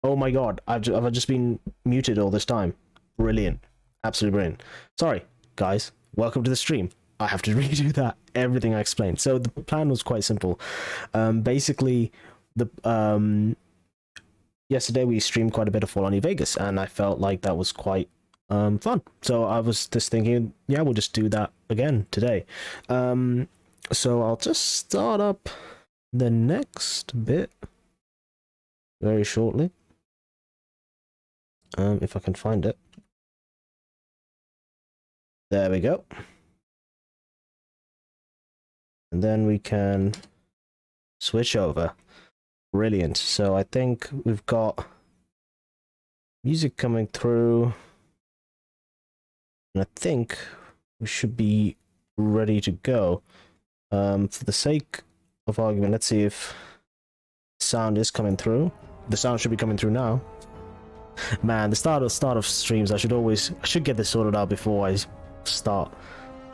Oh my god, I've just been muted all this time. Brilliant. Absolutely brilliant. Sorry, guys. Welcome to the stream. I have to redo that, everything I explained. So the plan was quite simple. Basically, yesterday we streamed quite a bit of Fallout New Vegas, and I felt like that was quite fun. So I was just thinking, yeah, we'll just do that again today. So I'll just start up the next bit very shortly. If I can find it. There we go. And then we can switch over. Brilliant. So I think we've got music coming through. And I think we should be ready to go. For the sake of argument, let's see if sound is coming through. The sound should be coming through now. Man, the start of streams, I should get this sorted out before I start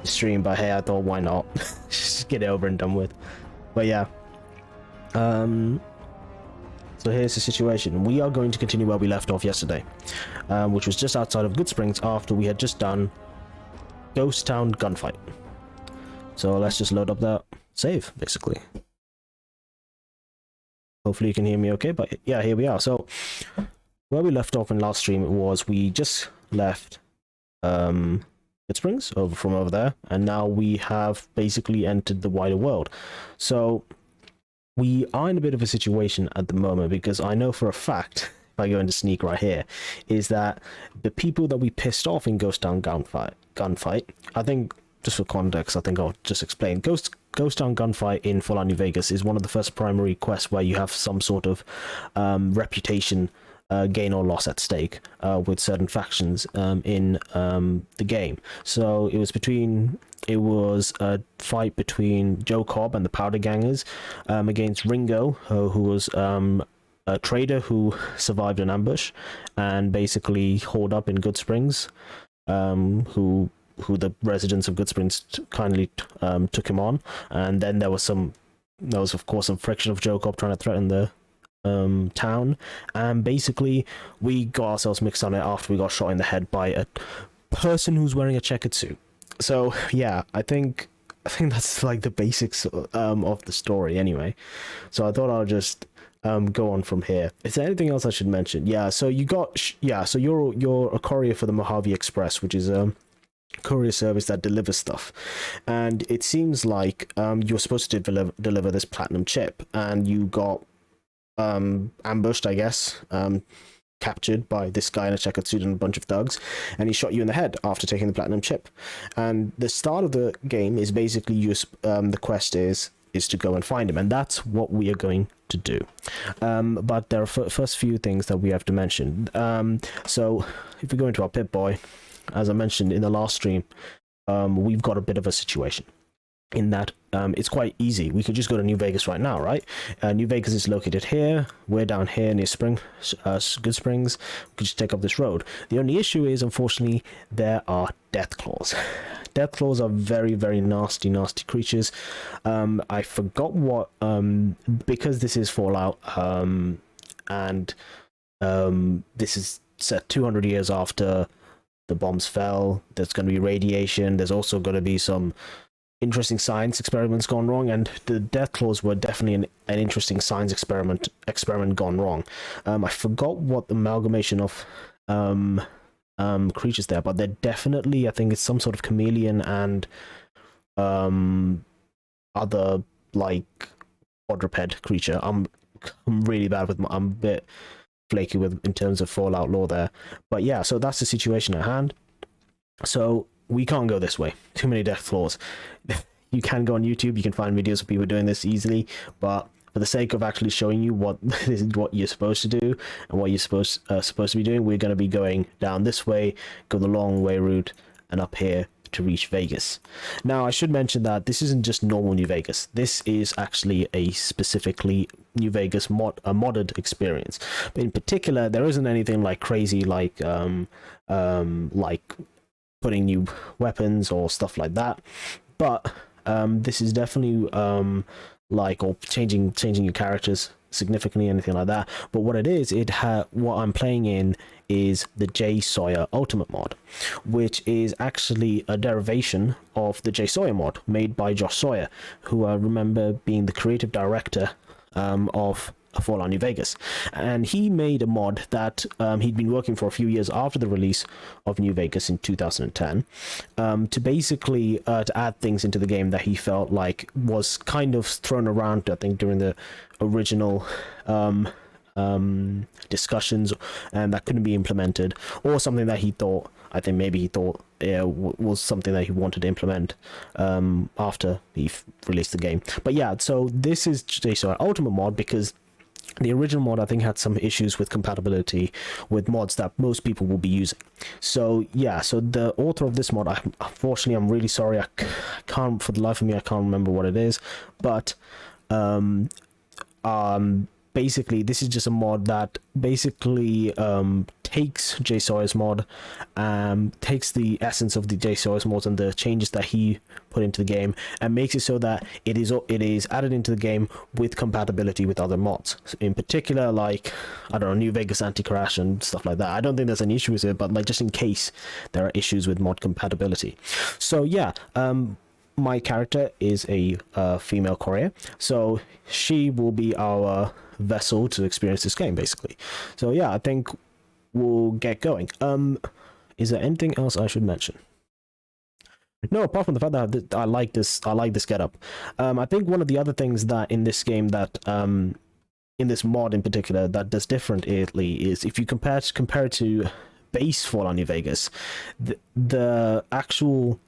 the stream, but hey, I thought, why not? Just get it over and done with. But yeah. So here's the situation. We are going to continue where we left off yesterday, which was just outside of Good Springs after we had just done Ghost Town gunfight. So let's just load up that save, basically. Hopefully you can hear me okay, but yeah, here we are. So where we left off in last stream was we just left Good Springs from over there, and now we have basically entered the wider world. So we are in a bit of a situation at the moment, because I know for a fact, if I go into sneak right here, is that the people that we pissed off in Ghost Town gunfight, I think, just for context, I think I'll just explain. Ghost Town gunfight in Fallout New Vegas is one of the first primary quests where you have some sort of reputation gain or loss at stake with certain factions in the game. So it was a fight between Joe Cobb and the Powder Gangers against Ringo, who was a trader who survived an ambush and basically holed up in Good Springs, who the residents of Good Springs kindly took him on. And then there was of course some friction of Joe Cobb trying to threaten the town, and basically we got ourselves mixed on it after we got shot in the head by a person who's wearing a checkered suit. So yeah, I think that's like the basics of the story anyway. So I thought I'll just go on from here. Is there anything else I should mention? Yeah, so so you're a courier for the Mojave Express, which is a courier service that delivers stuff, and it seems like you're supposed to deliver this platinum chip, and you got ambushed, I guess, captured by this guy in a checkered suit and a bunch of thugs, and he shot you in the head after taking the platinum chip. And the start of the game is basically the quest is to go and find him, and that's what we are going to do. But there are first few things that we have to mention. So if we go into our Pip-Boy, as I mentioned in the last stream, we've got a bit of a situation in that it's quite easy. We could just go to New Vegas right now, right? New Vegas is located here. We're down here near Good Springs. We could just take up this road. The only issue is, unfortunately, there are death claws. Death claws are very, very nasty creatures. I forgot what, because this is Fallout, and this is set 200 years after the bombs fell. There's going to be radiation. There's also going to be some interesting science experiments gone wrong, and the death claws were definitely an interesting science experiment gone wrong. I forgot what the amalgamation of creatures there, but they're definitely, I think it's some sort of chameleon and other like quadruped creature. I'm really bad with I'm a bit flaky with in terms of Fallout lore there, but yeah, so that's the situation at hand. So we can't go this way. Too many death claws. You can go on YouTube. You can find videos of people doing this easily. But for the sake of actually showing you what this is, what you're supposed to do and what you're supposed to be doing, we're going to be going down this way, go the long way route, and up here to reach Vegas. Now, I should mention that this isn't just normal New Vegas. This is actually a specifically New Vegas modded experience. But in particular, there isn't anything like crazy like putting new weapons or stuff like that, but this is definitely or changing your characters significantly anything like that. But what it is, what I'm playing in is the JSawyer Ultimate Mod, which is actually a derivation of the JSawyer mod made by JSawyer, who I remember being the creative director of Fallout New Vegas. And he made a mod that he'd been working for a few years after the release of New Vegas in 2010 to basically to add things into the game that he felt like was kind of thrown around, I think, during the original discussions, and that couldn't be implemented, or something that he thought, I think maybe he thought was something that he wanted to implement after he released the game. But yeah, so this is JSawyer Ultimate Mod, because the original mod, I think, had some issues with compatibility with mods that most people will be using. So yeah, so the author of this mod, unfortunately, I'm really sorry, I can't, for the life of me, I can't remember what it is, but basically this is just a mod that basically takes JSawyer's mod, takes the essence of the JSawyer's mods and the changes that he put into the game, and makes it so that it is added into the game with compatibility with other mods. In particular, like, I don't know, New Vegas anti-crash and stuff like that. I don't think there's an issue with it, but like, just in case there are issues with mod compatibility. So yeah, my character is a female courier, so she will be our vessel to experience this game, basically. So yeah, I think we'll get going. Is there anything else I should mention? No, apart from the fact that I like this getup. I think one of the other things that in this game that in this mod in particular that does differently is, if you compare it to base Fallout New Vegas, the actual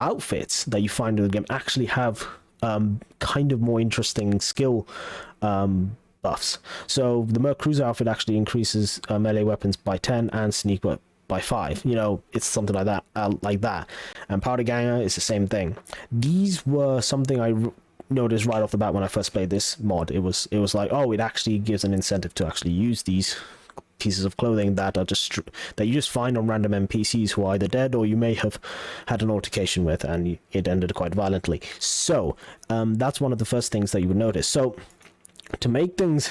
outfits that you find in the game actually have kind of more interesting skill buffs. So the Merc Cruiser outfit actually increases melee weapons by 10 and sneak by 5. You know, it's something like that, And Powder Ganger is the same thing. These were something I noticed right off the bat when I first played this mod. It was like, oh, it actually gives an incentive to actually use these pieces of clothing that are just that you just find on random NPCs who are either dead or you may have had an altercation with, and it ended quite violently. So that's one of the first things that you would notice. So to make things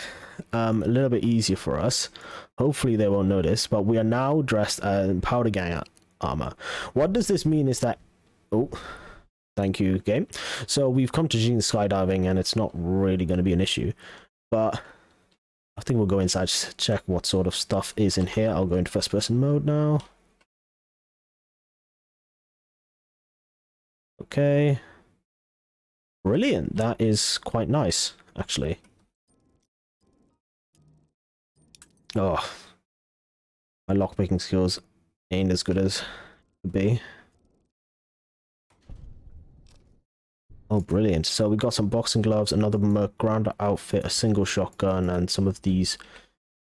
a little bit easier for us, hopefully they won't notice, but we are now dressed in Powder Ganger armor. What does this mean is that, oh, thank you, game. So we've come to Gene skydiving, and it's not really going to be an issue, but I think we'll go inside to check what sort of stuff is in here. I'll go into first person mode now. Okay. Brilliant. That is quite nice, actually. Oh, my lockpicking skills ain't as good as could be. Oh, brilliant. So we got some boxing gloves, another Merc Grounder outfit, a single shotgun, and some of these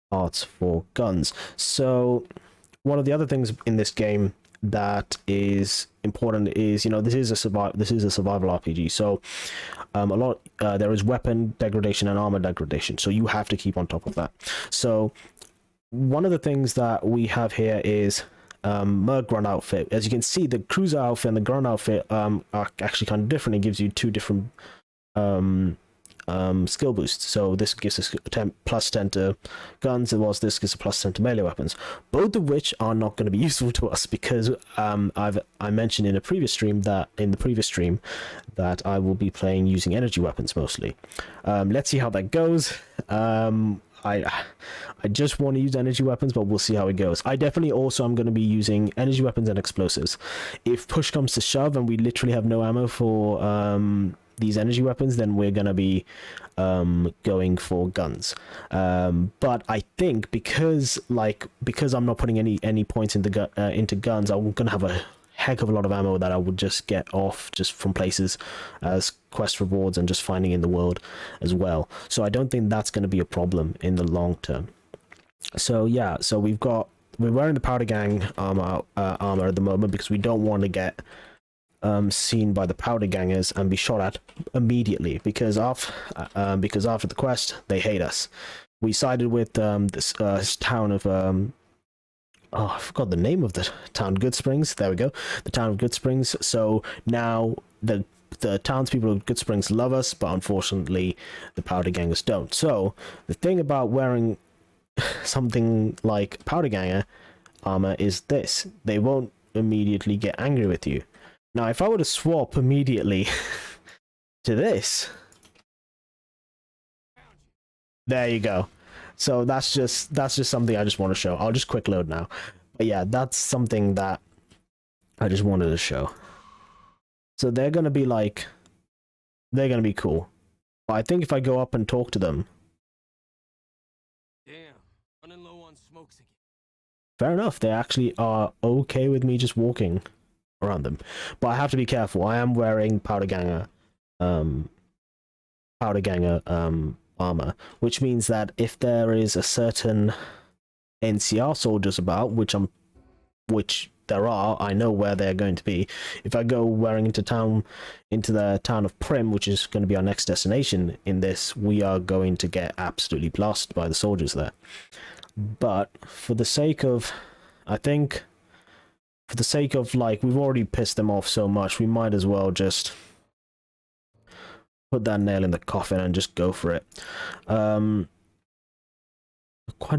parts for guns. So one of the other things in this game that is important is, you know, this is a survival RPG. So there is weapon degradation and armor degradation. So you have to keep on top of that. So one of the things that we have here is Merc Grunt outfit. As you can see, the cruiser outfit and the grunt outfit are actually kind of different. It gives you two different skill boosts. So this gives us plus 10 to guns, whilst this gives a plus 10 to melee weapons, both of which are not going to be useful to us, because I mentioned in the previous stream that I will be playing using energy weapons mostly. Let's see how that goes. I just want to use energy weapons, but we'll see how it goes. I definitely also am going to be using energy weapons and explosives. If push comes to shove and we literally have no ammo for these energy weapons, then we're going to be going for guns. But I think because I'm not putting any points into guns, I'm going to have a heck of a lot of ammo that I would just get off just from places as quest rewards and just finding in the world as well. So I don't think that's going to be a problem in the long term. So yeah, so we're wearing the Powder Gang armor at the moment, because we don't want to get seen by the Powder Gangers and be shot at immediately, because after the quest they hate us. We sided with this town of oh, I forgot the name of the town. Good Springs. There we go. The town of Good Springs. So now the the townspeople of Good Springs love us, but unfortunately the powder gangers don't. So the thing about wearing something like powder ganger armor is this: they won't immediately get angry with you. Now if I were to swap immediately to this, there you go. So that's just something I just want to show. I'll just quick load now. But yeah, that's something that I just wanted to show. So they're gonna be like, they're gonna be cool. But I think if I go up and talk to them, damn, running low on smokes again. fair enough, they actually are okay with me just walking around them. But I have to be careful. I am wearing powder ganger armor, which means that if there is a certain NCR soldiers about, which there are, I know where they're going to be. If I go wearing into the town of Primm, which is going to be our next destination in this, we are going to get absolutely blasted by the soldiers there. But for the sake of, I think, for the sake of, like, we've already pissed them off so much, we might as well just put that nail in the coffin and just go for it. Quite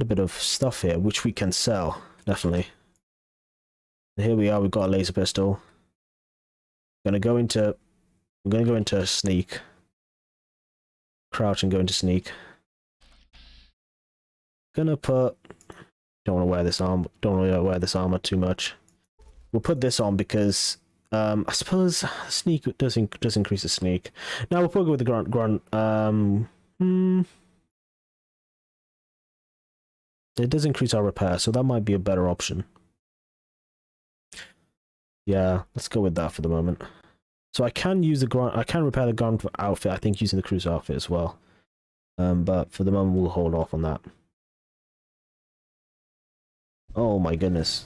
a bit of stuff here, which we can sell, definitely. Here we are, we've got a laser pistol. I'm gonna go into sneak. Crouch and go into sneak. Gonna put, don't want to wear this armor too much. We'll put this on because I suppose sneak does increase the sneak. Now we'll probably go with the grunt. It does increase our repair, so that might be a better option. Yeah, let's go with that for the moment. So I can use the grunt. I can repair the grunt outfit, I think, using the cruiser outfit as well. But for the moment, we'll hold off on that. Oh my goodness!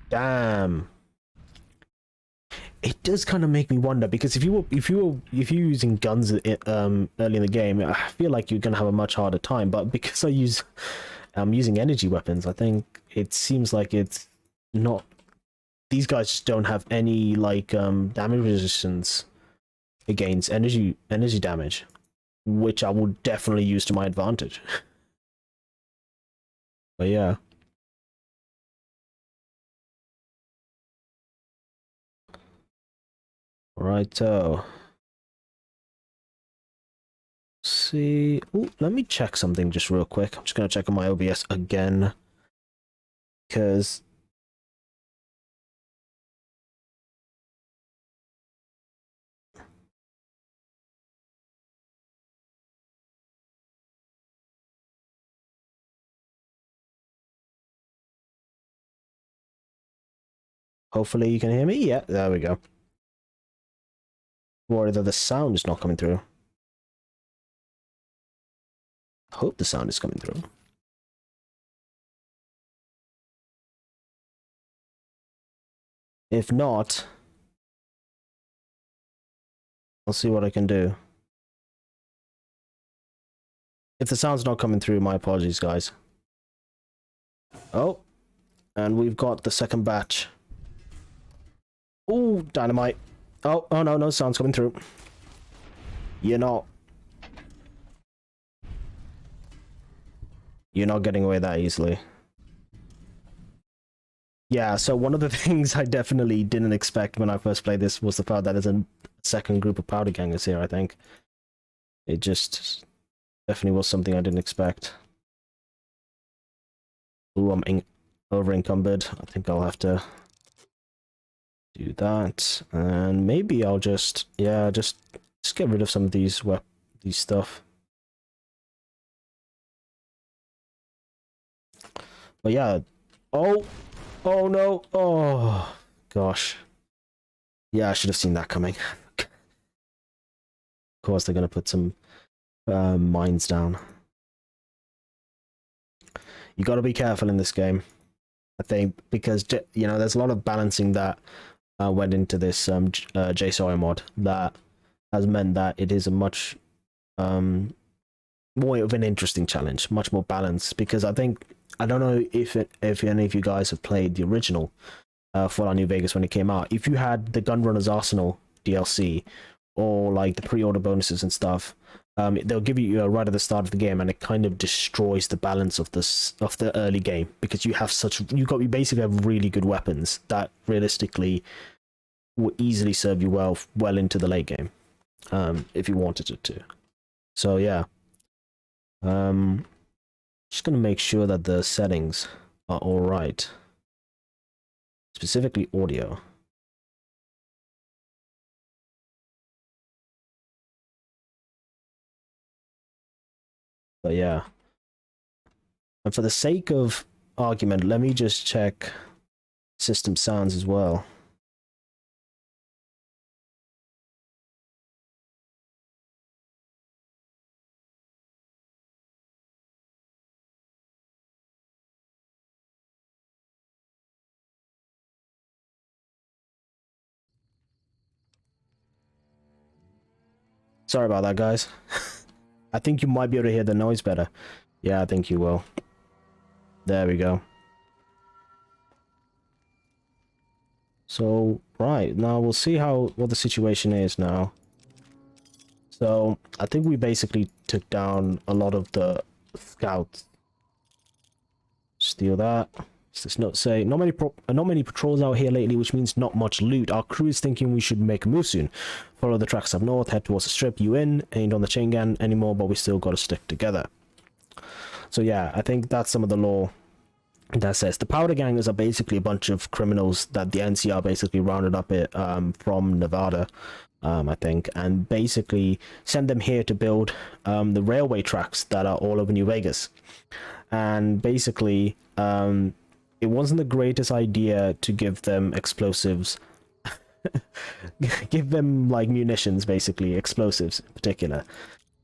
Damn. It does kind of make me wonder, because if you're using guns early in the game, I feel like you're gonna have a much harder time. But because I'm using energy weapons, I think it seems like it's not. These guys just don't have any like damage resistance against energy damage, which I will definitely use to my advantage. But yeah. Righto. See. Ooh, let me check something just real quick. I'm just gonna check on my OBS again, because hopefully you can hear me. Yeah, there we go. Worried that the sound is not coming through. Hope the sound is coming through. If not, I'll see what I can do. If the sound's not coming through, my apologies, guys. Oh, and we've got the second batch. Oh, dynamite. Oh, no sound's coming through. You're not getting away that easily. Yeah, so one of the things I definitely didn't expect when I first played this was the fact that there's a second group of powder gangers here, I think. It just definitely was something I didn't expect. Ooh, I'm over encumbered. I think I'll have to do that, and maybe I'll just just get rid of some of these stuff. But yeah, oh no, oh gosh, yeah, I should have seen that coming. Of course they're gonna put some mines down. You got to be careful in this game, I think, because there's a lot of balancing that went into this JSawyer mod that has meant that it is a much more of an interesting challenge, much more balanced. Because I don't know if any of you guys have played the original Fallout New Vegas when it came out. If you had the Gunrunner's Arsenal DLC or like the pre-order bonuses and stuff, they'll give you right at the start of the game, and it kind of destroys the balance of the early game, because you basically have really good weapons that realistically will easily serve you well into the late game, if you wanted it to. So yeah, just gonna make sure that the settings are all right, specifically audio. But yeah, and for the sake of argument, let me just check system sounds as well. Sorry about that, guys. I think you might be able to hear the noise better. Yeah, I think you will. There we go. So, right, now we'll see what the situation is now. So, I think we basically took down a lot of the scouts. Steal that. Let's not say not many patrols out here lately, which means not much loot. Our crew is thinking we should make a move soon. Follow the tracks up north, head towards the strip. You in? Ain't on the chain gang anymore, but we still got to stick together. So yeah, I think that's some of the law that says the powder gangers are basically a bunch of criminals that the NCR basically rounded up from Nevada, I think, and basically send them here to build the railway tracks that are all over New Vegas. And basically, it wasn't the greatest idea to give them explosives, give them like munitions, basically explosives in particular.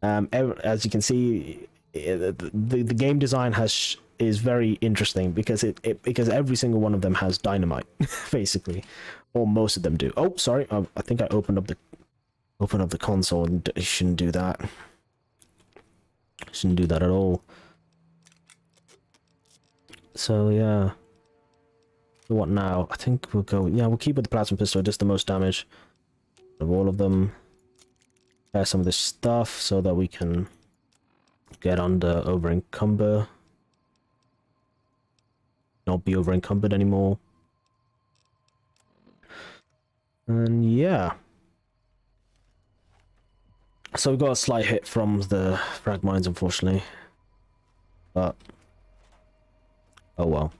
As you can see, the game design is very interesting because because every single one of them has dynamite, basically, or most of them do. Oh, sorry, I think I opened up the console, and I shouldn't do that. Shouldn't do that at all. So yeah, what now? I think we'll go. Yeah, we'll keep with the plasma pistol. Just the most damage of all of them. Some of this stuff so that we can get over encumber. Not be over encumbered anymore. And yeah. So we got a slight hit from the frag mines, unfortunately. But oh well.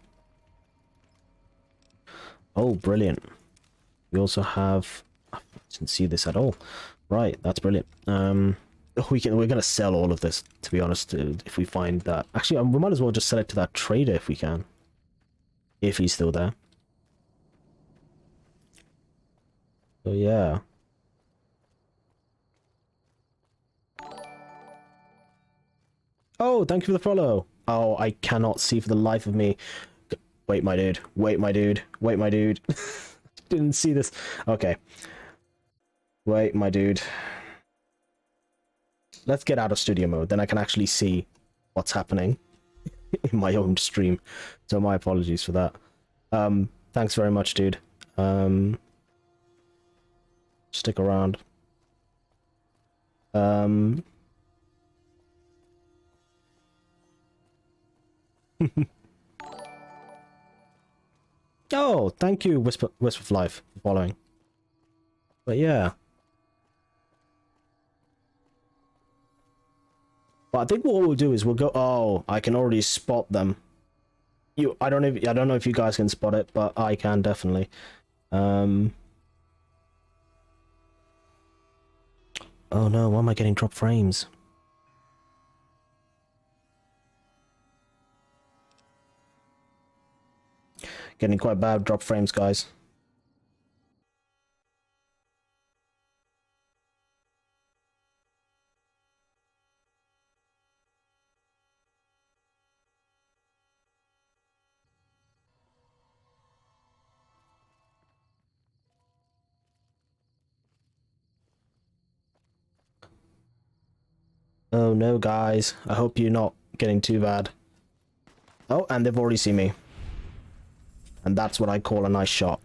Oh, brilliant. We also have, I didn't see this at all. Right, that's brilliant. We're gonna sell all of this, to be honest, if we find that. Actually, we might as well just sell it to that trader if we can. If he's still there. So yeah. Oh, thank you for the follow. Oh, I cannot see for the life of me. Wait, my dude. Wait, my dude. Wait, my dude. Didn't see this. Okay. Wait, my dude. Let's get out of studio mode, then I can actually see what's happening in my own stream. So my apologies for that. Thanks very much, dude. Stick around. Oh, thank you, Whisper of Life, for following. But yeah. But I think what we'll do is we'll go. Oh, I can already spot them. I don't know if you guys can spot it, but I can definitely. Oh no, why am I getting drop frames? Getting quite bad drop frames, guys. Oh no, guys. I hope you're not getting too bad. Oh, and they've already seen me. And that's what I call a nice shot.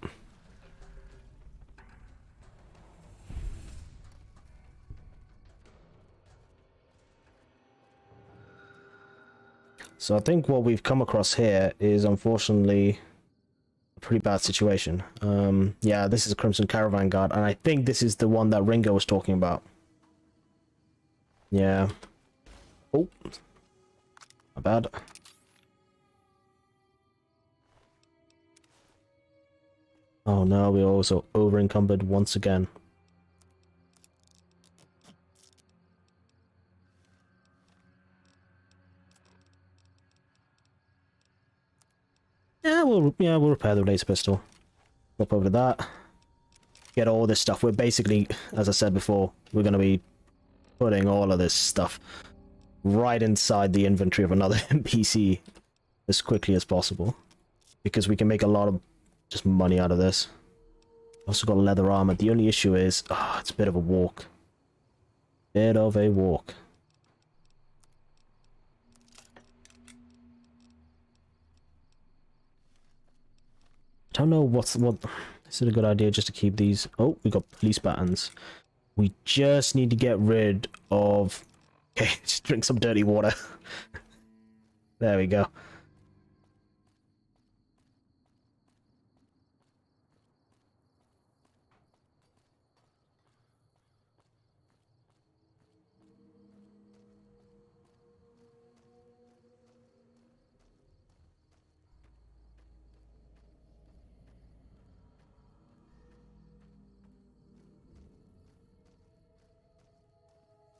So I think what we've come across here is unfortunately a pretty bad situation. Yeah, this is a Crimson Caravan Guard, and I think this is the one that Ringo was talking about. Yeah. Oh. My bad. Oh no, we're also over encumbered once again. We'll repair the laser pistol. Flip over to that. Get all this stuff. We're basically, as I said before, we're going to be putting all of this stuff right inside the inventory of another NPC as quickly as possible, because we can make a lot of just money out of this. Also got leather armor. The only issue is, it's a bit of a walk. Bit of a walk. I don't know what. Is it a good idea just to keep these? Oh, we got police buttons. We just need to get rid of... Okay, just drink some dirty water. There we go.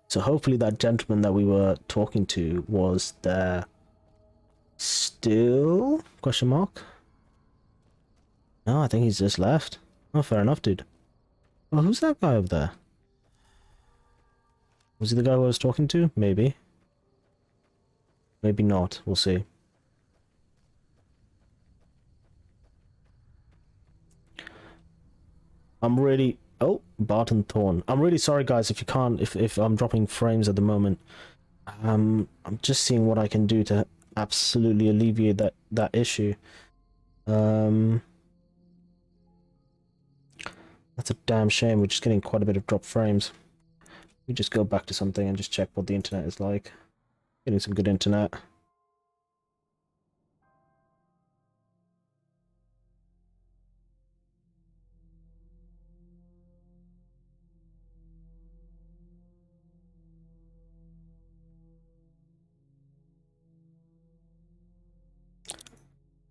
So hopefully that gentleman that we were talking to was there still? Question mark? No, I think he's just left. Oh, fair enough, dude. Well, who's that guy over there? Was he the guy I was talking to? Maybe. Maybe not. We'll see. I'm really... Oh, Barton Thorn. I'm really sorry, guys, if you can't... If I'm dropping frames at the moment. I'm just seeing what I can do to absolutely alleviate that issue. That's a damn shame. We're just getting quite a bit of drop frames. We just go back to something and just check what the internet is like. Getting some good internet.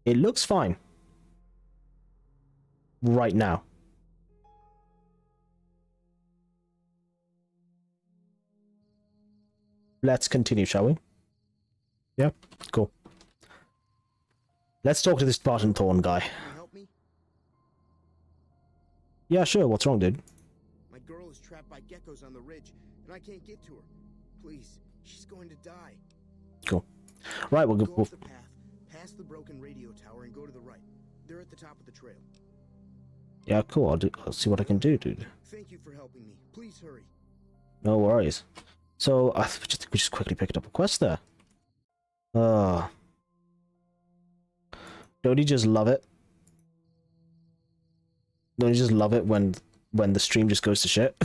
It looks fine. Right now. Let's continue, shall we? Yeah, cool. Let's talk to this Barton Thorn guy. Can you help me? Yeah, sure. What's wrong, dude? My girl is trapped by geckos on the ridge, and I can't get to her. Please, she's going to die. Cool. Right, we'll Go go. off the path, past the broken radio tower, and go to the right. They're at the top of the trail. Yeah, cool. I'll see what I can do, dude. Thank you for helping me. Please hurry. No worries. So, I think we just quickly picked up a quest there. Don't you just love it? Don't you just love it when the stream just goes to shit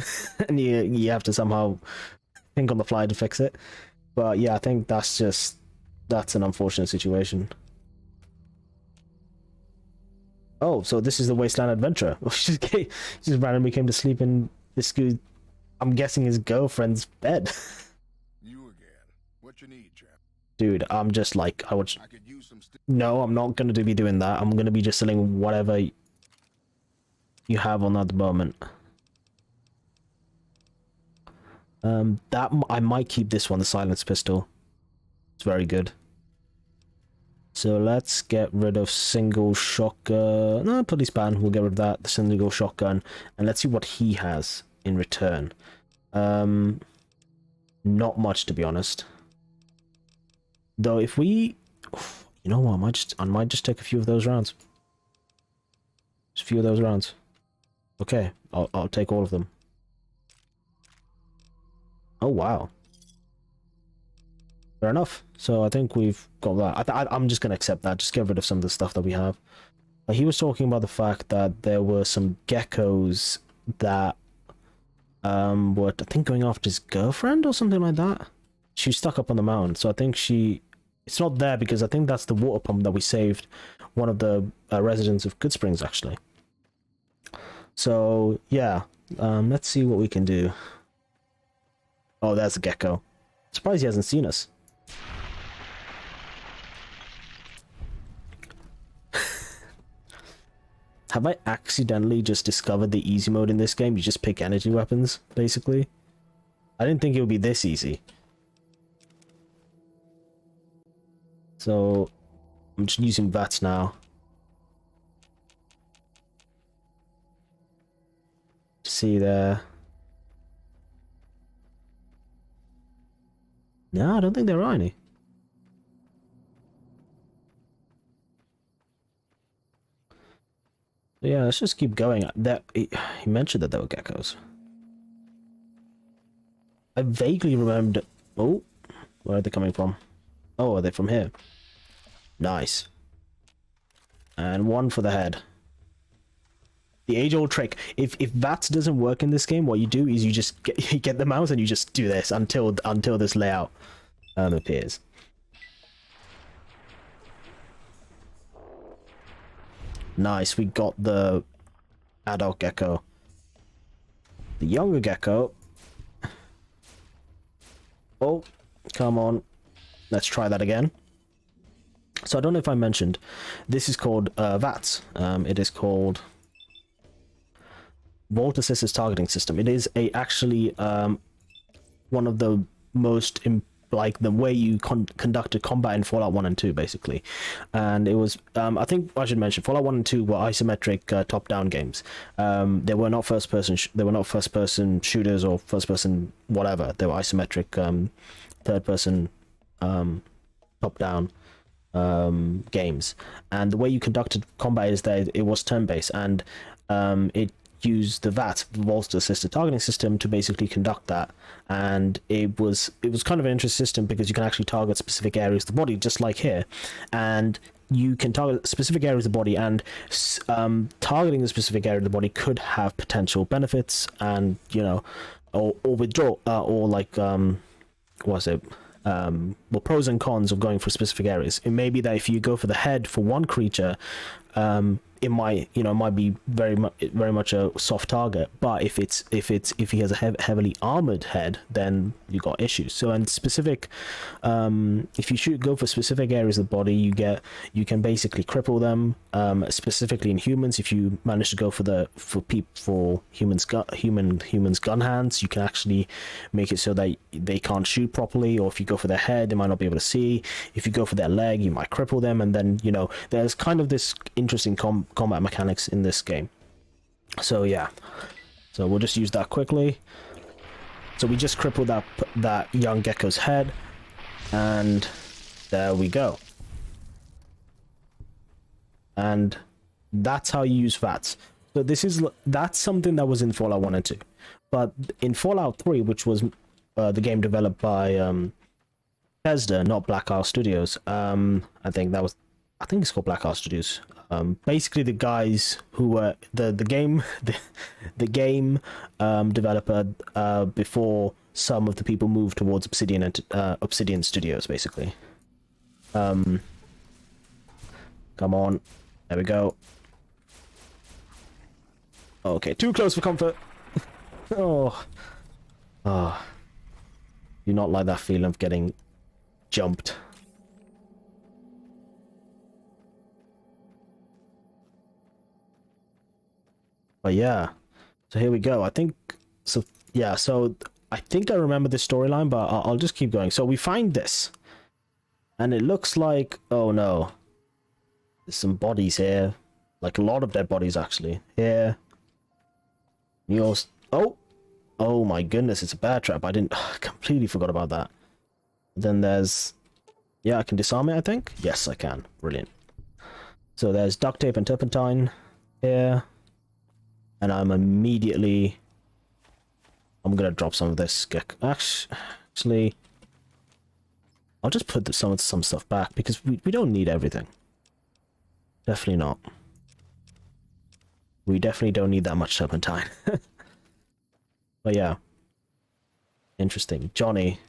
and you have to somehow think on the fly to fix it? But yeah, I think that's an unfortunate situation. Oh, so this is the Wasteland Adventurer. Just randomly came to sleep in this dude, I'm guessing his girlfriend's bed. You again. What you need, chap? Dude, I'm just like, I could use some no, I'm not going to be doing that. I'm going to be just selling whatever you have on at the moment. I might keep this one, the silence pistol. It's very good. So let's get rid of single shotgun. No, police ban. We'll get rid of that. The single shotgun, and let's see what he has in return. Not much, to be honest. Though, if we, you know what, I might just take a few of those rounds. Just a few of those rounds. Okay, I'll take all of them. Oh wow. Fair enough. So I think we've got that. I'm just gonna accept that. Just get rid of some of the stuff that we have. He was talking about the fact that there were some geckos that were, I think, going after his girlfriend or something like that. She was stuck up on the mountain, so I think she It's not there because I think that's the water pump that we saved one of the residents of Good Springs, actually. So, yeah. Let's see what we can do. Oh, there's a gecko. Surprised he hasn't seen us. Have I accidentally just discovered the easy mode in this game? You just pick energy weapons, basically. I didn't think it would be this easy. So, I'm just using VATS now. See there. No, I don't think there are any. Yeah, let's just keep going. He mentioned that there were geckos. I vaguely remembered. Oh, where are they coming from? Oh, are they from here? Nice. And one for the head. The age-old trick. If VATS doesn't work in this game, what you do is you just get the mouse and you just do this until this layout appears. Nice, we got the adult gecko. The younger gecko. Oh, come on. Let's try that again. So I don't know if I mentioned, this is called VATS. It is called Vault Assisted Targeting System. It is actually one of the most like the way you conducted combat in Fallout 1 and 2, basically. And it was I think I should mention Fallout 1 and 2 were isometric top-down games. They were not first-person shooters or first-person whatever. They were isometric third-person top-down games. And the way you conducted combat is that it was turn-based, and it use the VAT, Vault Assisted Targeting System, to basically conduct that. And it was kind of an interesting system because you can actually target specific areas of the body, just like here. And you can target specific areas of the body, and targeting a specific area of the body could have potential benefits, and or withdraw or like what's it? Well, pros and cons of going for specific areas. It may be that if you go for the head for one creature, it might be very much a soft target. But if he has a heavily armored head, then you got issues. So, and specific, if you go for specific areas of the body, you can basically cripple them. Specifically in humans, if you manage to go for humans gun hands, you can actually make it so that they can't shoot properly. Or if you go for their head, they might not be able to see. If you go for their leg, you might cripple them. And then there's kind of this interesting combat mechanics in this game. So yeah, so we'll just use that quickly. So we just crippled that young gecko's head, and there we go. And that's how you use VATS. So that's something that was in Fallout 1 and 2, but in Fallout 3, which was the game developed by Bethesda, not Black Isle Studios. I think it's called Black Isle Studios. Basically, the guys who were the game developer before some of the people moved towards Obsidian Studios, basically. Come on, there we go. Okay, too close for comfort. Oh, do not like that feeling of getting jumped. But yeah, so here we go. I think so. Yeah, so I think I remember this storyline, but I'll just keep going. So we find this, and it looks like, oh no, there's some bodies here, like a lot of dead bodies actually. Here, oh my goodness, it's a bear trap. I completely forgot about that. Then there's, yeah, I can disarm it. I think yes, I can. Brilliant. So there's duct tape and turpentine here. And I'm gonna drop some of this. Actually, I'll just put some stuff back because we don't need everything. Definitely not. We definitely don't need that much turpentine. But yeah, interesting. Johnny,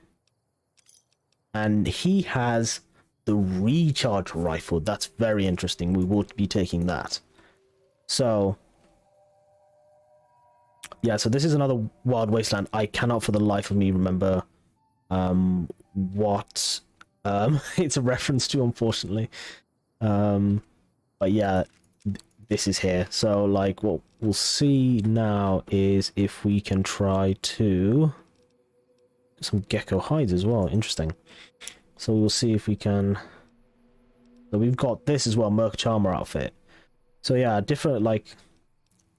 and he has the recharge rifle. That's very interesting. We will be taking that. So yeah, so this is another Wild Wasteland. I cannot for the life of me remember what it's a reference to, unfortunately. But yeah, this is here. So like what we'll see now is if we can try to some gecko hides as well. Interesting. So we'll see if we can. So we've got this as well, Merc Charmer outfit. So yeah, different like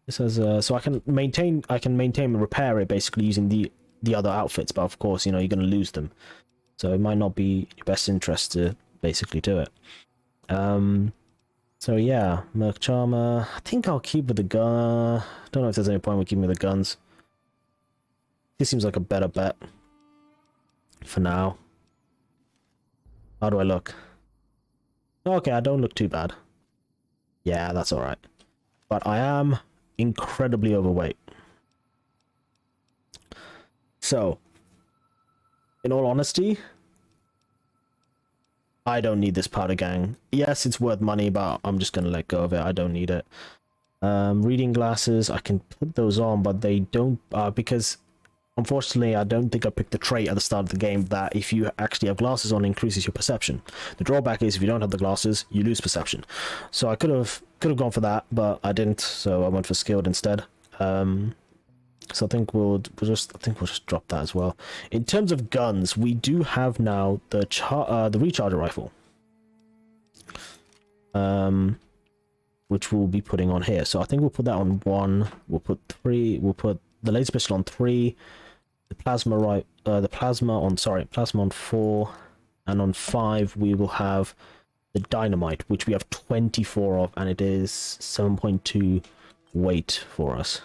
this has so I can maintain and repair it basically using the other outfits, but of course, you know, you're gonna lose them. So it might not be in your best interest to basically do it. So yeah, Merc Charmer. I think I'll keep with the gun. Don't know if there's any point with keeping with the guns. This seems like a better bet for now. How do I look? Okay, I don't look too bad. Yeah, that's alright. But I am incredibly overweight. So, in all honesty, I don't need this powder gang. Yes, it's worth money, but I'm just going to let go of it. I don't need it. Reading glasses, I can put those on, but they don't, because unfortunately, I don't think I picked the trait at the start of the game that if you actually have glasses on, it increases your perception. The drawback is if you don't have the glasses, you lose perception. So I could have gone for that, but I didn't. So I went for skilled instead. So I think we'll just drop that as well. In terms of guns, we do have now the recharger rifle, which we'll be putting on here. So I think we'll put that on 1. We'll put 3. We'll put the laser pistol on 3. The plasma on 4, and on 5 we will have the dynamite, which we have 24 of, and it is 7.2 weight for us.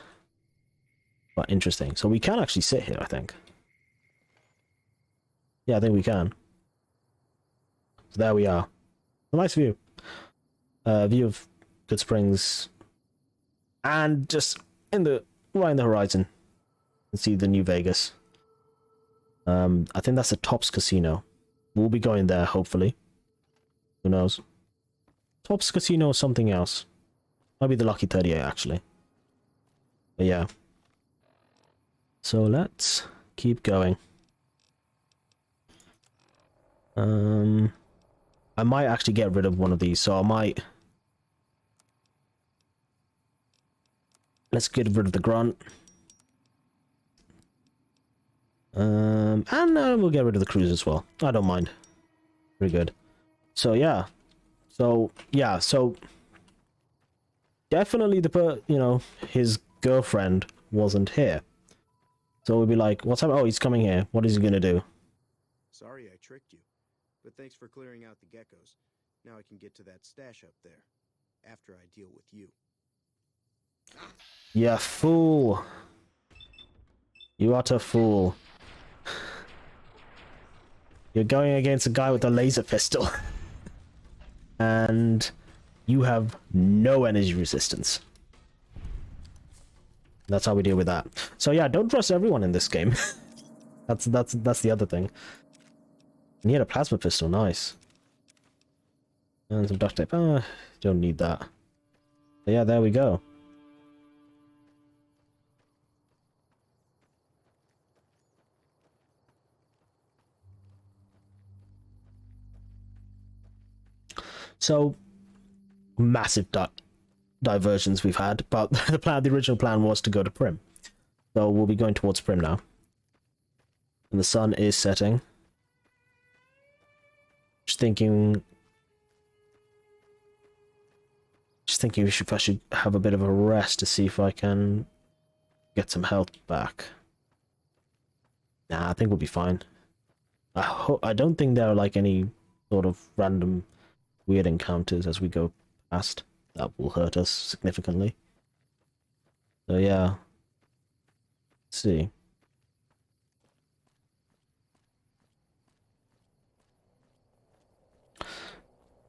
But interesting. So we can actually sit here, I think. Yeah, I think we can. So there we are. A nice view. View of Good Springs, and just right in the horizon, you can see the New Vegas. I think that's the Tops Casino. We'll be going there, hopefully. Who knows? Tops Casino or something else. Might be the Lucky 38, actually. But yeah. So let's keep going. I might actually get rid of one of these, so I might... Let's get rid of the grunt. And we'll get rid of the cruise as well. I don't mind. Pretty good. So yeah. So definitely his girlfriend wasn't here. So we'll be like, what's up? Oh, he's coming here. What is he gonna do? Sorry I tricked you, but thanks for clearing out the geckos. Now I can get to that stash up there, after I deal with you. Yeah, fool. You utter fool. You're going against a guy with a laser pistol. And you have no energy resistance. That's how we deal with that. So yeah, don't trust everyone in this game. that's the other thing. And he had a plasma pistol, nice. And some duct tape. Don't need that. But yeah, there we go. So massive diversions we've had, but the original plan was to go to Primm. So we'll be going towards Primm now. And the sun is setting. Just thinking if I should have a bit of a rest to see if I can get some health back. Nah, I think we'll be fine. I don't think there are like any sort of random weird encounters as we go past that will hurt us significantly. So yeah. Let's see.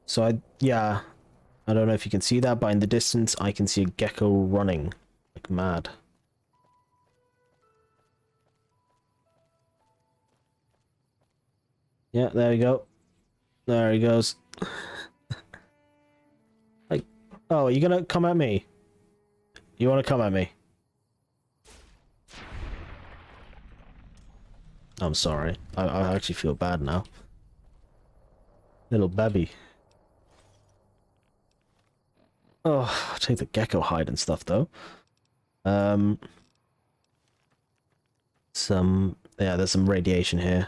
So I don't know if you can see that, but in the distance I can see a gecko running like mad. Yeah, there we go. There he goes. Like, oh, you gonna come at me? You wanna come at me? I'm sorry. I actually feel bad now. Little babby. Oh, I'll take the gecko hide and stuff though. There's some radiation here.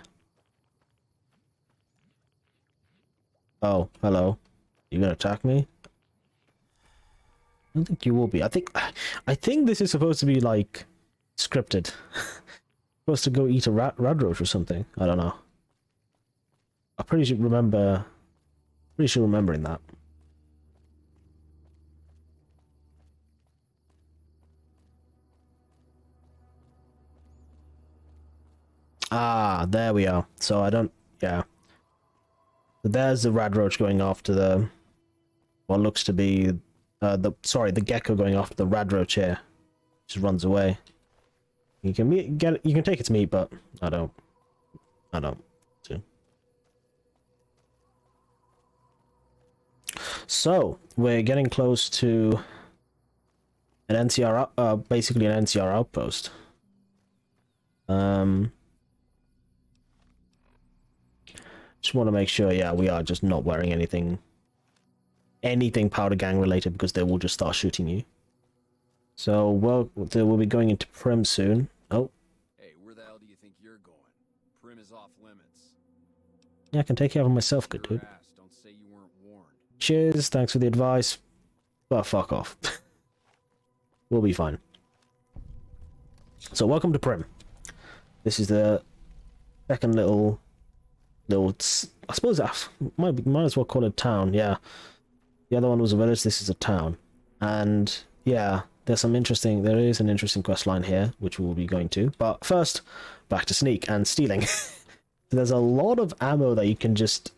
Oh, hello. You gonna attack me? I don't think you will be. I think this is supposed to be like scripted. Supposed to go eat a radroach or something. I don't know. I'm pretty sure remembering that. Ah, there we are. So I don't, yeah. So there's the radroach going after the, what looks to be, the gecko going after the radroach here. Just runs away. You can you can take its meat, but I don't. So we're getting close to an NCR, basically an NCR outpost. Just want to make sure, yeah, we are just not wearing anything powder gang related, because they will just start shooting you. So we'll be going into Primm soon. Oh. Hey, where the hell do you think you're going? Primm is off limits. Yeah, I can take care of myself, good dude. Don't say you weren't warned. Cheers, thanks for the advice. But fuck off. We'll be fine. So welcome to Primm. This is the second little I suppose I might as well call it a town, yeah. The other one was a village, this is a town. And yeah, there is an interesting quest line here, which we will be going to. But first, back to sneak and stealing. There's a lot of ammo that you can just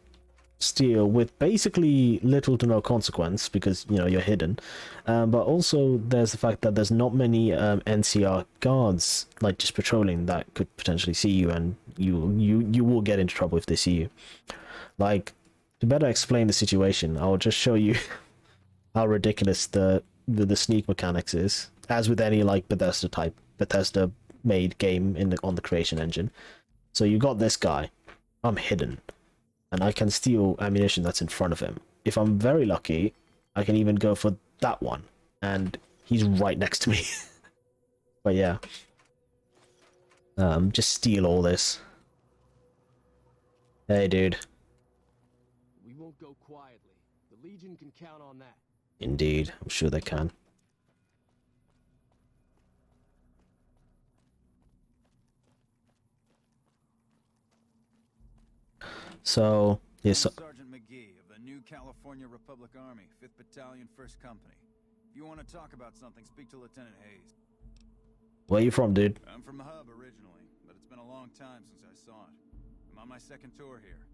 steal with basically little to no consequence, because, you know, you're hidden. But also there's the fact that there's not many NCR guards, like, just patrolling that could potentially see you, and you will get into trouble if they see you. Like, to better explain the situation, I'll just show you how ridiculous the sneak mechanics is, as with any like Bethesda made game on the creation engine. So you got this guy, I'm hidden, and I can steal ammunition that's in front of him. If I'm very lucky, I can even go for that one, and he's right next to me. But yeah, just steal all this. Hey, dude. We won't go quietly. The Legion can count on that. Indeed, I'm sure they can. So, yes. I'm Sergeant McGee of the New California Republic Army, 5th Battalion, 1st Company. If you want to talk about something, speak to Lieutenant Hayes. Where you from, dude? I'm from the hub originally, but it's been a long time since I saw it. I'm on my second tour here.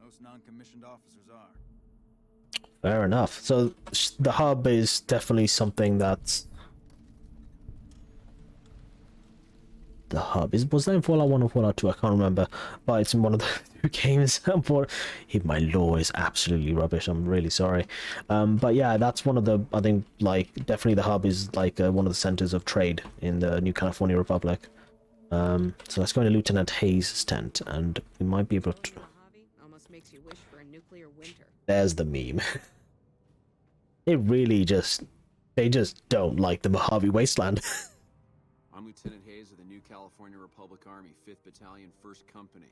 Most non-commissioned officers are. Fair enough. So the hub is definitely something that's... The hub was that in Fallout 1 or Fallout 2? I can't remember, but it's in one of the two games. My lore is absolutely rubbish. I'm really sorry. But yeah, that's one of the, I think, like, definitely the hub is like one of the centers of trade in the New California Republic. So let's go into Lieutenant Hayes' tent, and we might be able to... Almost makes you wish for a nuclear winter. There's the meme. It really just... They just don't like the Mojave Wasteland. I'm Lieutenant Hayes of the New California Republic Army, 5th Battalion, 1st Company.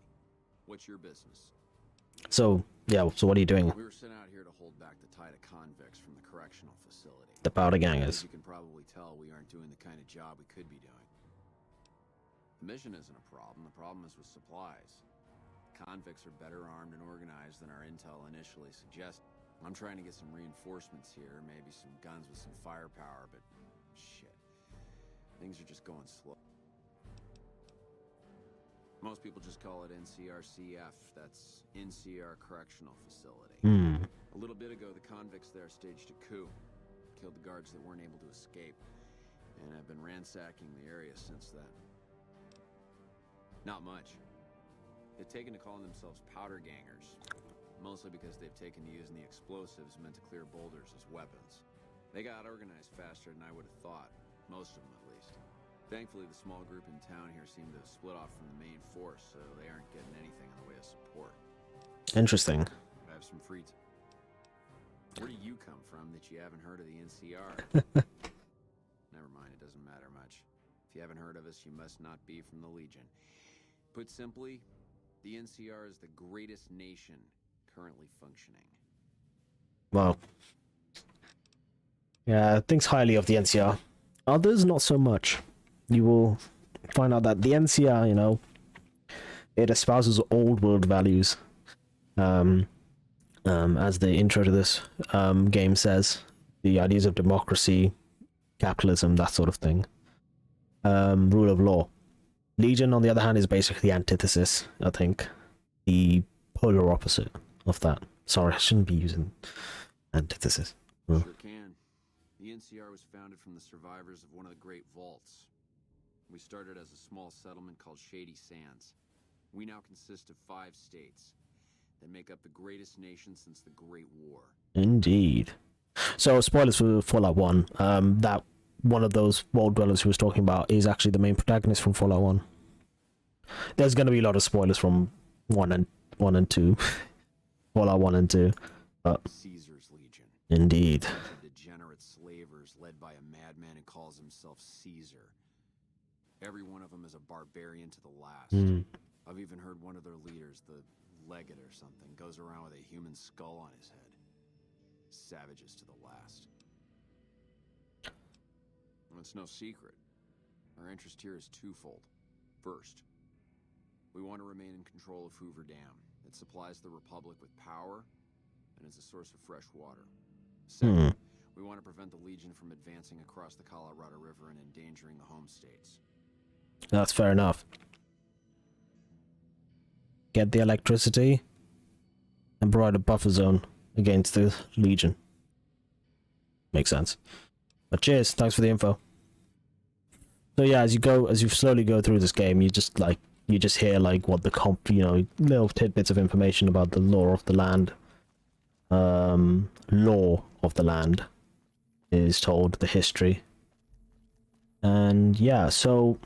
What's your business? So, yeah, so what are you doing? We were sent out here to hold back the tide of convicts from the correctional facility. The powder As gangers. you can probably tell, we aren't doing the kind of job we could be doing. The mission isn't a problem. The problem is with supplies. Convicts are better armed and organized than our intel initially suggested. I'm trying to get some reinforcements here, maybe some guns with some firepower, but shit. Things are just going slow. Most people just call it NCRCF. That's NCR Correctional Facility. A little bit ago, the convicts there staged a coup. Killed the guards that weren't able to escape. And I've been ransacking the area since then. Not much. They've taken to calling themselves powder gangers. mostly because they've taken to using the explosives meant to clear boulders as weapons. They got organized faster than I would have thought, most of them at least. Thankfully, the small group in town here seem to have split off from the main force, so they aren't getting anything in the way of support. Interesting. I have some free time. Where do you come from that you haven't heard of the NCR? Never mind, it doesn't matter much. If you haven't heard of us, you must not be from the Legion. Put simply, the NCR is the greatest nation currently functioning. Wow. Yeah, thinks highly of the NCR. Others, not so much. You will find out that the NCR, you know, it espouses old world values. As the intro to this game says, the ideas of democracy, capitalism, that sort of thing. Rule of law. Legion, on the other hand, is basically the antithesis, I think. The polar opposite of that. Sorry, I shouldn't be using antithesis. Sure can. The NCR was founded from the survivors of one of the Great Vaults. We started as a small settlement called Shady Sands. We now consist of 5 states that make up the greatest nation since the Great War. Indeed. So, spoilers for Fallout 1. That one of those world dwellers who was talking about is actually the main protagonist from Fallout 1. There's going to be a lot of spoilers from 1 and 2. Fallout 1 and 2. Caesar's Legion. Indeed. The degenerate slavers led by a madman who calls himself Caesar. Every one of them is a barbarian to the last. I've even heard one of their leaders, the Legate or something, goes around with a human skull on his head. Savages to the last. Well, it's no secret. Our interest here is twofold. First, we want to remain in control of Hoover Dam. It supplies the Republic with power and is a source of fresh water. Second, we want to prevent the Legion from advancing across the Colorado River and endangering the home states. That's fair enough. Get the electricity and provide a buffer zone against the Legion. Makes sense. But cheers, thanks for the info. So yeah, as you slowly go through this game, you just hear like what the little tidbits of information about the law of the land. Law of the land is told, the history. And yeah, so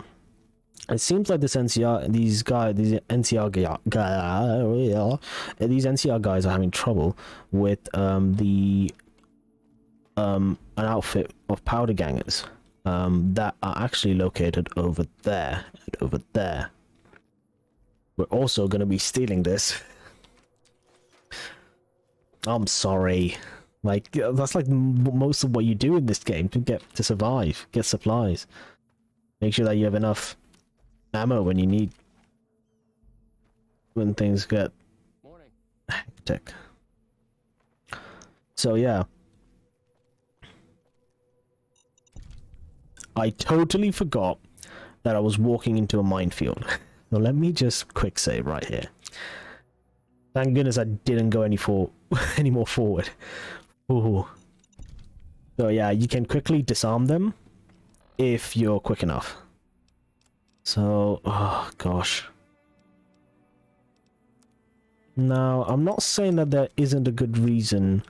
it seems like these NCR guys are having trouble with an outfit of powder gangers that are actually located over there and over there. We're also going to be stealing this. I'm sorry. Like, that's like most of what you do in this game to survive, get supplies. Make sure that you have enough ammo when things get hectic. So yeah, I totally forgot that I was walking into a minefield. So let me just quick save right here. Thank goodness I didn't go any more forward. Ooh. So yeah, you can quickly disarm them if you're quick enough. So, oh gosh. Now, I'm not saying that there isn't a good reason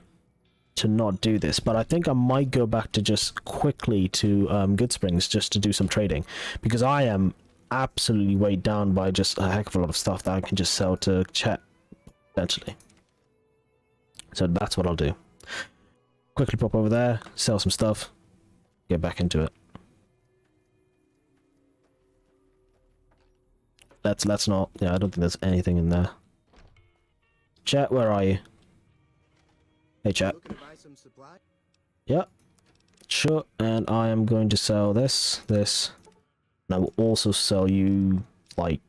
to not do this, but I think I might go back to just quickly to Goodsprings just to do some trading, because I am absolutely weighed down by just a heck of a lot of stuff that I can just sell to chat potentially. So that's what I'll do. Quickly pop over there, sell some stuff, get back into it. Let's not. Yeah, I don't think there's anything in there. Chat, where are you? Hey, chat. Looking to buy some supply? Yeah, sure. And I am going to sell this. And I will also sell you like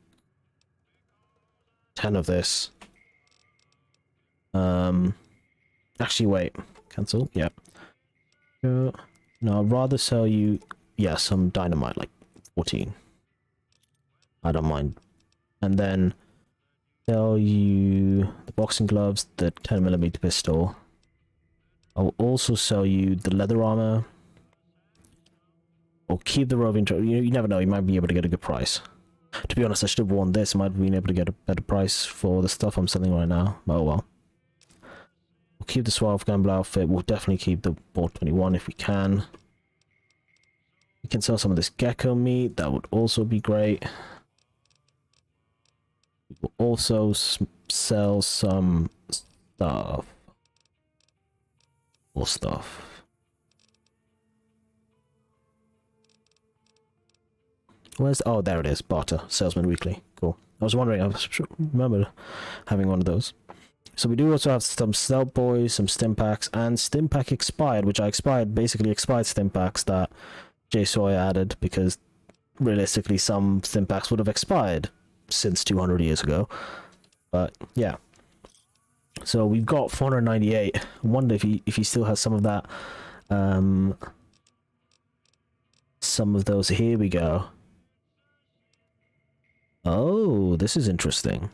10 of this. Actually, wait. Cancel. Yeah. Sure. No, I'd rather sell you, yeah, some dynamite, like 14. I don't mind. And then sell you the boxing gloves, the 10mm pistol. I'll also sell you the leather armor. Or keep the roving. You never know, you might be able to get a good price. To be honest, I should have worn this. I might have been able to get a better price for the stuff I'm selling right now. Oh well. keep the Suave Gamble outfit. We'll definitely keep the Board 21 if we can. We can sell some of this gecko meat. That would also be great. We will also sell some stuff. More stuff. Where's... oh, there it is. Barter. Salesman Weekly. Cool. I was wondering. I remember having one of those. So we do also have some Stealth Boys, some Stimpaks, and Stimpak Expired, which basically expired Stimpaks that JSawyer added, because realistically some Stimpaks would have expired since 200 years ago. But yeah. So we've got 498. I wonder if he still has some of that. Some of those. Here we go. Oh, this is interesting.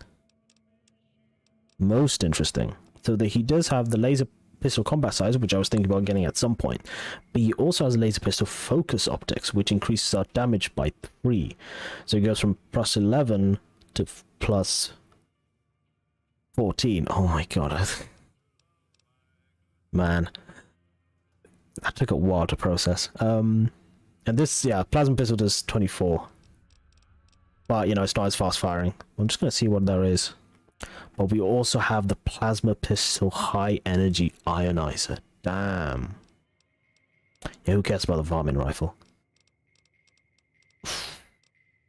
Most interesting. So he does have the laser pistol combat size, which I was thinking about getting at some point. But he also has laser pistol focus optics, which increases our damage by 3. So it goes from plus 11 to plus 14. Oh my god. Man. That took a while to process. And this, yeah, plasma pistol does 24. But, you know, it's not as fast firing. I'm just going to see what there is. But we also have the plasma pistol high energy ionizer. Damn. Yeah, who cares about the varmint rifle?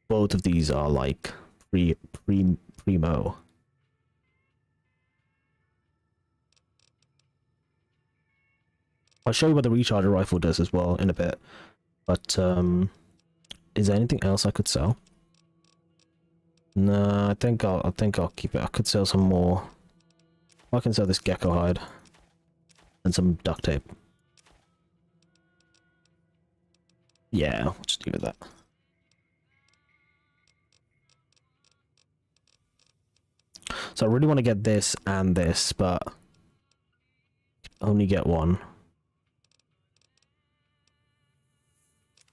Both of these are like primo. I'll show you what the recharger rifle does as well in a bit. But is there anything else I could sell? No, I think I'll keep it. I could sell some more. I can sell this gecko hide and some duct tape. Yeah, I'll just leave it at that. So I really want to get this and this, but only get one.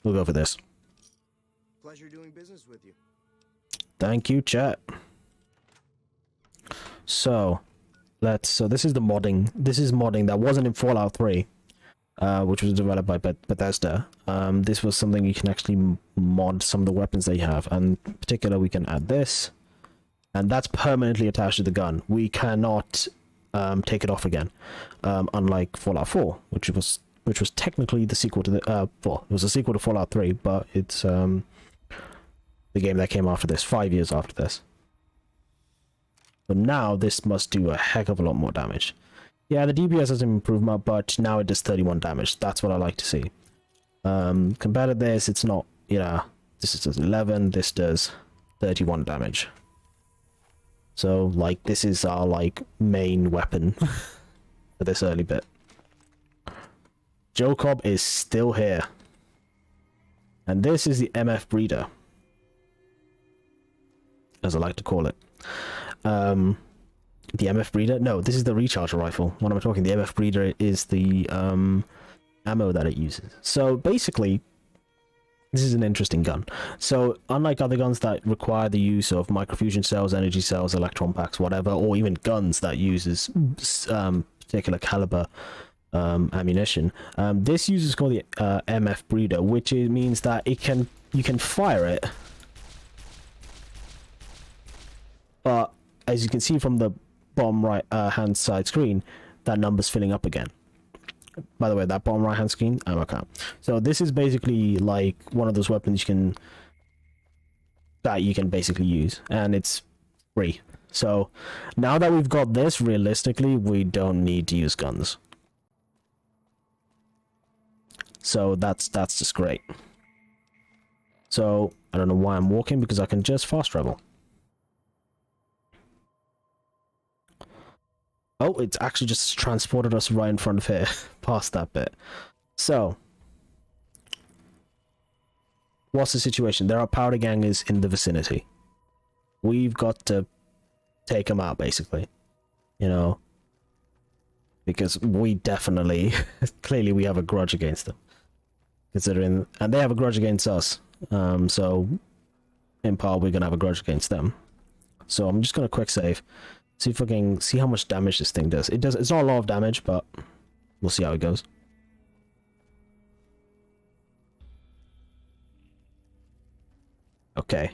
We'll go for this. Pleasure doing business with you. Thank you, chat. So this is the modding. This is modding that wasn't in Fallout 3, which was developed by Bethesda. This was something you can actually mod some of the weapons that you have, and in particular we can add this, and that's permanently attached to the gun. We cannot take it off again, unlike Fallout 4, which was technically the sequel to the well, it was a sequel to Fallout 3, but it's the game that came after this, 5 years after this. But now this must do a heck of a lot more damage. Yeah, the DPS has improved much, but now it does 31 damage. That's what I like to see. Compared to this, it's not, you know, this does 11, this does 31 damage. So, like, this is our, like, main weapon for this early bit. Joe Cobb is still here. And this is the MF Breeder, as I like to call it. The MF Breeder? No, this is the recharger rifle. What am I talking? The MF Breeder is the ammo that it uses. So basically, this is an interesting gun. So unlike other guns that require the use of microfusion cells, energy cells, electron packs, whatever, or even guns that uses particular caliber ammunition, this uses called the MF Breeder, which means that you can fire it. But as you can see from the bottom right hand side screen, that number's filling up again. By the way, that bottom right hand screen, ammo count. So this is basically like one of those weapons that you can basically use, and it's free. So now that we've got this, realistically, we don't need to use guns. So that's just great. So I don't know why I'm walking, because I can just fast travel. Oh, it's actually just transported us right in front of here, past that bit. So, what's the situation? There are powder gangers in the vicinity. We've got to take them out, basically. You know? Because we definitely, clearly we have a grudge against them. Considering, and they have a grudge against us. So, in part, we're going to have a grudge against them. So, I'm just going to quick save. See if I can see how much damage this thing does. It's not a lot of damage, but we'll see how it goes. Okay.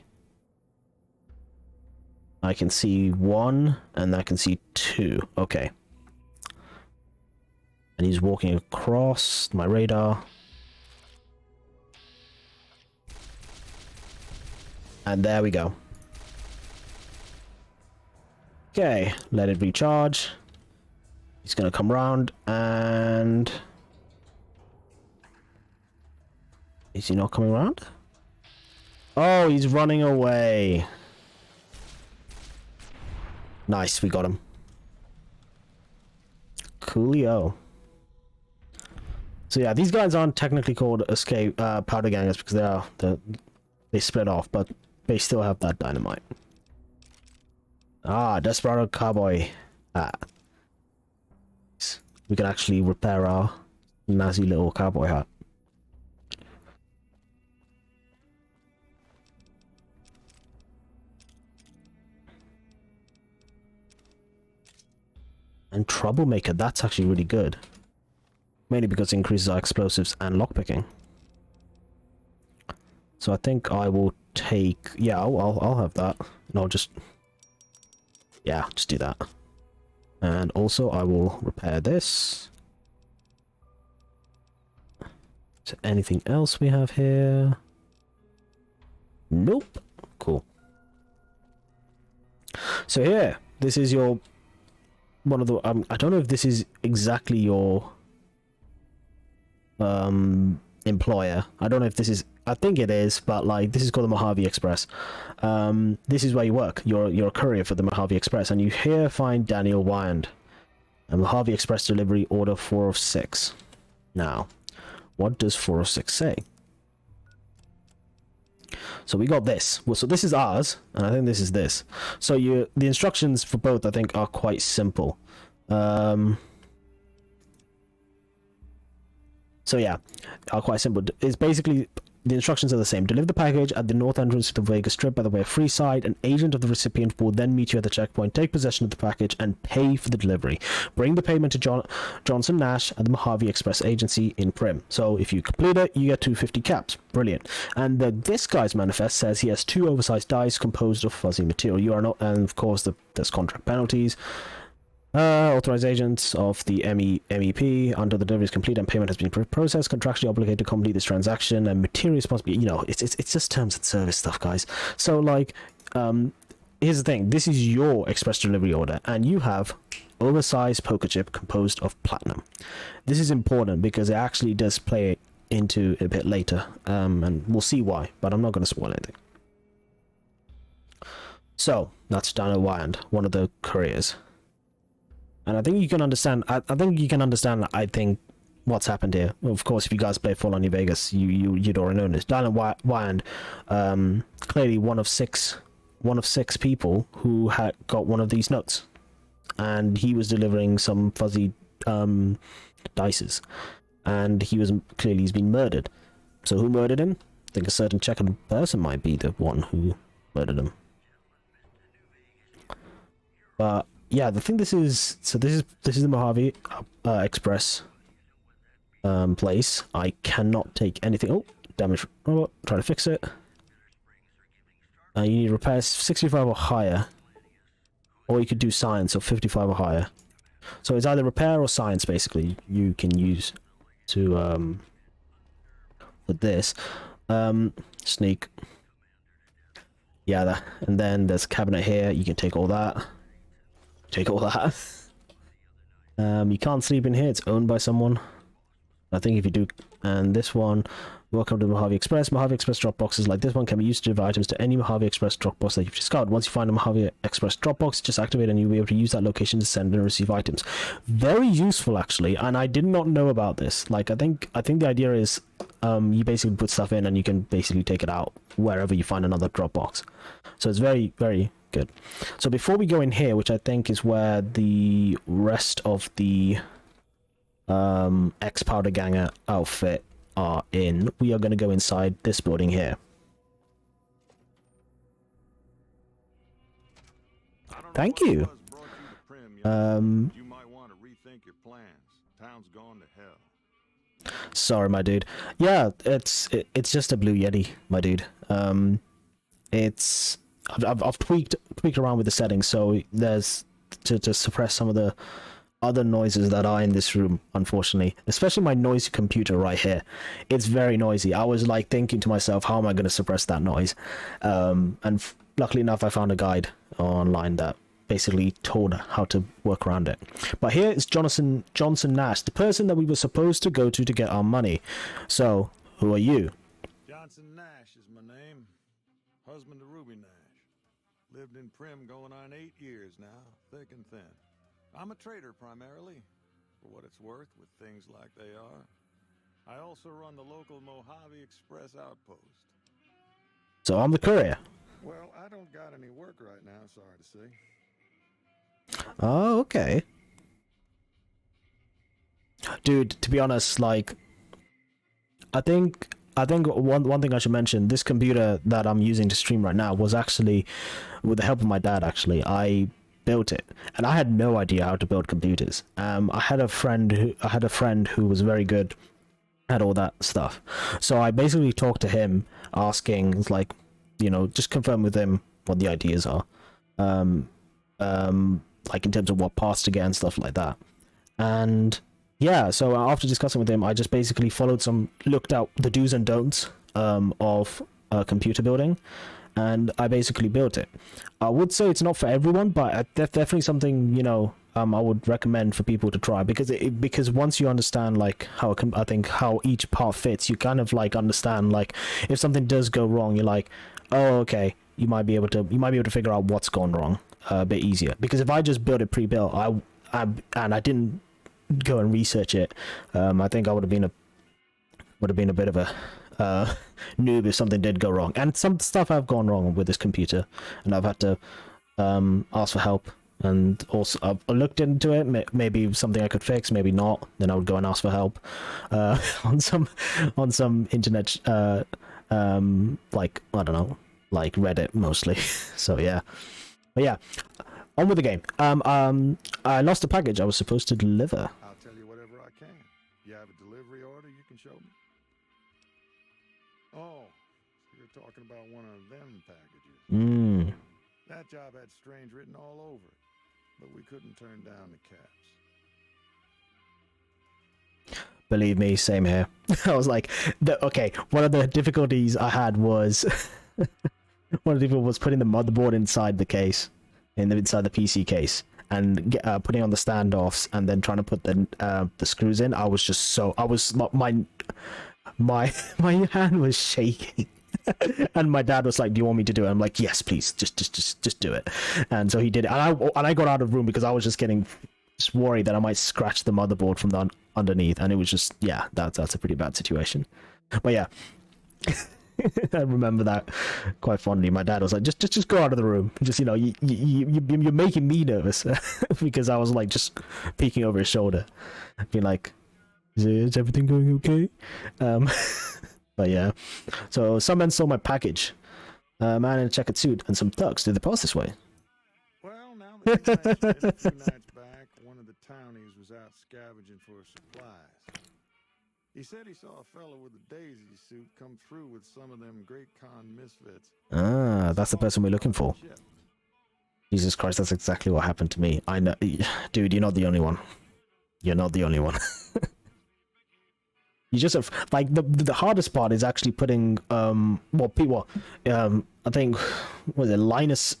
I can see 1, and I can see 2. Okay. And he's walking across my radar. And there we go. Okay, let it recharge. He's gonna come around and... Is he not coming around? Oh, he's running away. Nice, we got him. Coolio. So yeah, these guys aren't technically called escape powder gangers because they split off, but they still have that dynamite. Ah, Desperado Cowboy. hat. We can actually repair our nazi little cowboy hat. And Troublemaker, that's actually really good. Mainly because it increases our explosives and lockpicking. So I think I will take... Yeah, I'll have that. And I'll just... Yeah, just do that. And also I will repair this. Is there anything else we have here? Nope. Cool. So here, this is your... one of the... I don't know if this is exactly your... employer. I don't know if this is... I think it is, but like this is called the Mojave Express. This is where you work. You're a courier for the Mojave Express, and you here find Daniel Wyand. A Mojave Express delivery order 4 of 6. Now, what does 4 of 6 say? So we got this. Well, so this is ours, and I think this is this. So the instructions for both, I think, are quite simple. So yeah, are quite simple. It's basically, the instructions are the same. Deliver the package at the north entrance to the Vegas Strip by the way of Freeside. An agent of the recipient will then meet you at the checkpoint, take possession of the package, and pay for the delivery. Bring the payment to Johnson Nash at the Mojave Express Agency in Primm. So if you complete it, you get 250 caps. Brilliant. And this guy's manifest says he has 2 oversized dice composed of fuzzy material. You are not, and of course there's contract penalties. Authorized agents of the MEP under the delivery is complete and payment has been processed, contractually obligated to complete this transaction, and material responsibility. You know, it's just terms and service stuff, guys. So like, here's the thing: this is your express delivery order, and you have oversized poker chip composed of platinum. This is important because it actually does play into a bit later, and we'll see why. But I'm not going to spoil anything. So that's Daniel Wyand, one of the couriers. And I think you can understand. I think you can understand. I think what's happened here. Of course, if you guys play Full on New Vegas, you'd already know this. Daniel Wyand, clearly one of six people who had got one of these notes, and he was delivering some fuzzy dices, and he's been murdered. So who murdered him? I think a certain checkered person might be the one who murdered him. But yeah, the thing this is the Mojave Express place. I cannot take anything. Oh, damage. Oh, try to fix it. You need repairs 65 or higher, or you could do science of 55 or higher. So it's either repair or science, basically. You can use to for this sneak. Yeah, and then there's a cabinet here. You can take all that. Take all that. You can't sleep in here. It's owned by someone. I think if you do, and this one, welcome to Mojave Express. Mojave Express drop boxes like this one can be used to deliver items to any Mojave Express drop box that you've discovered. Once you find a Mojave Express drop box, just activate and you'll be able to use that location to send and receive items. Very useful, actually, and I did not know about this. Like, I think the idea is you basically put stuff in and you can basically take it out wherever you find another drop box. So it's very, very good. So before we go in here, which I think is where the rest of the ex-Powder Ganger outfit are in, we are going to go inside this building here. Thank you. You might want to rethink your plans. Town's gone to hell. Sorry, my dude. Yeah, it's just a blue Yeti, my dude. It's I've tweaked around with the settings, so there's to suppress some of the other noises that are in this room, unfortunately, especially my noisy computer right here. It's very noisy. I was like thinking to myself, how am I going to suppress that noise? And luckily enough, I found a guide online that basically told how to work around it. But here is Johnson Nash, the person that we were supposed to go to get our money. So, who are you? Johnson Nash is my name. Husband to Ruby Nash. Lived in Primm going on 8 years now, thick and thin. I'm a trader primarily, for what it's worth with things like they are. I also run the local Mojave Express outpost. So I'm the courier. Well, I don't got any work right now, sorry to say. Oh, okay. Dude, to be honest, like, I think one thing I should mention, this computer that I'm using to stream right now was actually with the help of my dad. Actually, I built it, and I had no idea how to build computers. I had a friend who was very good at all that stuff, so I basically talked to him, asking, like, you know, just confirm with him what the ideas are, like in terms of what parts to get and stuff like that. And yeah, so after discussing with him, I just basically looked out the do's and don'ts of computer building, and I basically built it. I would say it's not for everyone, but definitely something, you know, I would recommend for people to try, because once you understand like how each part fits, you kind of like understand, like, if something does go wrong, you're like, oh, okay, you might be able to figure out what's gone wrong a bit easier. Because if I just built it pre-built, and I didn't go and research it, I think I would have been a bit of a noob if something did go wrong. And some stuff have gone wrong with this computer, and I've had to ask for help. And also I've looked into it, maybe something I could fix, maybe not. Then I would go and ask for help on some internet, like, I don't know, like Reddit mostly. So yeah, but yeah, on with the game. I lost a package I was supposed to deliver. I'll tell you whatever I can. You have a delivery order you can show me? Oh, you're talking about one of them packages. That job had strange written all over it, but we couldn't turn down the caps. Believe me, same here. I was like, okay, one of the difficulties I had was putting the motherboard inside the case, inside the PC case, and putting on the standoffs, and then trying to put the screws in. My hand was shaking. And my dad was like, do you want me to do it? I'm like, yes, please, just do it. And so he did it, and I got out of the room because I was just worried that I might scratch the motherboard from the underneath, and it was just, yeah, that's a pretty bad situation. But yeah, I remember that quite fondly. My dad was like, just go out of the room, just, you know, you're making me nervous. Because I was like just peeking over his shoulder, being like, is everything going okay? But yeah, so some men stole my package. Man in a checkered suit and some thugs. Did they pass this way? Well, now that you mention it, a few nights back, one of the townies was out scavenging for supplies. He said he saw a fellow with a daisy suit come through with some of them Great Con misfits. Ah, that's the person we're looking for. Jesus Christ, that's exactly what happened to me. I know, dude, you're not the only one. You're not the only one. You just have, like, the hardest part is actually putting I think, was it Linus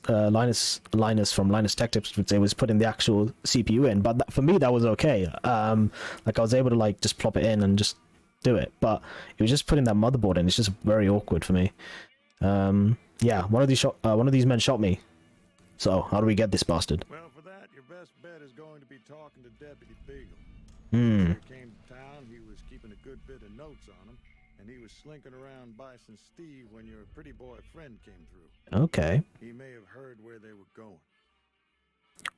from Linus Tech Tips would say, was putting the actual CPU in, but for me that was okay. Like, I was able to like just plop it in and just do it, but it was just putting that motherboard in. It's just very awkward for me. Yeah, one of these men shot me. So how do we get this bastard? Well, for that, your best bet is going to be talking to Deputy Beagle. Hmm. When he came to town, he was keeping a good bit of notes on him, and he was slinking around Bison Steve when your pretty boy friend came through. Okay. He may have heard where they were going.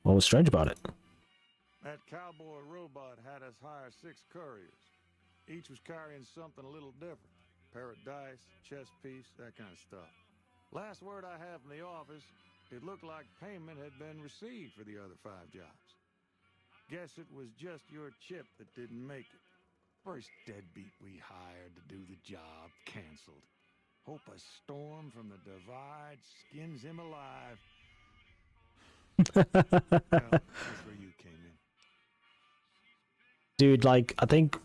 What was strange about it? That cowboy robot had us hire 6 couriers. Each was carrying something a little different. Pair of dice, chess piece, that kind of stuff. Last word I have from the office, it looked like payment had been received for the other 5 jobs. Guess it was just your chip that didn't make it. First deadbeat we hired to do the job canceled. Hope a storm from the divide skins him alive. Well, that's where you came in. Dude, like, I think,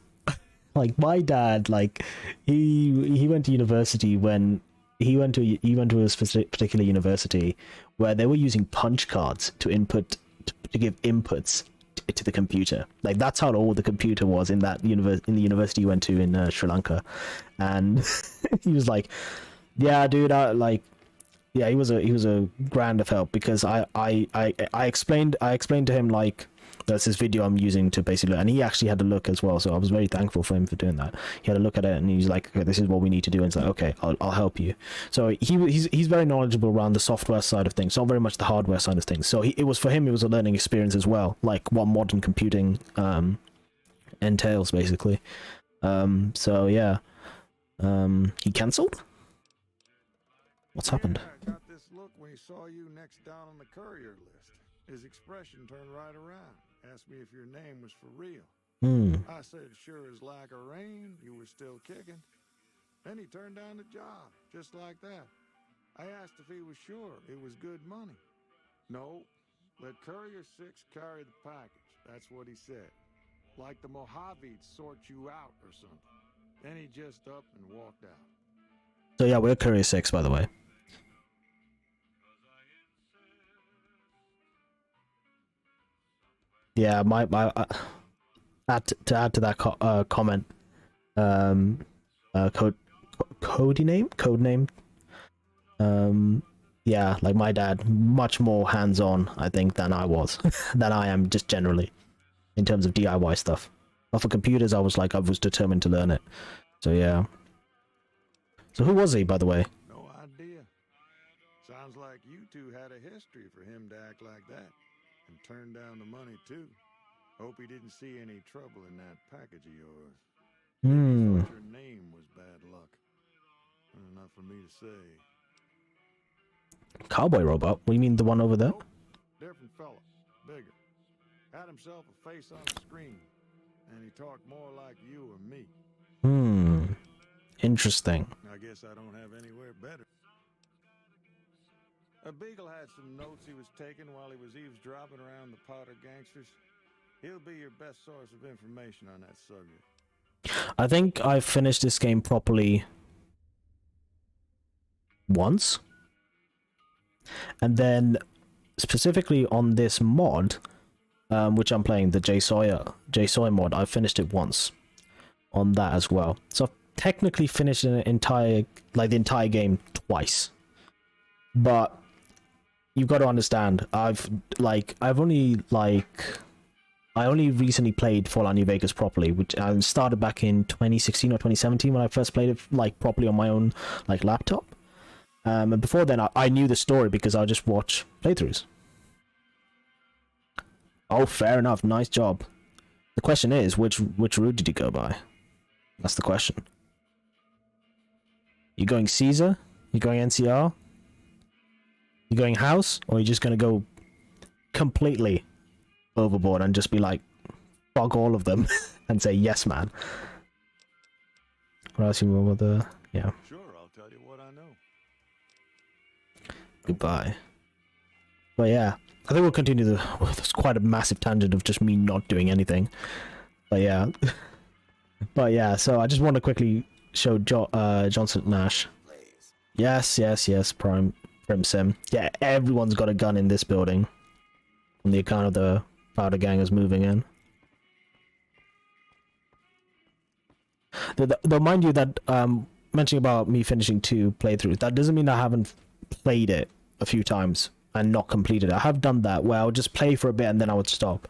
like, my dad, like, he went to university when he went to a specific particular university where they were using punch cards to give inputs to the computer. Like, that's how old the computer was in the university he went to in Sri Lanka. And he was like, yeah, dude, yeah, he was a grand of help, because I explained to him, like, there's this video I'm using to basically, and he actually had to look as well, so I was very thankful for him for doing that. He had to look at it and he's like, okay, this is what we need to do, and it's like, okay, I'll help you. So he's very knowledgeable around the software side of things, not very much the hardware side of things. So it was for him, it was a learning experience as well, like what modern computing entails basically. So yeah, he cancelled. What's happened? I got this look when he saw you next down on the Courier list. His expression turned right around. Asked me if your name was for real. I said, sure as lack of rain, you were still kicking. Then he turned down the job, just like that. I asked if he was sure it was good money. No, let Courier 6 carry the package. That's what he said. Like the Mojaves sort you out or something. Then he just up and walked out. So yeah, we're Courier 6, by the way. Yeah, my to add to that comment, code name. Yeah, like my dad, much more hands-on, I think, than I was, than I am just generally, in terms of DIY stuff. But for computers, I was determined to learn it. So yeah. So who was he, by the way? No idea. Sounds like you two had a history for him to act like that. And turn down the money, too. Hope he didn't see any trouble in that package of yours. Maybe thought your name was bad luck. Not for me to say. Cowboy robot? What do you mean, the one over there? Nope. Different fella. Bigger. Had himself a face on the screen. And he talked more like you or me. Interesting. I guess I don't have anywhere better. A Beagle had some notes he was taking while he was eavesdropping around the powder gangsters. He'll be your best source of information on that subject. I think I finished this game properly once. And then, specifically on this mod, which I'm playing, the JSawyer mod, I finished it once on that as well. So I've technically finished the entire game twice. But you've got to understand, I only recently played Fallout New Vegas properly, which I started back in 2016 or 2017 when I first played it properly on my own laptop. And before then, I knew the story because I just watch playthroughs. Oh, fair enough. Nice job. The question is, which route did you go by? That's the question. You going Caesar? You going NCR? You going house? Or are you just going to go completely overboard and just be like, fuck all of them and say, yes, man? What else you want with the... Yeah. Sure, I'll tell you what I know. Goodbye. But yeah, I think we'll continue there's quite a massive tangent of just me not doing anything. But yeah. But yeah, so I just want to quickly show Johnson Nash. Yes, Primm Sim. Yeah, everyone's got a gun in this building. On the account of the powder gangers moving in. Though mind you that mentioning about me finishing 2 playthroughs, that doesn't mean I haven't played it a few times and not completed it. I have done that where I would just play for a bit and then I would stop.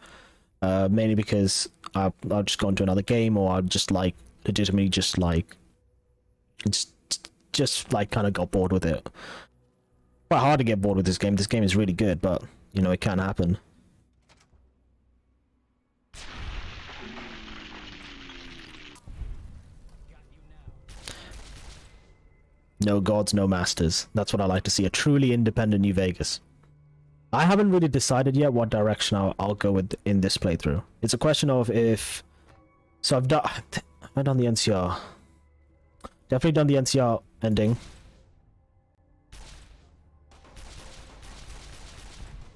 Mainly because I'll just go into another game, or I'll just legitimately just kind of got bored with it. Quite hard to get bored with this game. This game is really good, but you know, it can happen. No gods, no masters. That's what I like to see. A truly independent New Vegas. I haven't really decided yet what direction I'll go with in this playthrough. It's a question of if... So I've done the NCR. Definitely done the NCR ending.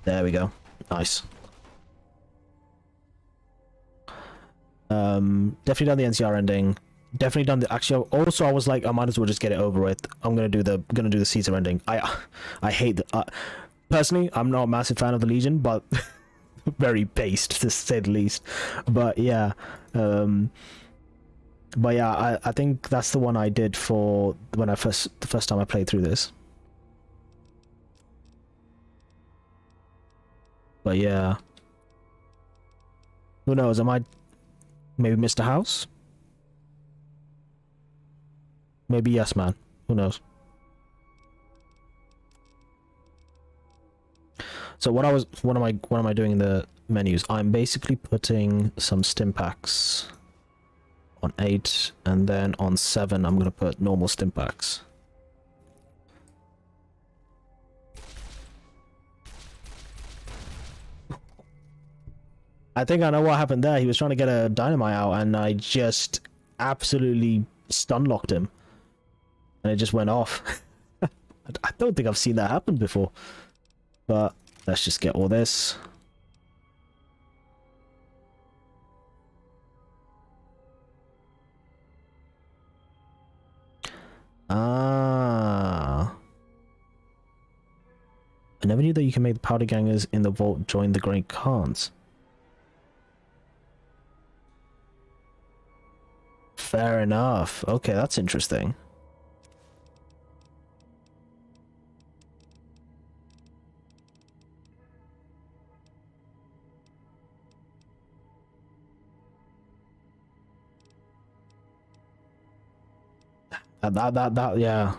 There we go. Nice. Definitely done the NCR ending. Definitely done the... Actually, also I was like, I might as well just get it over with. I'm gonna do the Caesar ending. I hate the... personally, I'm not a massive fan of the Legion, but very based to say the least. But yeah, I think that's the one I did for when the first time I played through this. But yeah, who knows? I might maybe Mr. House. Maybe Yes Man. Who knows? So what am I doing in the menus? I'm basically putting some stim packs on 8, and then on 7 I'm gonna put normal stim packs. I think I know what happened there. He was trying to get a dynamite out, and I just absolutely stun locked him, and it just went off. I don't think I've seen that happen before, but let's just get all this. Ah. I never knew that you can make the powder gangers in the vault join the Great Khans. Fair enough. Okay, that's interesting. That yeah.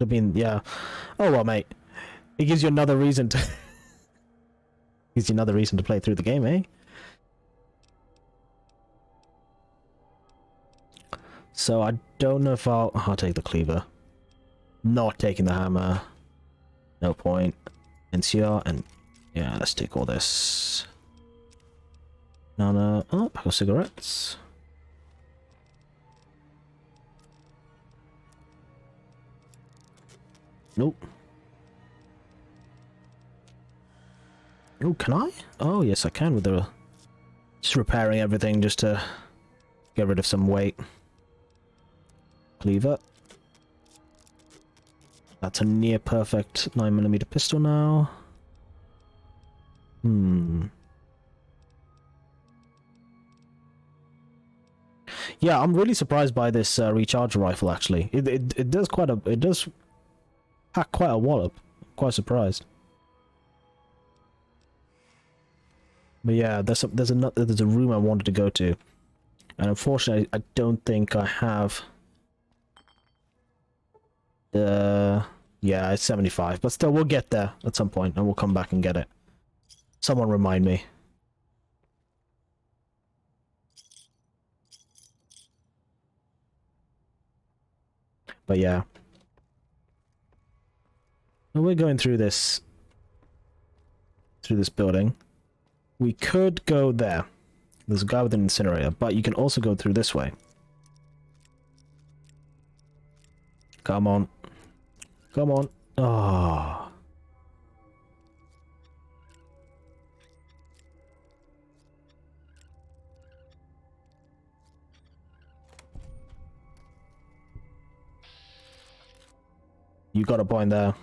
I mean, yeah. Oh well, mate. It gives you another reason to gives you another reason to play through the game, eh? So I don't know if I'll take the cleaver. Not taking the hammer. No point. NCR and yeah, let's take all this. No. Oh, pack of cigarettes. Nope. Oh, can I? Oh, yes, I can with the... Just repairing everything just to get rid of some weight. Cleaver. That's a near perfect 9mm pistol now. Yeah, I'm really surprised by this recharge rifle. Actually, it does pack quite a wallop. I'm quite surprised. But yeah, there's a room I wanted to go to, and unfortunately, I don't think I have. Yeah, it's 75, but still, we'll get there at some point, and we'll come back and get it. Someone remind me. But yeah. Well, we're going through this building. We could go there. There's a guy with an incinerator, but you can also go through this way. Come on. Come on. Oh. You got a point there.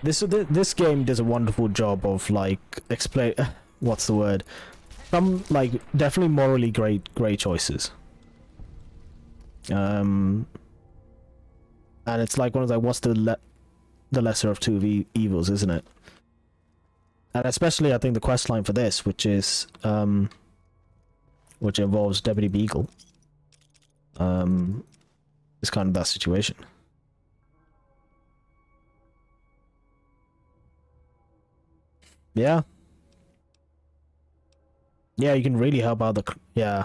This game does a wonderful job of like explain what's the word? Some like definitely morally great choices. And it's like one of like what's the lesser of two evils, isn't it? And especially I think the quest line for this, which is which involves Deputy Beagle, is kind of that situation. Yeah. Yeah, you can really help out the... Yeah.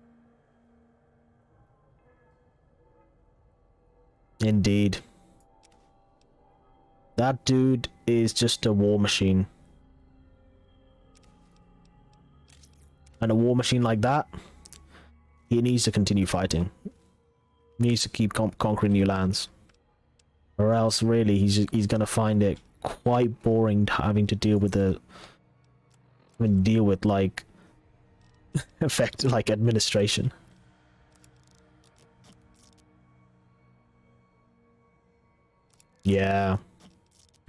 Indeed. That dude is just a war machine. And a war machine like that, he needs to continue fighting. He needs to keep conquering new lands. Or else, really, he's gonna find it quite boring having to deal with like like administration. Yeah.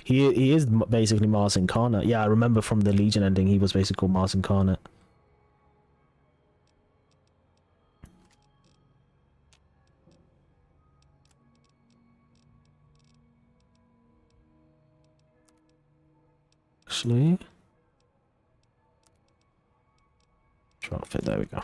He is basically Mars incarnate. Yeah, I remember from the Legion ending, he was basically Mars incarnate. Actually, try to fit. There we go.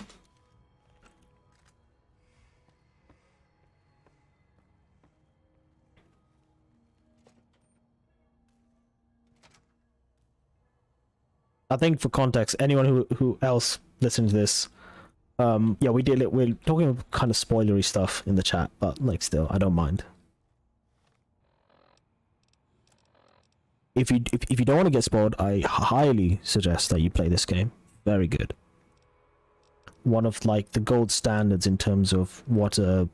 I think for context, anyone who else listened to this, yeah, we did it. We're talking about kind of spoilery stuff in the chat, but like, still, I don't mind. If you don't want to get spoiled, I highly suggest that you play this game. Very good. One of like the gold standards in terms of what an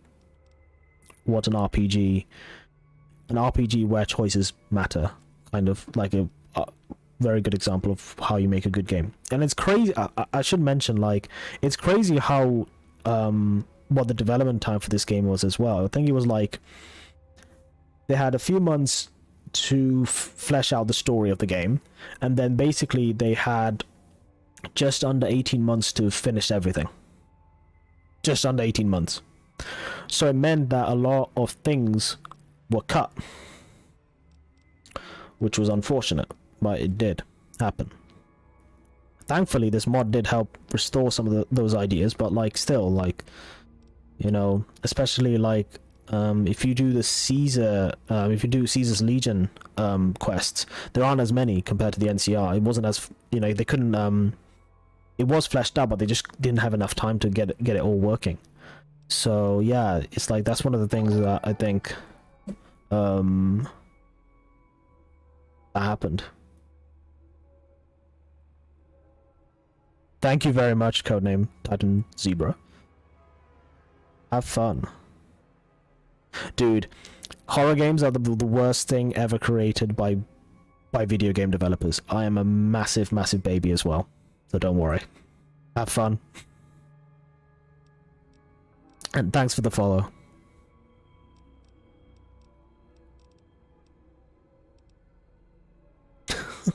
RPG where choices matter. Kind of like a very good example of how you make a good game. And it's crazy. I should mention, like, it's crazy how what the development time for this game was as well. I think it was like they had a few months to flesh out the story of the game, and then basically they had just under 18 months to finish everything. Just under 18 months. So it meant that a lot of things were cut, which was unfortunate, but it did happen. Thankfully, this mod did help restore some of those ideas, but like, still, like, you know, especially like if you do the Caesar's Legion quests, there aren't as many compared to the NCR. It wasn't as, you know, they couldn't it was fleshed out, but they just didn't have enough time to get it all working. So yeah, it's like that's one of the things that I think that happened. Thank you very much, codename Titan Zebra. Have fun. Dude, horror games are the worst thing ever created by video game developers. I am a massive baby as well, so don't worry. Have fun. And thanks for the follow.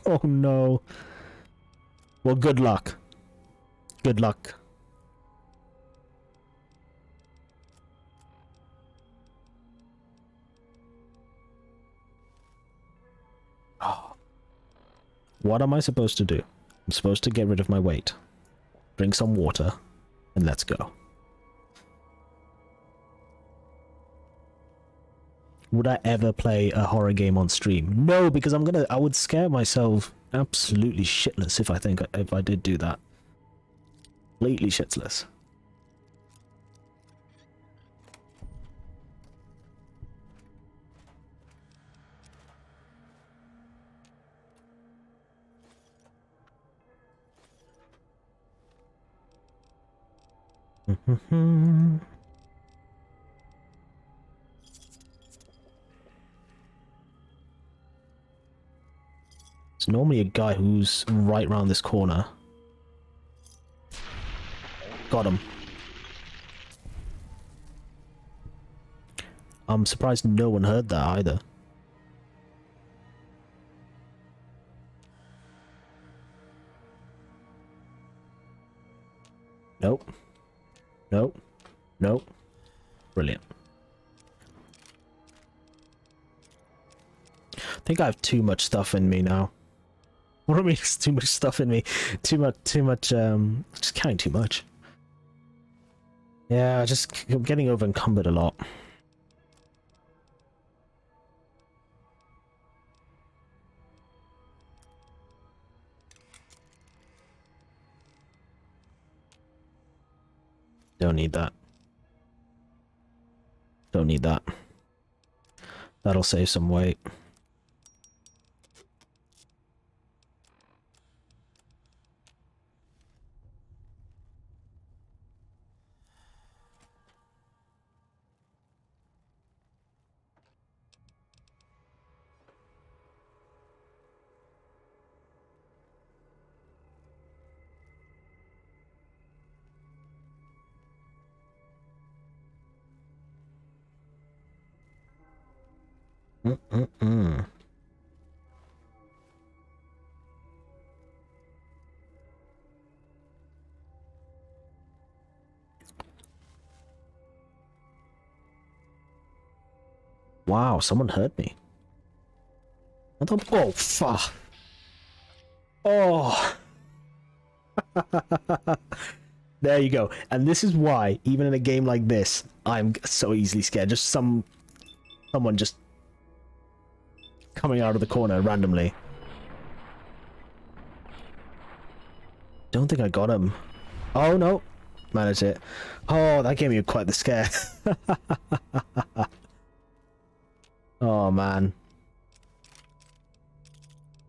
Oh no. Well, good luck. Good luck. Oh. What am I supposed to do? I'm supposed to get rid of my weight, drink some water, and let's go. Would I ever play a horror game on stream? No, because I would scare myself absolutely shitless if I did do that. Completely shitless. It's normally a guy who's right around this corner. Got him. I'm surprised no one heard that either. Nope. Nope. Nope. Brilliant. I think I have too much stuff in me now. What do I mean? It's too much stuff in me. Too much, just carrying too much. Yeah, I'm getting over encumbered a lot. Don't need that. Don't need that. That'll save some weight. Mm-mm-mm. Wow, someone hurt me. I thought, oh, fuck. Oh. There you go. And this is why, even in a game like this, I'm so easily scared. Just someone just coming out of the corner randomly. Don't think I got him. Oh, no. Managed it. Oh, that gave me quite the scare. Oh, man.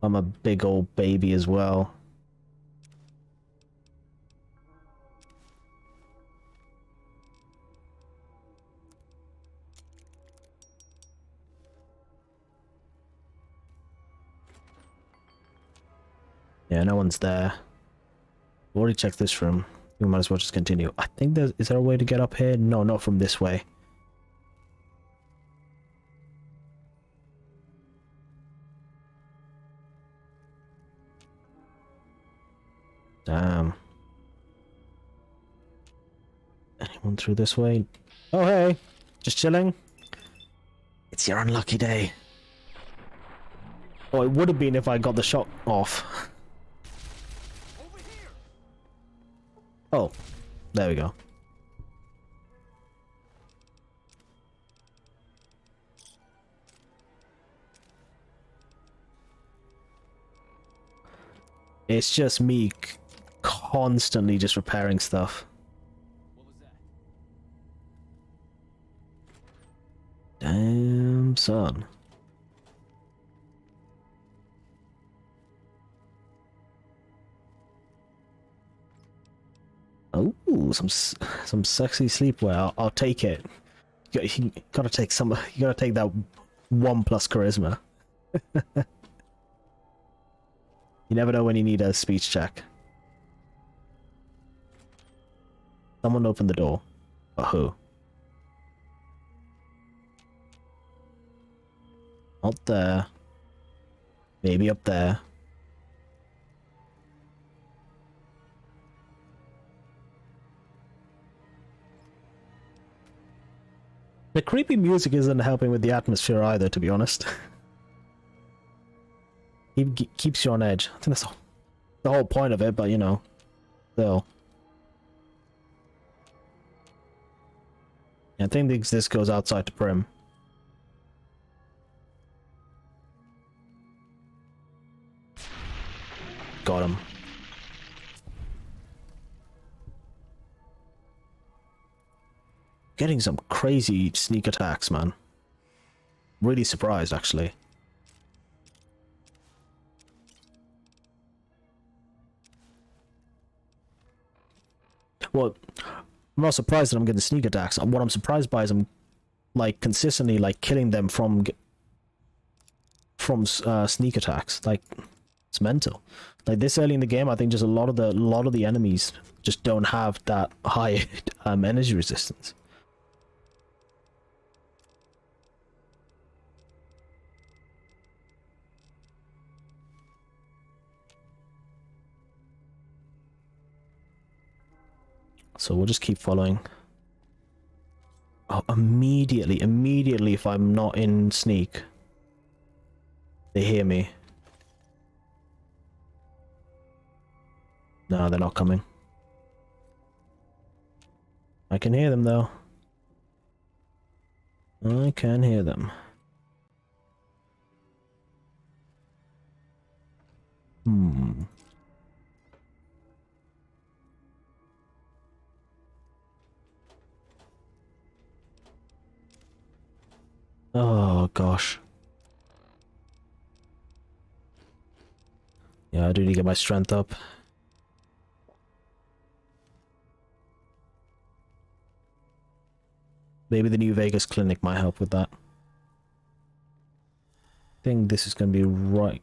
I'm a big old baby as well. Yeah, no one's there. Already checked this room. We might as well just continue. I think there's... Is there a way to get up here? No, not from this way. Damn. Anyone through this way? Oh, hey! Just chilling? It's your unlucky day. Oh, it would have been if I got the shot off. Oh, there we go. It's just me constantly just repairing stuff. What was that? Damn, son. Oh, some sexy sleepwear. I'll take it. You gotta take some. You gotta take that 1+ charisma. You never know when you need a speech check. Someone opened the door. But who? Not there. Maybe up there. The creepy music isn't helping with the atmosphere either, to be honest. It keeps you on edge. I think that's the whole point of it, but you know, still. Yeah, I think this goes outside to Primm. Got him. Getting some crazy sneak attacks, man. Really surprised, actually. Well, I'm not surprised that I'm getting sneak attacks. What I'm surprised by is I'm like consistently like killing them from sneak attacks. Like, it's mental. Like this early in the game, I think just a lot of the enemies just don't have that high energy resistance. So we'll just keep following. Oh, immediately if I'm not in sneak, they hear me. No, they're not coming. I can hear them though. I can hear them. Hmm. Oh gosh. Yeah, I do need to get my strength up. Maybe the new Vegas clinic might help with that. I think this is going to be right.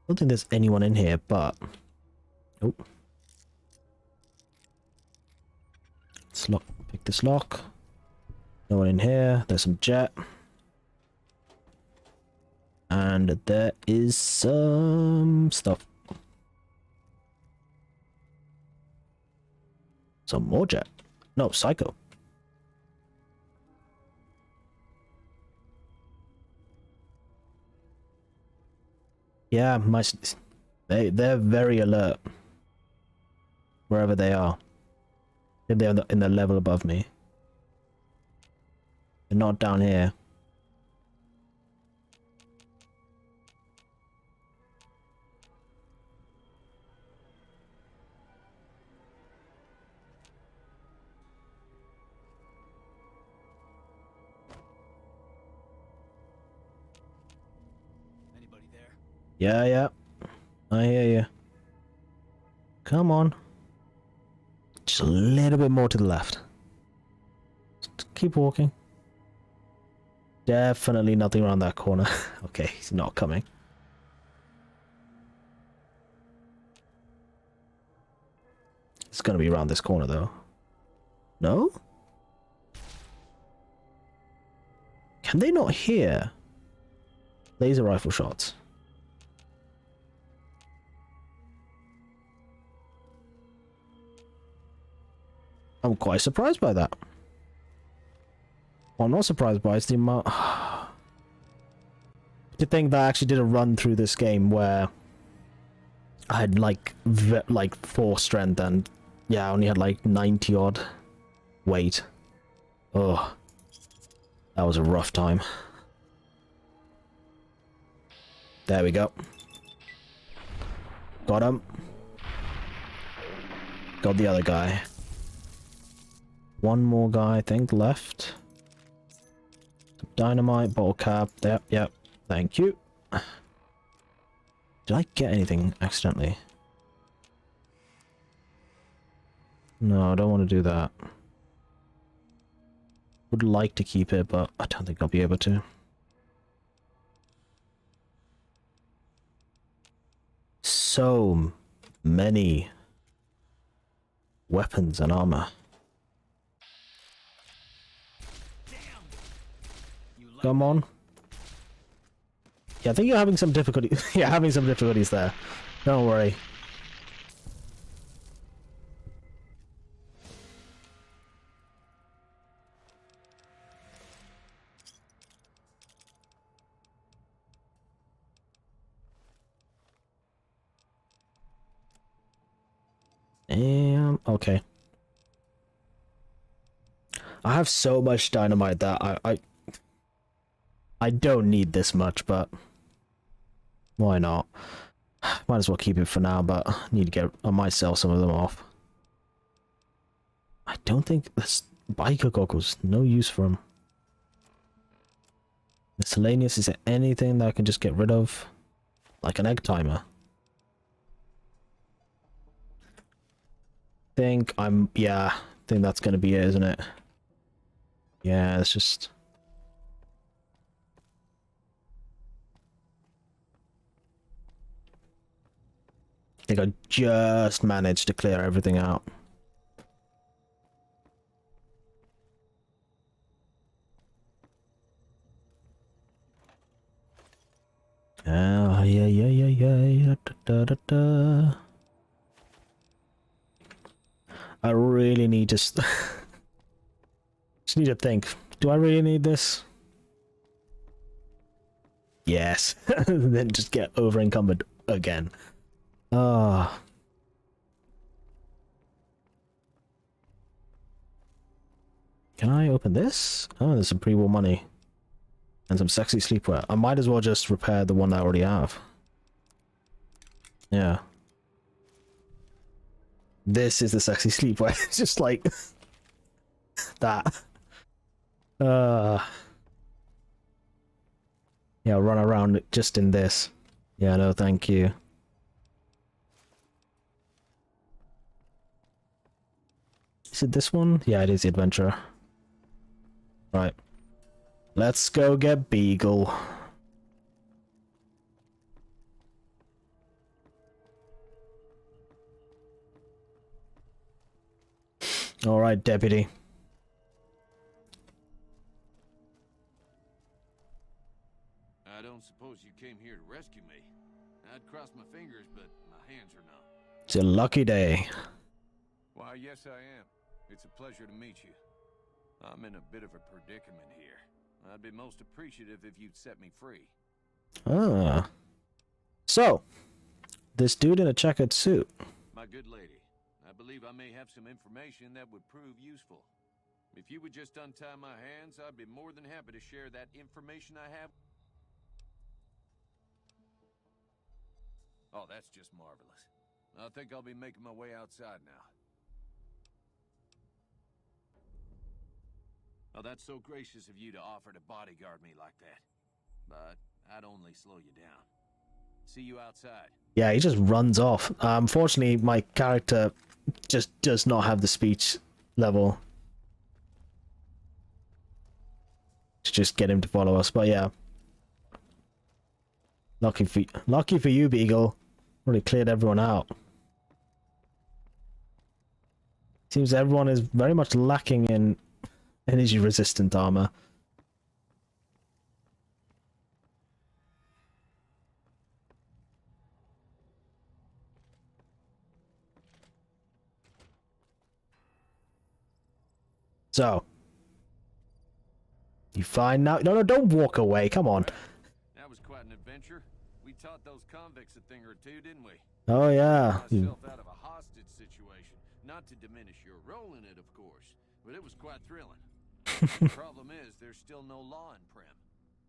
I don't think there's anyone in here, but... Oh. Let's lock. Pick this lock. No one in here. There's some jet. And there is some stuff. Some more jet. No, psycho. Yeah, they're very alert. Wherever they are. If they're in the level above me. They're not down here. Anybody there? Yeah, yeah. I hear you. Come on. Just a little bit more to the left. Just keep walking. Definitely nothing around that corner. Okay, he's not coming. It's gonna be around this corner though. No? Can they not hear laser rifle shots? I'm quite surprised by that. What I'm not surprised by is the amount... To think that I actually did a run through this game where I had like 4 strength and yeah, I only had like 90 odd weight. Oh, that was a rough time. There we go. Got him. Got the other guy. One more guy, I think, left. Dynamite, bottle cap. Yep, yep. Thank you. Did I get anything accidentally? No, I don't want to do that. Would like to keep it, but I don't think I'll be able to. So many weapons and armor. Come on. Yeah, I think you're having some difficulty. Yeah, having some difficulties there. Don't worry. Okay. I have so much dynamite that I don't need this much, but why not? Might as well keep it for now, but I need to get... I might sell some of them off. I don't think... This biker goggles, no use for them. Miscellaneous, is there anything that I can just get rid of? Like an egg timer. Yeah, I think that's gonna be it, isn't it? Yeah, it's just... I think I just managed to clear everything out. Oh, yeah, da. I really need to... just need to think. Do I really need this? Yes. Then just get over encumbered again. Ah. Can I open this? Oh, there's some pre-war money. And some sexy sleepwear. I might as well just repair the one I already have. Yeah. This is the sexy sleepwear. It's just like... that. Yeah, run around just in this. Yeah, no, thank you. Is it this one? Yeah, it is the adventurer. Right. Let's go get Beagle. Alright, deputy. I don't suppose you came here to rescue me. I'd cross my fingers, but my hands are numb. It's a lucky day. Why, yes, I am. It's a pleasure to meet you. I'm in a bit of a predicament here. I'd be most appreciative if you'd set me free. Ah. So, this dude in a checkered suit. My good lady, I believe I may have some information that would prove useful. If you would just untie my hands, I'd be more than happy to share that information I have. Oh, that's just marvelous. I think I'll be making my way outside now. Oh, that's so gracious of you to offer to bodyguard me like that. But I'd only slow you down. See you outside. Yeah, he just runs off. Unfortunately, my character just does not have the speech level to just get him to follow us. But yeah, lucky for you, Beagle. Already cleared everyone out. Seems everyone is very much lacking in energy resistant armor. So, you find now? No, don't walk away. Come on. That was quite an adventure. We taught those convicts a thing or two, didn't we? Oh yeah. Myself out of a hostage situation. Not to diminish your role in it, of course, but it was quite thrilling. The problem is, there's still no law in Primm.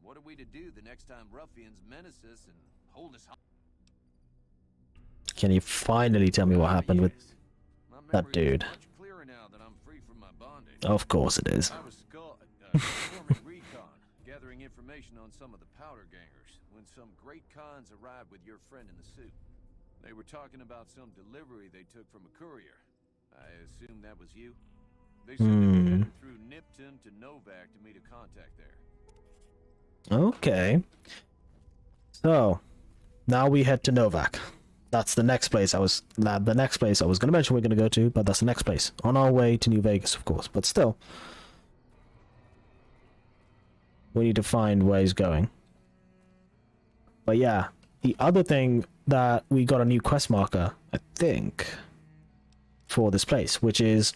What are we to do the next time ruffians menace us and hold us hostage? Can you finally tell me what happened with that dude? Much clearer now that I'm free from my bondage. Of course it is. I was performing recon, gathering information on some of the powder gangers, when some great cons arrived with your friend in the suit. They were talking about some delivery they took from a courier. I assume that was you? They said they were headed through Nipton to Novak to meet a contact there. Okay. So, now we head to Novak. That's the next place I was going to mention we're going to go to, but that's the next place. On our way to New Vegas, of course, but still. We need to find where he's going. But yeah, the other thing that we got a new quest marker, I think, for this place, which is,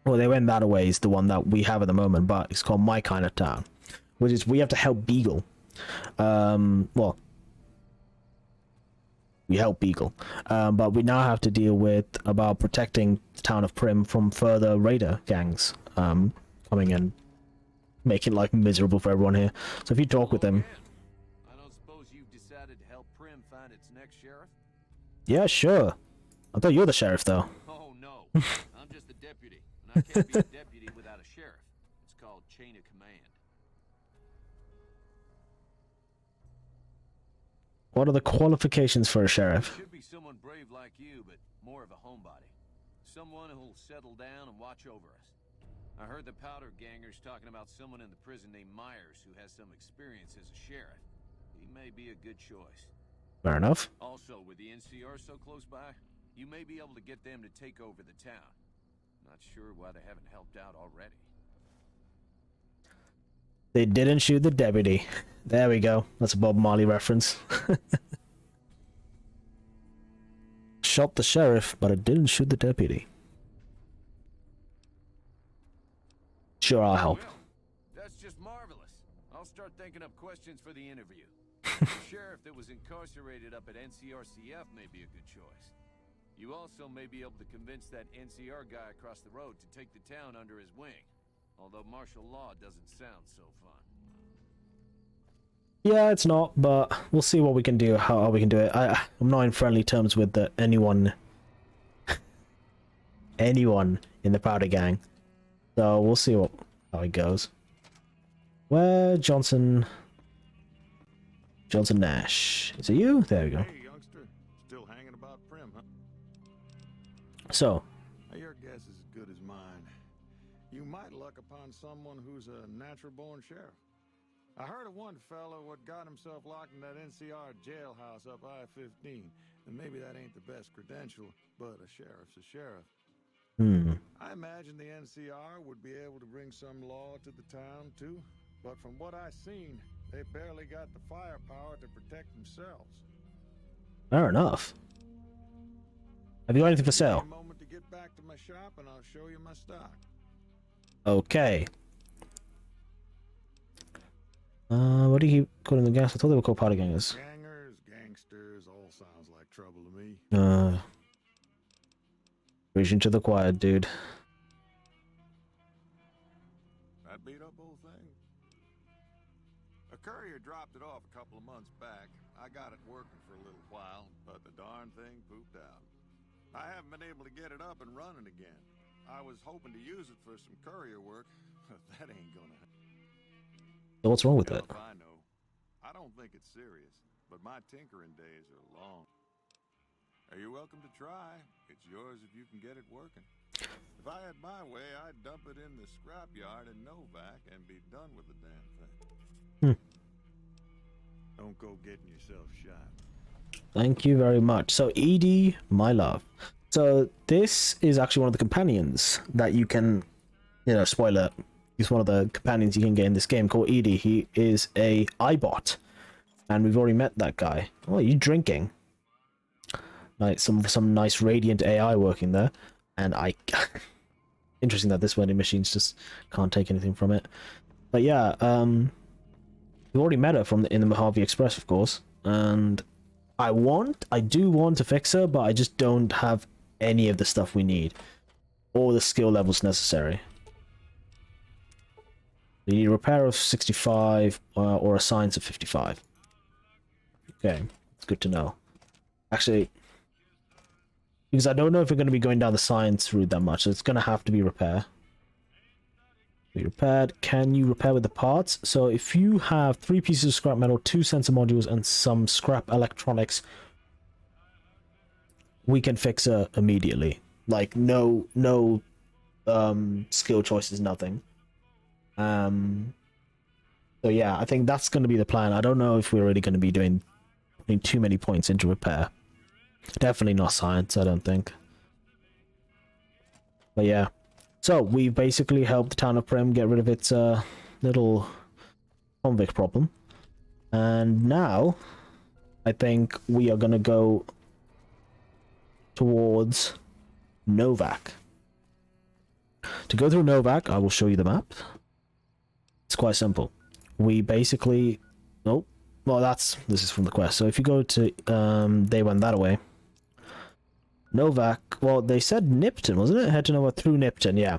well, they went that way, is the one that we have at the moment, but it's called My Kind of Town, which is we have to help Beagle. Well, we help Beagle, but we now have to deal with about protecting the town of Primm from further raider gangs coming and making life miserable for everyone here. So if you talk with them... I don't suppose you've decided to help Primm find its next sheriff? Yeah, sure. I thought you were the sheriff, though. Oh, no. I'm just a deputy, and I can't be a deputy without a sheriff. It's called chain of command. What are the qualifications for a sheriff? Should be someone brave like you, but more of a homebody. Someone who'll settle down and watch over us. I heard the powder gangers talking about someone in the prison named Myers who has some experience as a sheriff. He may be a good choice. Fair enough. Also, with the NCR so close by, you may be able to get them to take over the town. Not sure why they haven't helped out already. They didn't shoot the deputy. There we go. That's a Bob Marley reference. Shot the sheriff, but it didn't shoot the deputy. Sure, I'll help. Well, that's just marvelous. I'll start thinking up questions for the interview. The sheriff that was incarcerated up at NCRCF may be a good choice. You also may be able to convince that NCR guy across the road to take the town under his wing. Although martial law doesn't sound so fun. Yeah, it's not, but we'll see what we can do, how we can do it. I'm not in friendly terms with anyone in the powder gang. So we'll see how it goes. Where Johnson Nash? Is it you? There we go. Hey, youngster. Still hanging about Primm, huh? So, Your guess is as good as mine. You might luck upon someone who's a natural-born sheriff. I heard of one fellow what got himself locked in that NCR jailhouse up I-15. And maybe that ain't the best credential, but a sheriff's a sheriff. I imagine the NCR would be able to bring some law to the town, too. But from what I've seen, they barely got the firepower to protect themselves. fair enough. Have you got anything for Give me sale? a moment to get back to my shop and I'll show you my stock. Okay. What do you keep calling the gas? I thought they were called powder gangers. Gangers, gangsters, all sounds like trouble to me. Preaching to the choir, dude. That beat up whole thing. A courier dropped it off a couple of months back. I got it working for a little while, but the darn thing pooped out. I haven't been able to get it up and running again. I was hoping to use it for some courier work, but that ain't gonna happen. So what's wrong with it? I know. I don't think it's serious, but my tinkering days are long. You're welcome to try. It's yours if you can get it working. If I had my way, I'd dump it in the scrapyard in Novak and be done with the damn thing. Don't go getting yourself shot. Thank you very much. So, Edie, my love. So, this is actually one of the companions that you can, spoiler, he's one of the companions you can get in this game called Edie. He is a iBot, and we've already met that guy. Oh, you drinking? Like some nice radiant AI working there, and interesting that this vending machines just can't take anything from it. But yeah, we already met her in the Mojave Express, of course, and I do want to fix her, but I just don't have any of the stuff we need or the skill levels necessary. You need a repair of 65 or a science of 55. Okay, it's good to know. Actually, because I don't know if we're going to be going down the science route that much, so it's going to have to be repair. Be repaired. Can you repair with the parts? So if you have 3 pieces of scrap metal, 2 sensor modules, and some scrap electronics, we can fix her immediately. Like no skill choices, nothing. So yeah, I think that's going to be the plan. I don't know if we're really going to be putting too many points into repair. Definitely not science, I don't think. But yeah. So, we basically helped the town of Primm get rid of its little convict problem. And now, I think we are going to go towards Novak. To go through Novak, I will show you the map. It's quite simple. We basically... Oh, well, this is from the quest. So if you go to... they went that way. Novak, well, they said Nipton, wasn't it? Head to Novak through Nipton, yeah.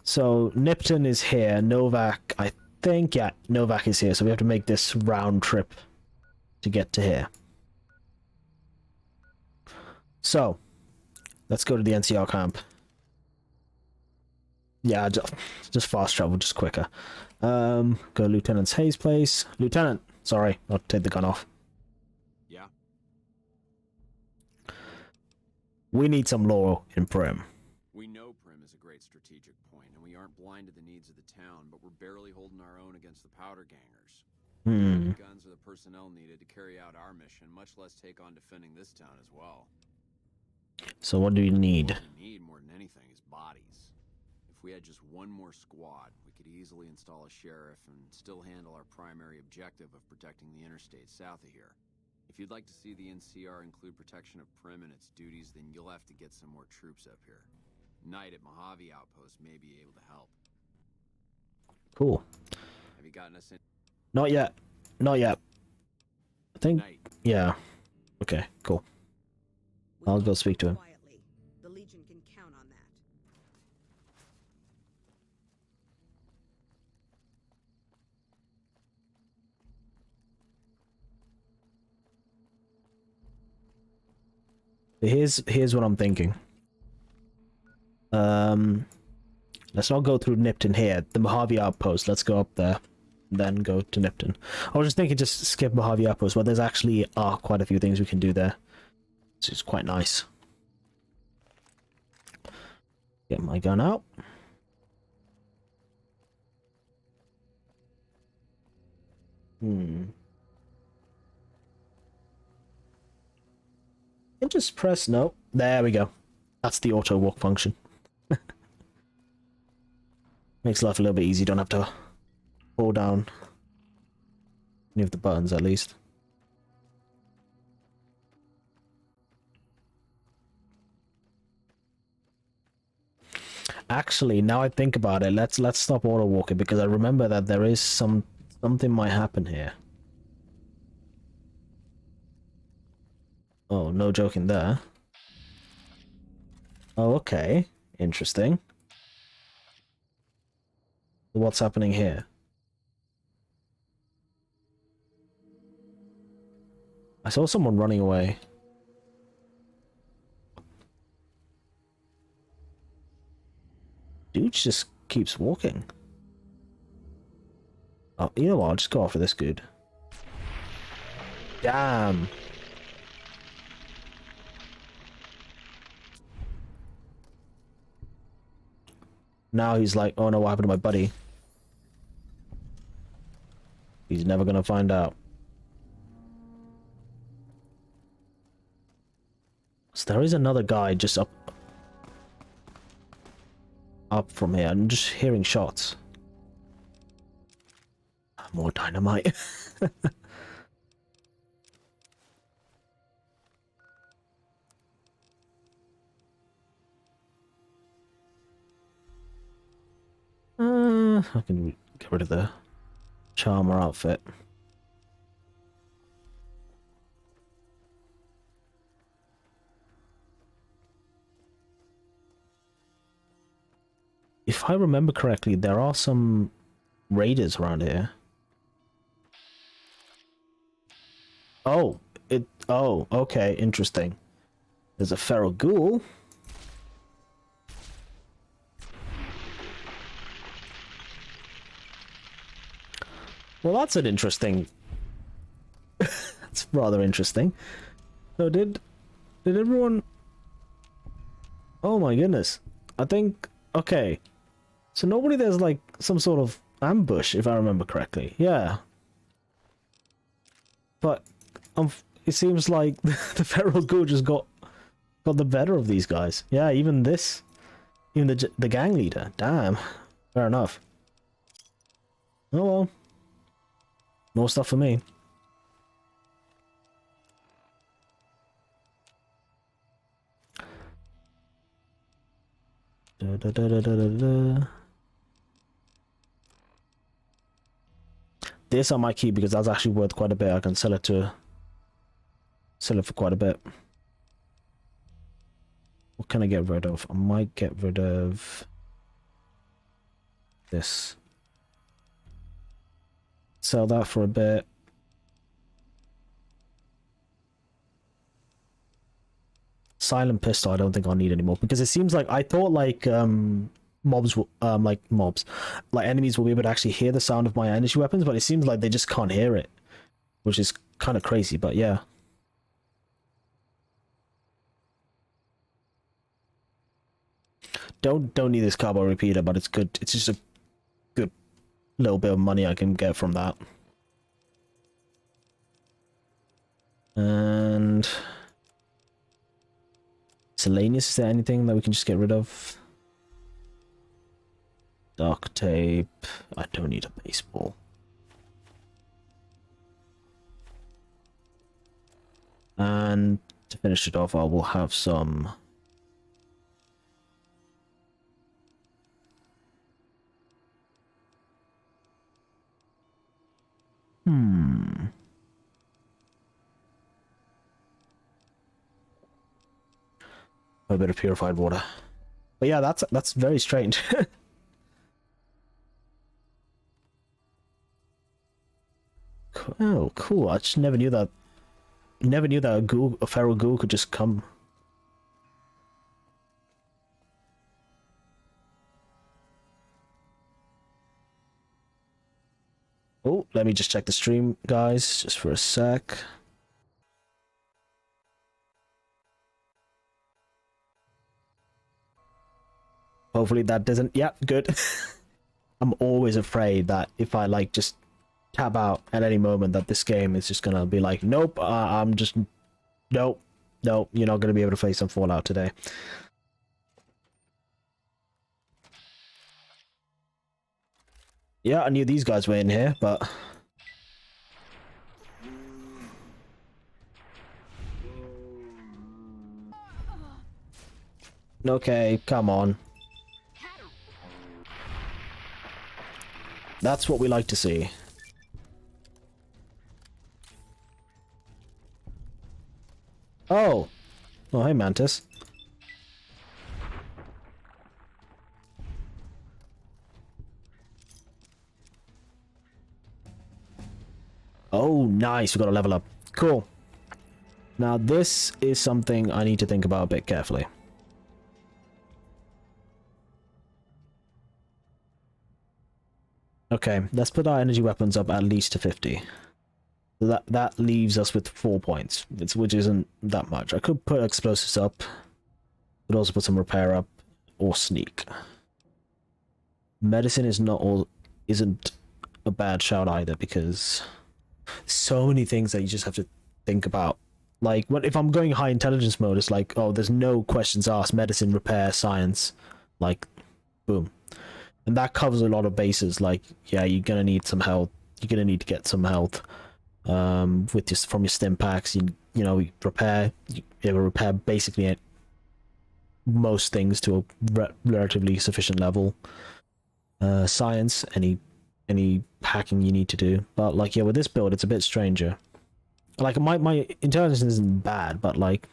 So Nipton is here. Novak, I think, yeah, Novak is here. So we have to make this round trip to get to here. So, let's go to the NCR camp. Yeah, just fast travel, just quicker. Go to Lieutenant Hayes' place. Lieutenant, sorry, I'll take the gun off. Yeah? We need some law in Primm. We know Primm is a great strategic point, and we aren't blind to the needs of the town, but we're barely holding our own against the powder gangers. The guns are the personnel needed to carry out our mission, much less take on defending this town as well. So what do you need? What we need more than anything is bodies. If we had just one more squad, we could easily install a sheriff and still handle our primary objective of protecting the interstate south of here. If you'd like to see the NCR include protection of Primm and its duties, then you'll have to get some more troops up here. Knight at Mojave Outpost may be able to help. Cool. Have you gotten us in? Not yet. Not yet. I think... Knight. Yeah. Okay, cool. I'll go speak to him. Quietly. The Legion can count on that. Here's what I'm thinking. Let's not go through Nipton here. The Mojave Outpost. Let's go up there. then go to Nipton. I was just thinking just skip Mojave Outpost, but there's actually quite a few things we can do there. So it's quite nice. Get my gun out. And just press no. There we go. That's the auto walk function. Makes life a little bit easy. You don't have to hold down any of the buttons, at least. Actually, now I think about it, let's stop auto walking, because I remember that there is something might happen here. Oh, no joking there. Oh, okay. Interesting. What's happening here? I saw someone running away. Dude just keeps walking. Oh, you know what? I'll just go after this dude. Damn. Now he's like, oh no, what happened to my buddy? He's never gonna find out. So there is another guy just up from here. I'm just hearing shots. More dynamite. I can get rid of the charmer outfit. If I remember correctly, there are some raiders around here. Oh, okay, interesting. There's a feral ghoul. Well, that's an interesting... That's rather interesting. So did everyone... Oh my goodness. I think... Okay. So normally there's like some sort of ambush, if I remember correctly. Yeah. But it seems like the feral ghoul just got the better of these guys. Yeah, even the gang leader. Damn. Fair enough. Oh well. More stuff for me. Da, da, da, da, da, da. This I might keep because that's actually worth quite a bit. I can sell it for quite a bit. What can I get rid of? I might get rid of this. Sell that for a bit. Silent pistol I don't think I'll need anymore, because it seems like I thought like enemies will be able to actually hear the sound of my energy weapons, but it seems like they just can't hear it, which is kind of crazy. But yeah, don't need this carbo repeater, but it's good. It's just a good little bit of money I can get from that. And Selenius, is there anything that we can just get rid of? Duct tape. I don't need a baseball. And to finish it off, I will have some... A bit of purified water. But yeah, that's very strange. Oh, cool. I just never knew that. Never knew that a feral ghoul could just come. Oh, let me just check the stream, guys, just for a sec. Hopefully that doesn't... Yeah, good. I'm always afraid that if I, like, just tab out at any moment that this game is just gonna be like, nope, I'm just... Nope, nope, you're not gonna be able to play some Fallout today. Yeah, I knew these guys were in here, but... Okay, come on. That's what we like to see. Oh! Oh, hey, Mantis. Oh, nice. We got to level up. Cool. Now, this is something I need to think about a bit carefully. Okay, let's put our energy weapons up at least to 50. That leaves us with 4 points, which isn't that much. I could put explosives up, but also put some repair up, or sneak. Medicine isn't a bad shout either, because so many things that you just have to think about. Like, if I'm going high intelligence mode, it's like, oh, there's no questions asked. Medicine, repair, science, like, boom. And that covers a lot of bases. Like, yeah, you're gonna need some health. You're gonna need to get some health. With just from your stim packs, you know, repair. You repair basically most things to a relatively sufficient level. Science, any hacking you need to do. But like, yeah, with this build, it's a bit stranger. Like, my intelligence isn't bad, but like,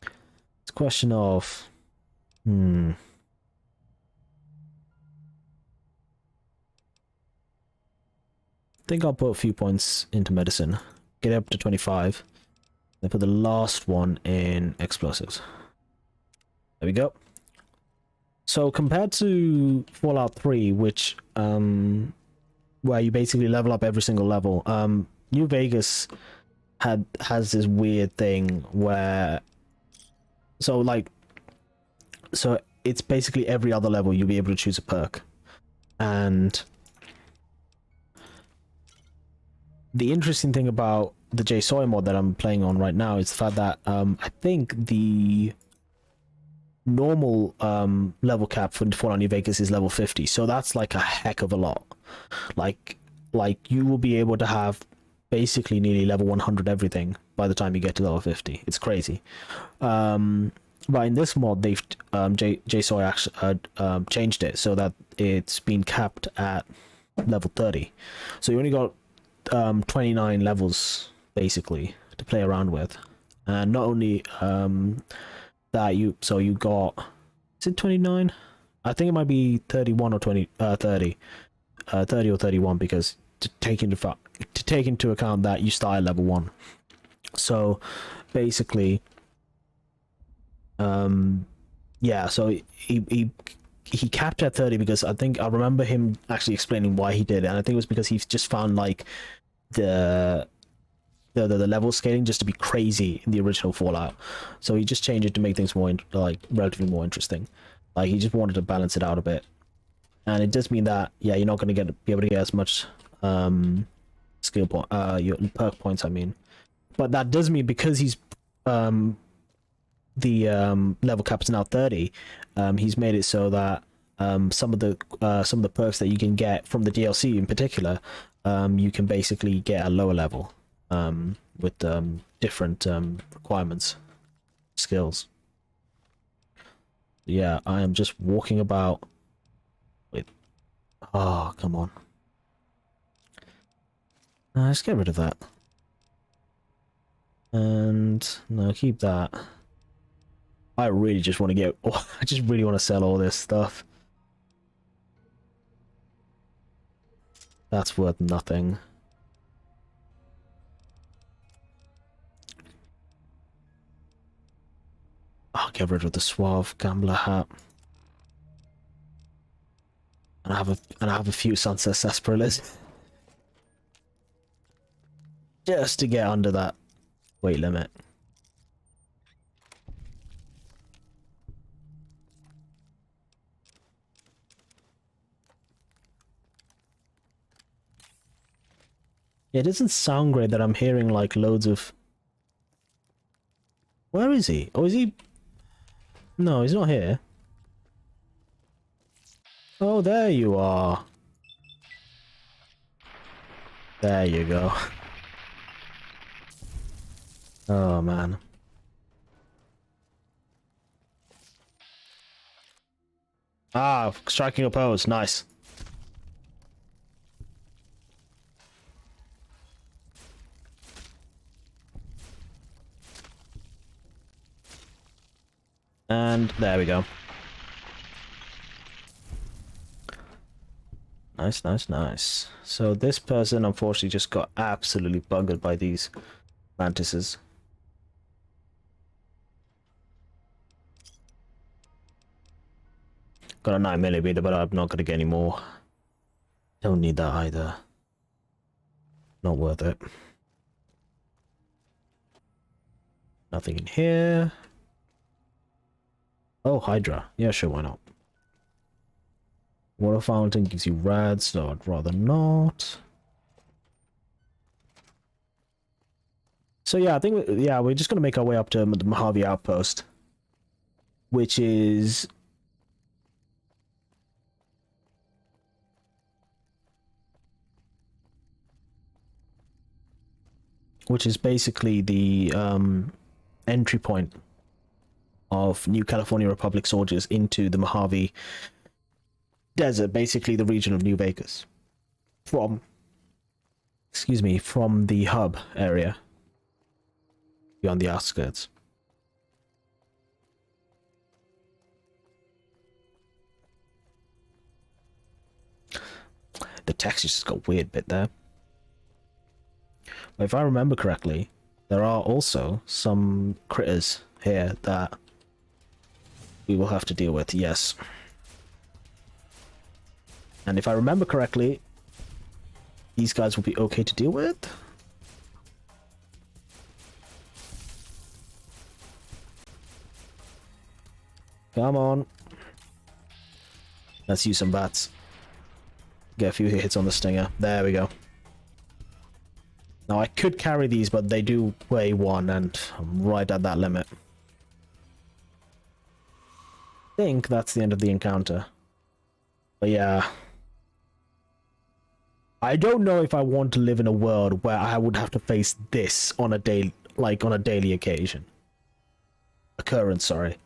it's a question of, I think I'll put a few points into medicine, get up to 25, then put the last one in explosives. There we go. So compared to Fallout 3, which where you basically level up every single level, New Vegas has this weird thing where so it's basically every other level you'll be able to choose a perk. And the interesting thing about the JSawyer mod that I'm playing on right now is the fact that I think the normal level cap for Fallout New Vegas is level 50, so that's like a heck of a lot. Like you will be able to have basically nearly level 100 everything by the time you get to level 50. It's crazy. But in this mod, they've JSawyer actually changed it so that it's been capped at level 30. So you only got 29 levels basically to play around with, and not only that, you got, is it 29? I think it might be 31 or 30 or 31, because to take into account that you start at level 1. So basically, yeah, so he capped at 30 because I think I remember him actually explaining why he did it, and I think it was because he just found like the level scaling just to be crazy in the original Fallout, so he just changed it to make things more like relatively more interesting. Like, he just wanted to balance it out a bit, and it does mean that, yeah, you're not going to be able to get as much skill point, your perk points, I mean. But that does mean, because he's the level cap is now 30, he's made it so that some of the perks that you can get from the DLC in particular, you can basically get at a lower level with different requirements, skills. Yeah, I am just walking about with... Oh, come on. Let's get rid of that. And no, keep that. I really just want to get... Oh, I just really want to sell all this stuff. That's worth nothing. I'll get rid of the Suave Gambler hat. And I have a few Sunset Sarsaparillas. just to get under that weight limit. It doesn't sound great that I'm hearing like loads of... Where is he? Oh, is he... No, he's not here. Oh, there you are. There you go. Oh, man. Ah, striking a pose. Nice. And there we go. Nice, nice, nice. So this person unfortunately just got absolutely buggered by these mantises. Got a 9mm, but I'm not going to get any more. Don't need that either. Not worth it. Nothing in here. Oh, Hydra. Yeah, sure, why not? Water fountain gives you rads, so I'd rather not. So yeah, I think we're just gonna make our way up to the Mojave Outpost, which is basically the entry point of New California Republic soldiers into the Mojave Desert, basically the region of New Vegas, from the hub area beyond the outskirts. The texture just got weird bit there. But if I remember correctly, there are also some critters here that we will have to deal with, yes. And if I remember correctly, these guys will be okay to deal with. Come on. Let's use some bats. Get a few hits on the stinger. There we go. Now I could carry these, but they do weigh 1, and I'm right at that limit. I think that's the end of the encounter. But yeah. I don't know if I want to live in a world where I would have to face this on a daily occurrence, sorry.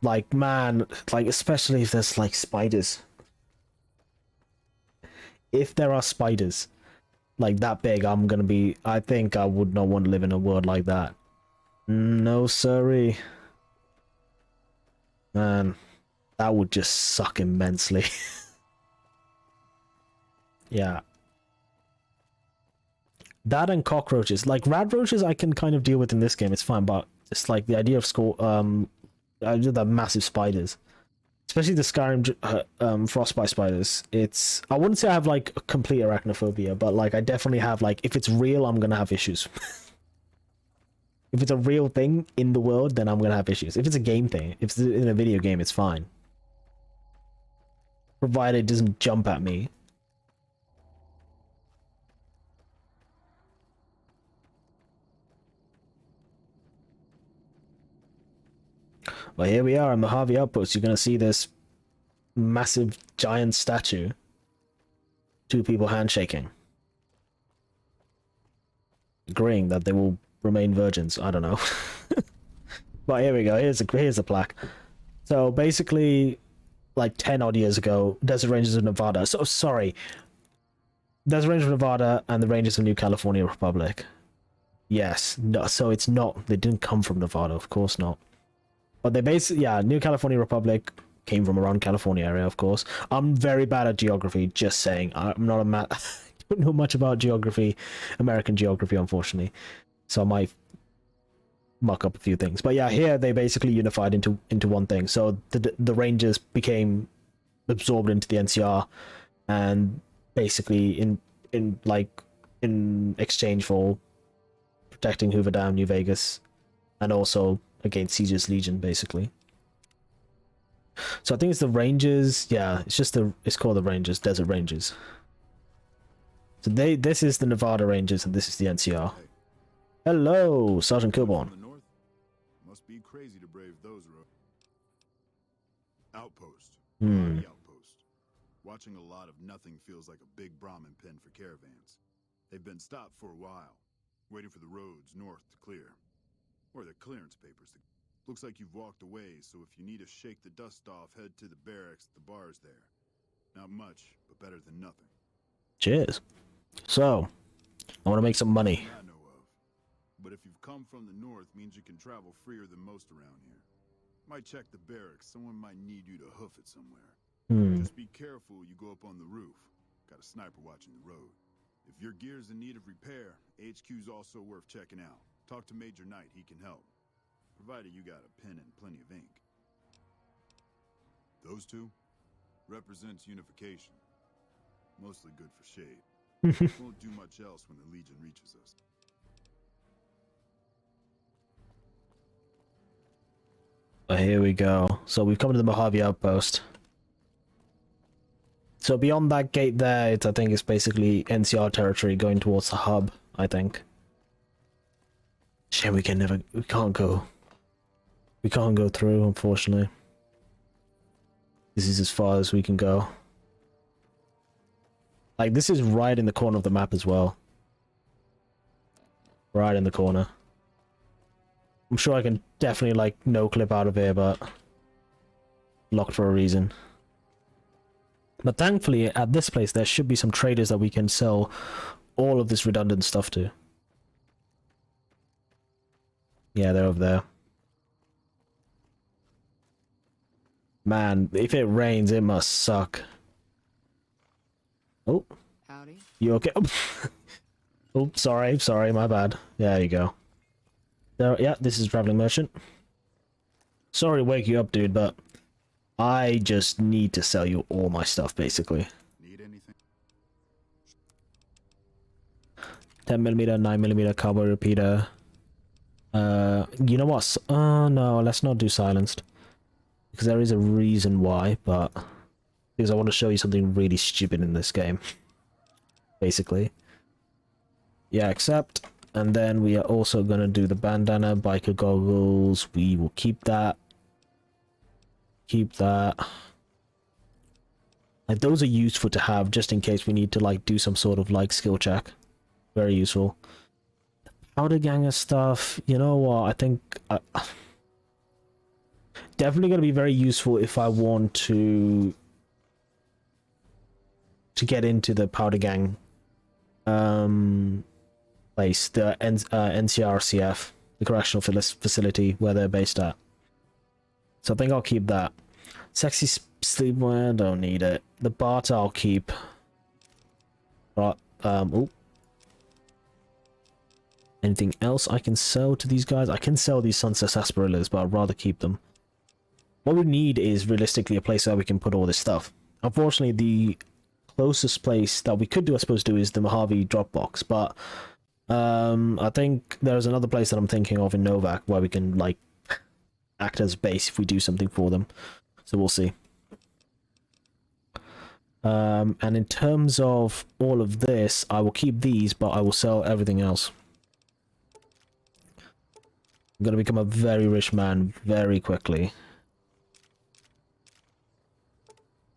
Like, man, like, especially if there's, like, spiders. If there are spiders, like, that big, I think I would not want to live in a world like that. No, sorry. Man, that would just suck immensely. Yeah. That and cockroaches. Like, rad roaches I can kind of deal with in this game, it's fine, but it's like the idea of the massive spiders, especially the Skyrim frostbite spiders. I wouldn't say I have like a complete arachnophobia, but like I definitely have, like, if it's real, I'm gonna have issues. If it's a real thing in the world, then I'm gonna have issues. If it's a game thing, if it's in a video game, it's fine, provided it doesn't jump at me. Well, here we are in Mojave Outpost. You're going to see this massive giant statue. 2 people handshaking. Agreeing that they will remain virgins. I don't know. But here we go. Here's a plaque. So basically, like 10 odd years ago, Desert Rangers of Nevada. So sorry. Desert Rangers of Nevada and the Rangers of New California Republic. Yes. No, so it's not. They didn't come from Nevada. Of course not. But they basically, yeah, New California Republic came from around California area, of course. I'm very bad at geography, just saying. I'm not I don't know much about geography, American geography, unfortunately. So I might muck up a few things. But yeah, here they basically unified into one thing. So the Rangers became absorbed into the NCR, and basically in exchange for protecting Hoover Dam, New Vegas, and also against Caesar's Legion, basically. So I think it's the Rangers. Yeah, it's called the Rangers, Desert Rangers. So this is the Nevada Rangers, and this is the NCR. Hello, Sergeant Kilborn. From the north? Must be crazy to brave those roads. Outpost. Party outpost. Watching a lot of nothing feels like a big Brahmin pen for caravans. They've been stopped for a while, waiting for the roads north to clear. Or the clearance papers. Looks like you've walked away, so if you need to shake the dust off, head to the barracks at the bars there. Not much, but better than nothing. Cheers. So, I want to make some money. I know of. But if you've come from the north, means you can travel freer than most around here. Might check the barracks. Someone might need you to hoof it somewhere. Just be careful you go up on the roof. Got a sniper watching the road. If your gear's in need of repair, HQ's also worth checking out. Talk to Major Knight, he can help. Provided you got a pen and plenty of ink. Those two represents unification. Mostly good for shade. Won't do much else when the Legion reaches us. Here we go. So we've come to the Mojave Outpost. So beyond that gate there, I think it's basically NCR territory going towards the hub, I think. Shame we can't go. We can't go through, unfortunately. This is as far as we can go. Like, this is right in the corner of the map as well. Right in the corner. I'm sure I can definitely, like, no clip out of here, but locked for a reason. But thankfully, at this place, there should be some traders that we can sell all of this redundant stuff to. Yeah, they're over there. Man, if it rains, it must suck. Oh. Howdy. You okay? Oh, sorry, my bad. There you go. So, yeah, this is Traveling Merchant. Sorry to wake you up, dude, but I just need to sell you all my stuff, basically. Need anything? 10mm, 9mm cowboy repeater. You know what? No, let's not do silenced. Because there is a reason why, but because I want to show you something really stupid in this game. Basically. Yeah, accept. And then we are also going to do the bandana, biker goggles. We will keep that. Keep that. Like, those are useful to have just in case we need to, like, do some sort of, like, skill check. Very useful. Powder ganger stuff, you know what, I think definitely going to be very useful if I want to get into the powder gang place, the NCRCF, the correctional facility where they're based at. So I think I'll keep that. Sexy sleepwear, don't need it. The barter I'll keep. But oh. Anything else I can sell to these guys? I can sell these Sunset Sarsaparillas, but I'd rather keep them. What we need is realistically a place where we can put all this stuff. Unfortunately, the closest place that we could do, I suppose, is the Mojave Dropbox, but I think there's another place that I'm thinking of in Novak where we can, like, act as base if we do something for them. So we'll see. And in terms of all of this, I will keep these, but I will sell everything else. I'm going to become a very rich man very quickly.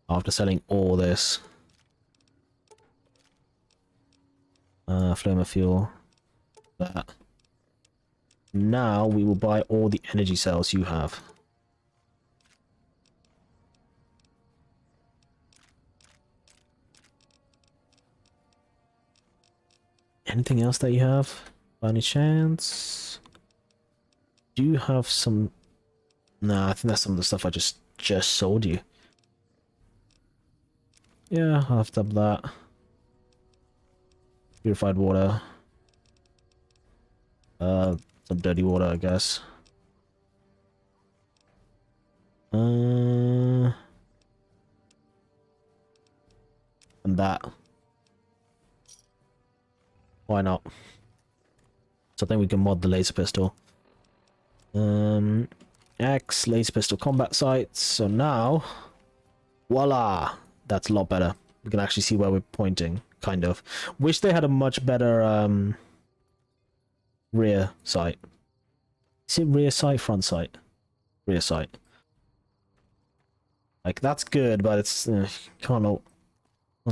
After selling all this. Flame of fuel. That. Now we will buy all the energy cells you have. Anything else that you have? By any chance? Do you have some... Nah, I think that's some of the stuff I just sold you. Yeah, I'll have to have that. Purified water. Some dirty water, I guess. And that. Why not? So I think we can mod the laser pistol. X, laser pistol combat sights. So now, voila! That's a lot better. We can actually see where we're pointing, kind of. Wish they had a much better rear sight. Is it rear sight, front sight? Rear sight. Like, that's good, but it's... can't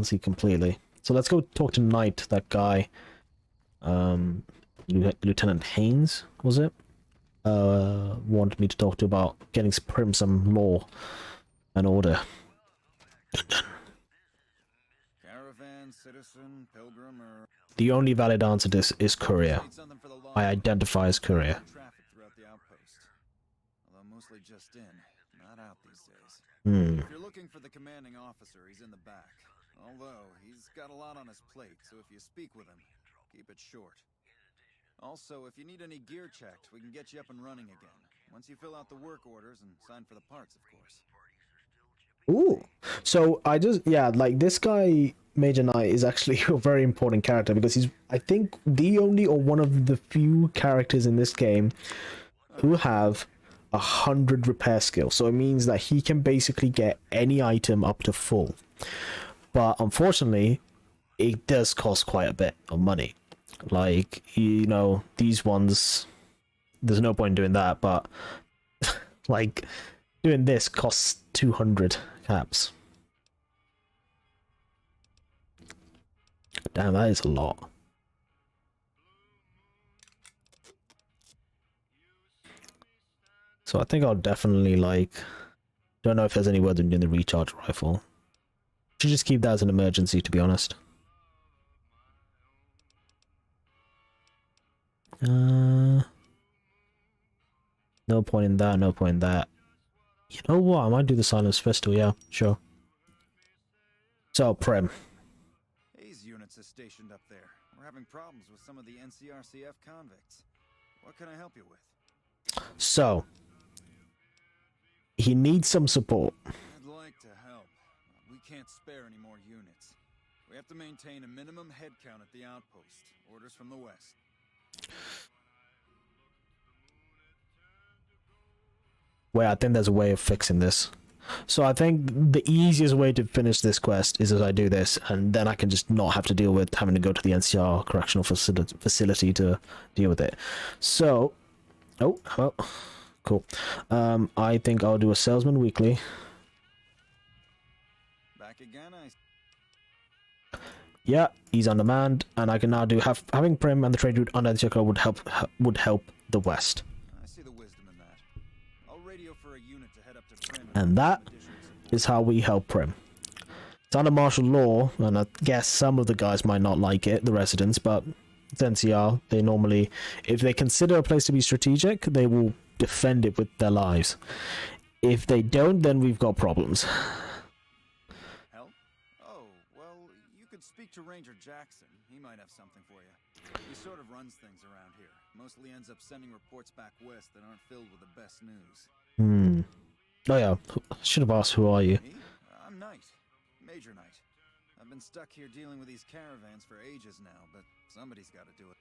see completely. So let's go talk to Knight, that guy. Lieutenant Haynes, was it? Wanted me to talk to about getting Primm some law and order. Caravan, citizen, pilgrim, or... The only valid answer to this is Courier. I identify as Courier. Traffic throughout the outpost. Although mostly just in, not out these days. If you're looking for the commanding officer, he's in the back. Although, he's got a lot on his plate, so if you speak with him, keep it short. Also, if you need any gear checked, we can get you up and running again. Once you fill out the work orders and sign for the parts, of course. Ooh. So I just, yeah, like this guy, Major Knight, is actually a very important character because he's, I think, the only or one of the few characters in this game who have 100 repair skills. So it means that he can basically get any item up to full. But unfortunately, it does cost quite a bit of money. Like, you know, these ones, there's no point in doing that, but like doing this costs 200 caps. Damn, that is a lot. So I think I'll definitely, like, don't know if there's any worth in doing the recharge rifle. Should just keep that as an emergency, to be honest. No point in that, no point in that. You know what? I might do the silenced pistol, yeah, sure. So, Primm. Hayes units are stationed up there. We're having problems with some of the NCRCF convicts. What can I help you with? So, he needs some support. I'd like to help. We can't spare any more units. We have to maintain a minimum headcount at the outpost. Orders from the west. Well, I think there's a way of fixing this. So I think the easiest way to finish this quest is as I do this, and then I can just not have to deal with having to go to the NCR correctional facility to deal with it. So, oh, cool. I think I'll do a salesman weekly. Back again, Yeah, he's on demand, and I can now do having Primm and the trade route under the circle would help the West. I see the wisdom in that. I'll radio for a unit to head up to Primm. And that is how we help Primm. It's under martial law, and I guess some of the guys might not like it, the residents, but it's NCR. They normally, if they consider a place to be strategic, they will defend it with their lives. If they don't, then we've got problems. Help? Oh, well, you could speak to Ranger Jackson. He might have something for you. He sort of runs things around here. Mostly ends up sending reports back west that aren't filled with the best news. Oh yeah, should have asked, who are you? Me? I'm Knight. Major Knight. I've been stuck here dealing with these caravans for ages now, but somebody's got to do it.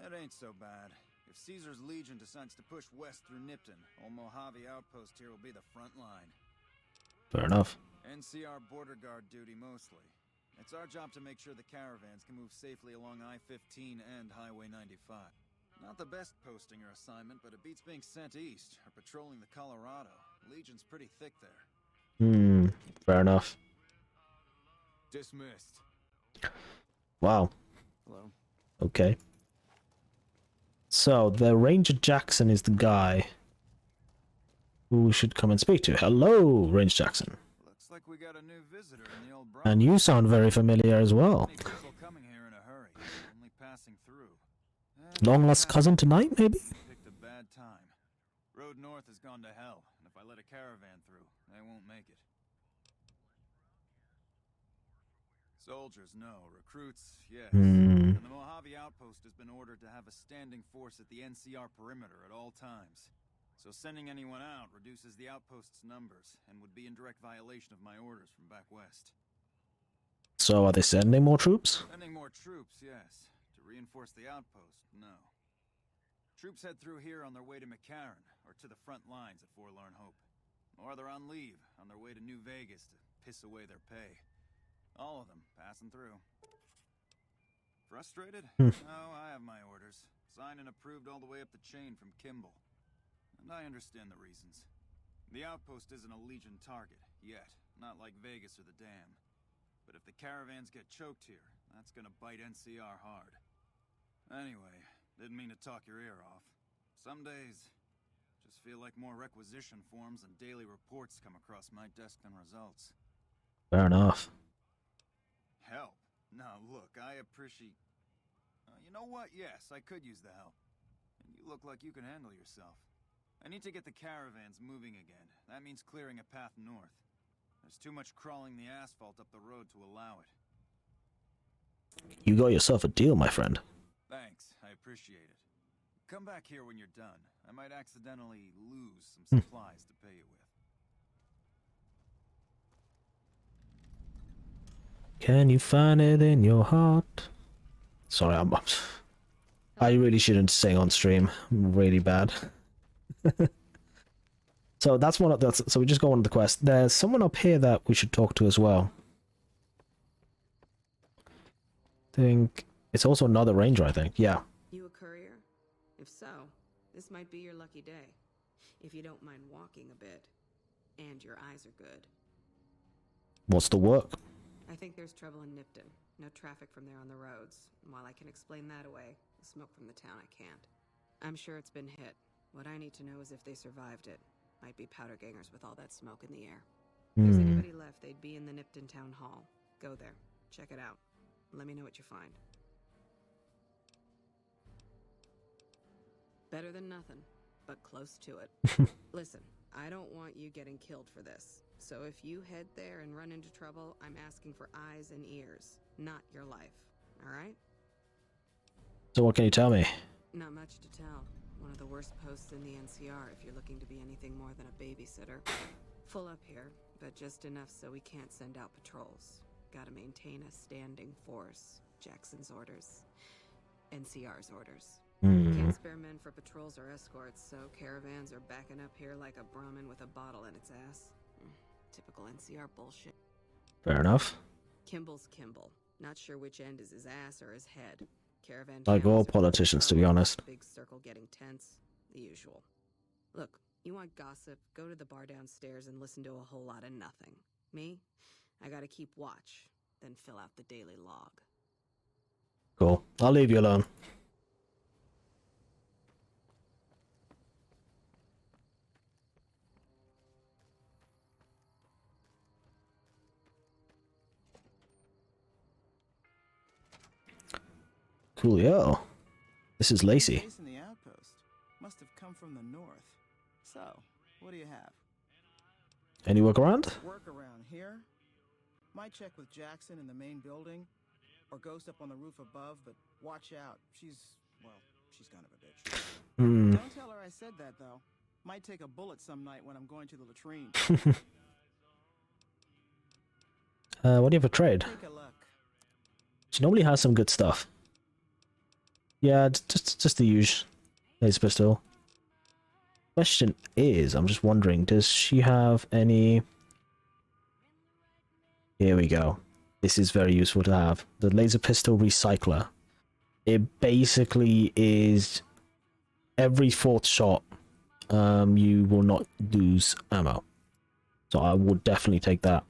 It ain't so bad. If Caesar's Legion decides to push west through Nipton, old Mojave Outpost here will be the front line. Fair enough. NCR border guard duty mostly. It's our job to make sure the caravans can move safely along I-15 and Highway 95. Not the best posting or assignment, but it beats being sent east or patrolling the Colorado. Legion's pretty thick there. Fair enough. Dismissed. Wow. Hello. Okay. So, the Ranger Jackson is the guy who we should come and speak to. Hello, Ranger Jackson. Looks like we got a new visitor in the old And you sound very familiar as well. Many people coming here in a hurry, only passing through. Long lost cousin tonight, maybe? Picked a bad time. Road north has gone to hell, and if I let a caravan through, they won't make it. Soldiers, no. Recruits, yes. And the Mojave Outpost has been ordered to have a standing force at the NCR perimeter at all times. So sending anyone out reduces the outpost's numbers, and would be in direct violation of my orders from back west. So are they sending more troops? Sending more troops, yes. To Reinforce the outpost? No. Troops head through here on their way to McCarran, or to the front lines at Forlorn Hope. Or they're on leave, on their way to New Vegas to piss away their pay. All of them passing through. Frustrated? No, I have my orders. Signed and approved all the way up the chain from Kimball. And I understand the reasons. The outpost isn't a Legion target, yet. Not like Vegas or the Dam. But if the caravans get choked here, that's gonna bite NCR hard. Anyway, didn't mean to talk your ear off. Some days, just feel like more requisition forms and daily reports come across my desk than results. Fair enough. Help? Now look, I appreciate... you know what? Yes, I could use the help. And you look like you can handle yourself. I need to get the caravans moving again. That means clearing a path north. There's too much crawling the asphalt up the road to allow it. You got yourself a deal, my friend. Thanks, I appreciate it. Come back here when you're done. I might accidentally lose some supplies to pay you with. Can you find it in your heart? Sorry, I really shouldn't sing on stream. I'm really bad. So that's one of the, so we just go on the quest. There's someone up here that we should talk to as well. Think it's also another ranger, I think. Yeah. You a courier? If so, this might be your lucky day. If you don't mind walking a bit. And your eyes are good. What's the work? I think there's trouble in Nipton. No traffic from there on the roads. And while I can explain that away, the smoke from the town I can't. I'm sure it's been hit. What I need to know is if they survived it. Might be powder gangers with all that smoke in the air. If there's anybody left, they'd be in the Nipton Town Hall. Go there. Check it out. Let me know what you find. Better than nothing, but close to it. Listen, I don't want you getting killed for this. So if you head there and run into trouble, I'm asking for eyes and ears, not your life. Alright? So what can you tell me? Not much to tell. One of the worst posts in the NCR if you're looking to be anything more than a babysitter. Full up here, but just enough so we can't send out patrols. Gotta maintain a standing force. Jackson's orders. NCR's orders. Can't spare men for patrols or escorts, so caravans are backing up here like a Brahmin with a bottle in its ass. Typical NCR bullshit. Fair enough. Kimball's Kimball. Not sure which end is his ass or his head. Caravan Like all camels are politicians, to be honest. Big circle getting tense. The usual. Look, you want gossip, go to the bar downstairs and listen to a whole lot of nothing. Me? I gotta keep watch, then fill out the daily log. Cool. I'll leave you alone. Coolio. This is Lacey. Base in the outpost must have come from the north. So, what do you have? Any work around? Work around here? Might check with Jackson in the main building, or Ghost up on the roof above, but watch out. She's kind of a bitch. Don't tell her I said that, though. Might take a bullet some night when I'm going to the latrine. What do you have for trade? Take a look. She normally has some good stuff. Yeah, just the usual. Laser pistol. Question is, I'm just wondering, does she have any... Here we go. This is very useful to have. The laser pistol recycler. It basically is every fourth shot, you will not lose ammo. So I would definitely take that.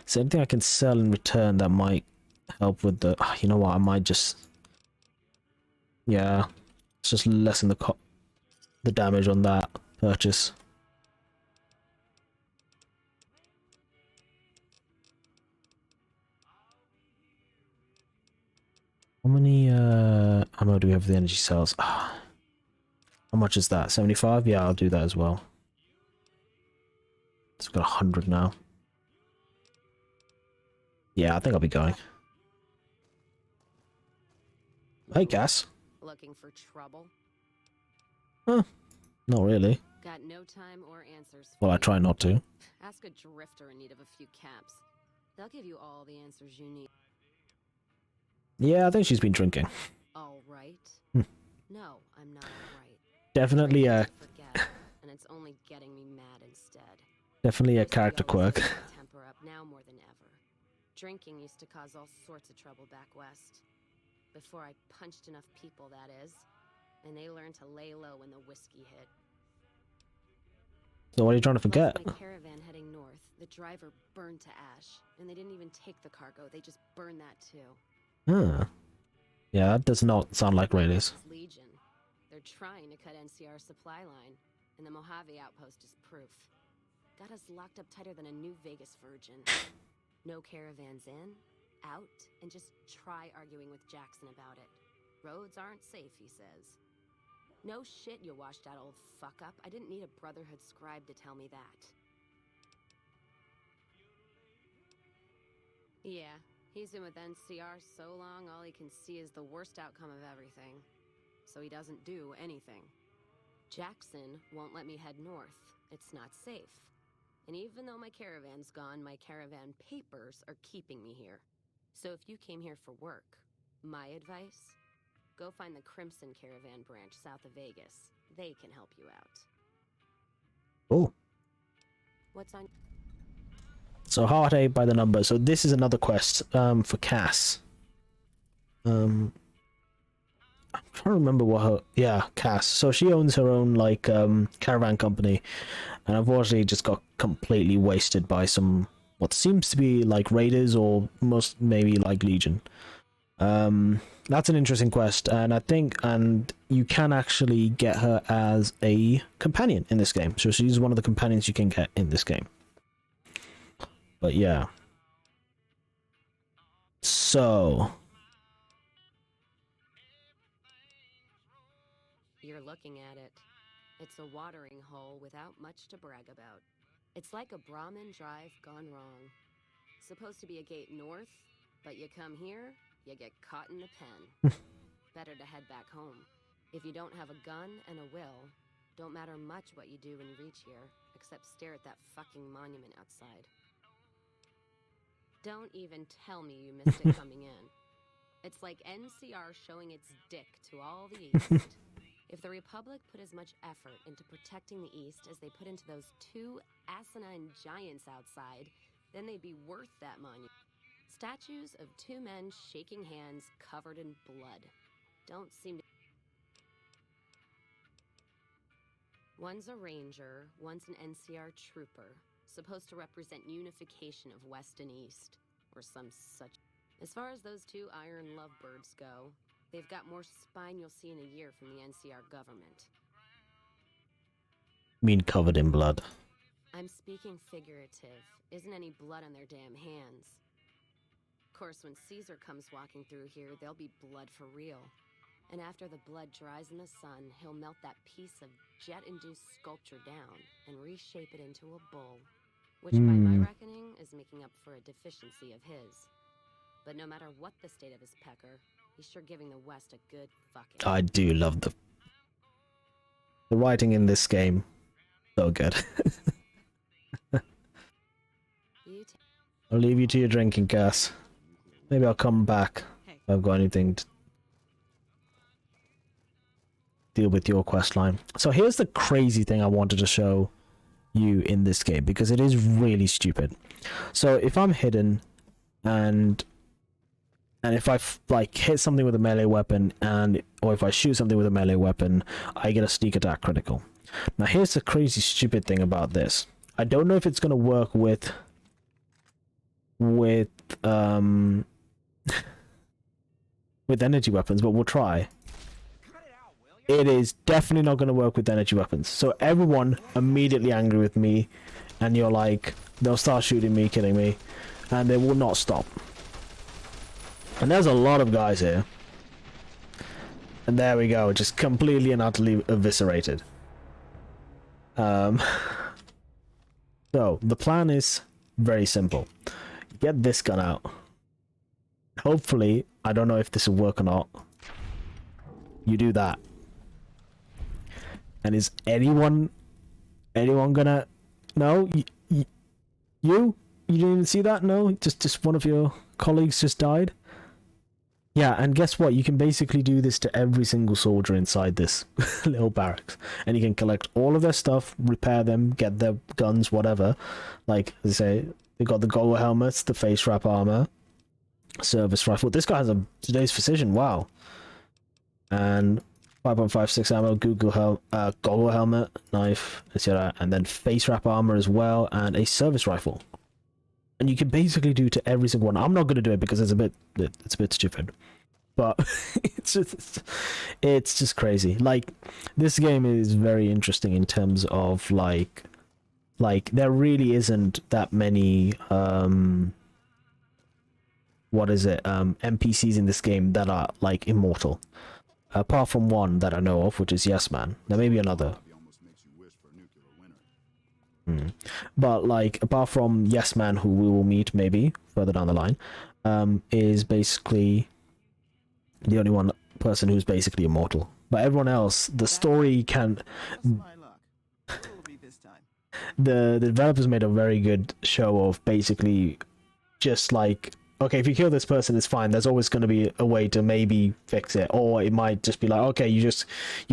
Is there anything I can sell in return that might help with the... you know what, I might just... Yeah, let's just lessen the damage on that purchase. How many ammo do we have for the energy cells? How much is that? 75? Yeah, I'll do that as well. It's got 100 now. Yeah, I think I'll be going. Hey, Cass. Looking for trouble? Huh, not really. Got no time or answers. Well, I try not to. Ask a drifter in need of a few caps. They'll give you all the answers you need. Yeah, I think she's been drinking. All right. No, I'm not all right. Definitely a Forget, and it's only getting me mad instead. definitely a Used to be character always quirk. keep my temper up, now more than ever. Drinking used to cause all sorts of trouble back west. Before I punched enough people, that is. And they learned to lay low when the whiskey hit. So what are you trying to forget? Left my caravan heading north, the driver burned to ash. And they didn't even take the cargo, they just burned that too. Huh. Yeah, that does not sound like raiders. Legion. They're trying to cut NCR's supply line, and the Mojave outpost is proof. Got us locked up tighter than a New Vegas virgin. No caravans in, out, and just try arguing with Jackson about it. Roads aren't safe, he says. No shit, you washed out old fuck up. I didn't need a Brotherhood scribe to tell me that. Yeah, he's been with NCR so long, all he can see is the worst outcome of everything. So he doesn't do anything. Jackson won't let me head north. It's not safe. And even though my caravan's gone, my caravan papers are keeping me here. So if you came here for work, my advice, go find the Crimson Caravan branch south of Vegas. They can help you out. Oh. What's on? So Heart 8 by the number. So this is another quest for Cass. I'm trying to remember what her... Yeah, Cass. So she owns her own, like, caravan company. And unfortunately just got completely wasted by some... what seems to be, like, raiders or most maybe, like, Legion. That's an interesting quest. And I think... and you can actually get her as a companion in this game. So she's one of the companions you can get in this game. But yeah. So... You're looking at it. It's a watering hole without much to brag about. It's like a Brahmin drive gone wrong. Supposed to be a gate north, but you come here, you get caught in the pen. Better to head back home. If you don't have a gun and a will, don't matter much what you do when you reach here, except stare at that fucking monument outside. Don't even tell me you missed it coming in. It's like NCR showing its dick to all the East. If the Republic put as much effort into protecting the East as they put into those two asinine giants outside, then they'd be worth that monument. Statues of two men shaking hands covered in blood. Don't seem to... One's a ranger, one's an NCR trooper, supposed to represent unification of West and East, or some such... As far as those two iron lovebirds go, they've got more spine you'll see in a year from the NCR government. mean covered in blood? I'm speaking figurative. Isn't any blood on their damn hands. Of course, when Caesar comes walking through here, there'll be blood for real. And after the blood dries in the sun, he'll melt that piece of jet-induced sculpture down and reshape it into a bull, which by my reckoning is making up for a deficiency of his. But no matter what the state of his pecker, he's sure giving the West a good fucking... I do love the writing in this game. So good. I'll leave you to your drinking, Cass. Maybe I'll come back if I've got anything to deal with your quest line. So here's the crazy thing I wanted to show you in this game, because it is really stupid. So if I'm hidden and if I like hit something with a melee weapon, or if I shoot something with a melee weapon, I get a sneak attack critical. Now here's the crazy stupid thing about this. I don't know if it's going to work with energy weapons, but we'll try. It is definitely not going to work with energy weapons. So everyone immediately angry with me, and you're like, they'll start shooting me, killing me, and they will not stop. And there's a lot of guys here. And there we go, just completely and utterly eviscerated. So the plan is very simple. Get this gun out. Hopefully, I don't know if this will work or not. You do that. And is anyone gonna... No? You didn't even see that? No? Just one of your colleagues just died? Yeah, and guess what? You can basically do this to every single soldier inside this little barracks. And you can collect all of their stuff, repair them, get their guns, whatever. Like, as I say, they've got the goggle helmets, the face wrap armor, service rifle. This guy has a today's precision, wow. And 5.56 ammo, goggle helmet, knife, etc. And then face wrap armor as well, and a service rifle. And you can basically do to every single one. I'm not going to do it because it's a bit stupid. But it's just crazy. Like, this game is very interesting in terms of like there really isn't that many NPCs in this game that are like immortal. Apart from one that I know of, which is Yes Man. There may be another. But like, apart from Yes Man, who we will meet maybe further down the line, is basically the only one person who's basically immortal. But everyone else, the story can. The developers made a very good show of basically just like, okay, if you kill this person, it's fine. There's always going to be a way to maybe fix it, or it might just be like, okay, you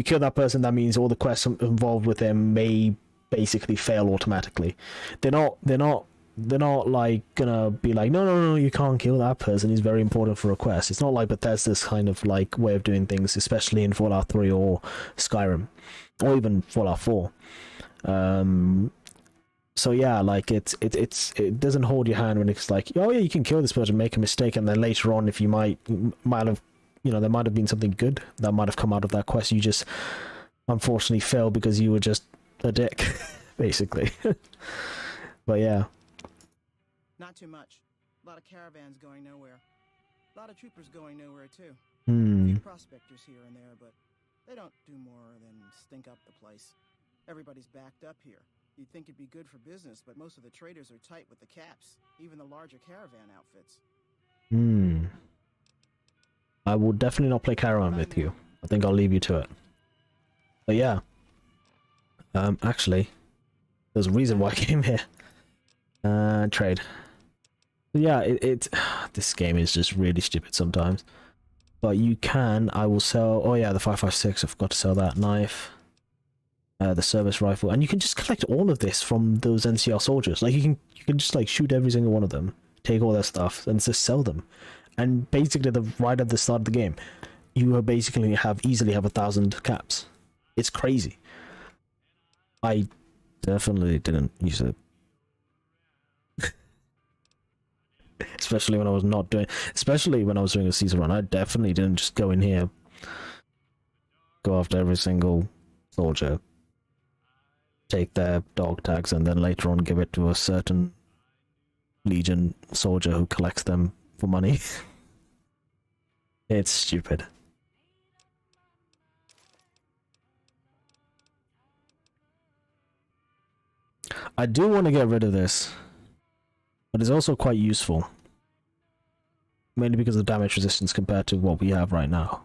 kill that person. That means all the quests involved with them may basically fail automatically. They're not like gonna be like, no, you can't kill that person, he's very important for a quest. It's not like Bethesda's kind of like way of doing things, especially in Fallout 3 or Skyrim, or even Fallout 4. So yeah, like it doesn't hold your hand when it's like, oh yeah, you can kill this person, make a mistake, and then later on, if you might have, there might have been something good that might have come out of that quest, you just unfortunately failed because you were just a dick, basically. But yeah. Not too much. A lot of caravans going nowhere. A lot of troopers going nowhere too. A few prospectors here and there, but they don't do more than stink up the place. Everybody's backed up here. You'd think it'd be good for business, but most of the traders are tight with the caps, even the larger caravan outfits. I will definitely not play caravan with you. I think I'll leave you to it. But yeah. Actually, there's a reason why I came here. Trade. Yeah, this game is just really stupid sometimes. But you can, I will sell, oh yeah, the 5.56, I forgot to sell that knife. The service rifle, and you can just collect all of this from those NCR soldiers. Like, you can just like shoot every single one of them, take all their stuff, and just sell them. And basically, right at the start of the game, you will basically easily have 1,000 caps. It's crazy. I definitely didn't use it. Especially when I was doing a season run, I definitely didn't just go in here, go after every single soldier, take their dog tags, and then later on give it to a certain Legion soldier who collects them for money. It's stupid. I do want to get rid of this, but it's also quite useful. Mainly because of damage resistance compared to what we have right now.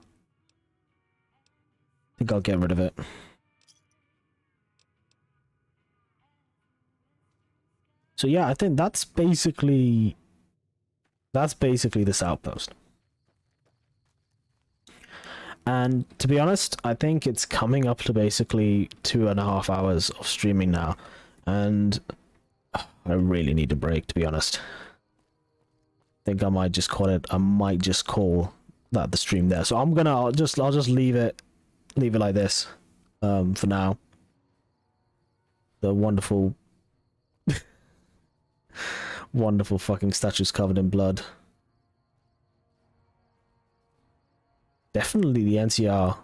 I think I'll get rid of it. So yeah, I think that's basically this outpost. And to be honest, I think it's coming up to basically 2.5 hours of streaming now. And I really need a break, to be honest. I think I might just call that the stream there. So I'll just leave it like this for now. The wonderful fucking statues covered in blood. Definitely the NCR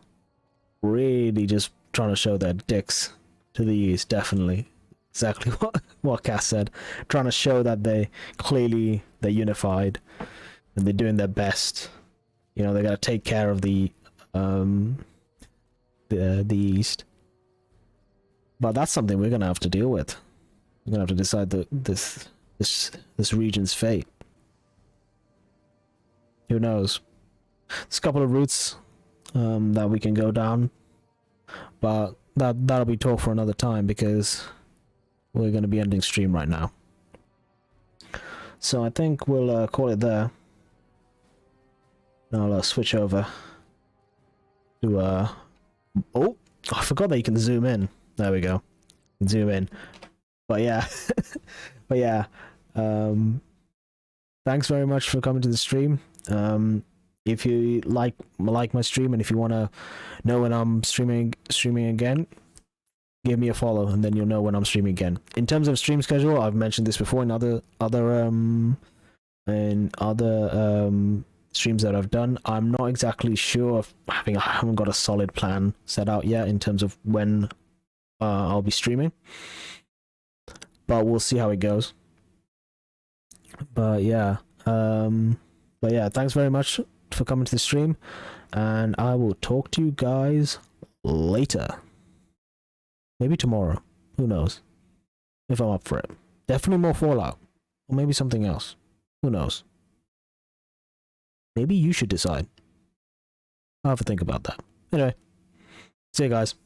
really just trying to show their dicks to the East, definitely. Exactly what Cass said. Trying to show that they're unified and they're doing their best. They gotta take care of the East. But that's something we're gonna have to deal with. We're gonna have to decide this region's fate. Who knows? There's a couple of routes that we can go down, but that'll be talk for another time because we're going to be ending stream right now. So I think we'll call it there. I'll switch over to oh, I forgot that you can zoom in. There we go. You can zoom in. But yeah. But yeah. Thanks very much for coming to the stream. If you like my stream and if you want to know when I'm streaming again, give me a follow and then you'll know when I'm streaming again. In terms of stream schedule, I've mentioned this before in other streams that I've done. I'm not exactly sure I haven't got a solid plan set out yet in terms of when I'll be streaming, but we'll see how it goes. But yeah, thanks very much for coming to the stream, and I will talk to you guys later. Maybe tomorrow. Who knows? If I'm up for it. Definitely more Fallout. Or maybe something else. Who knows? Maybe you should decide. I'll have to think about that. Anyway. See you guys.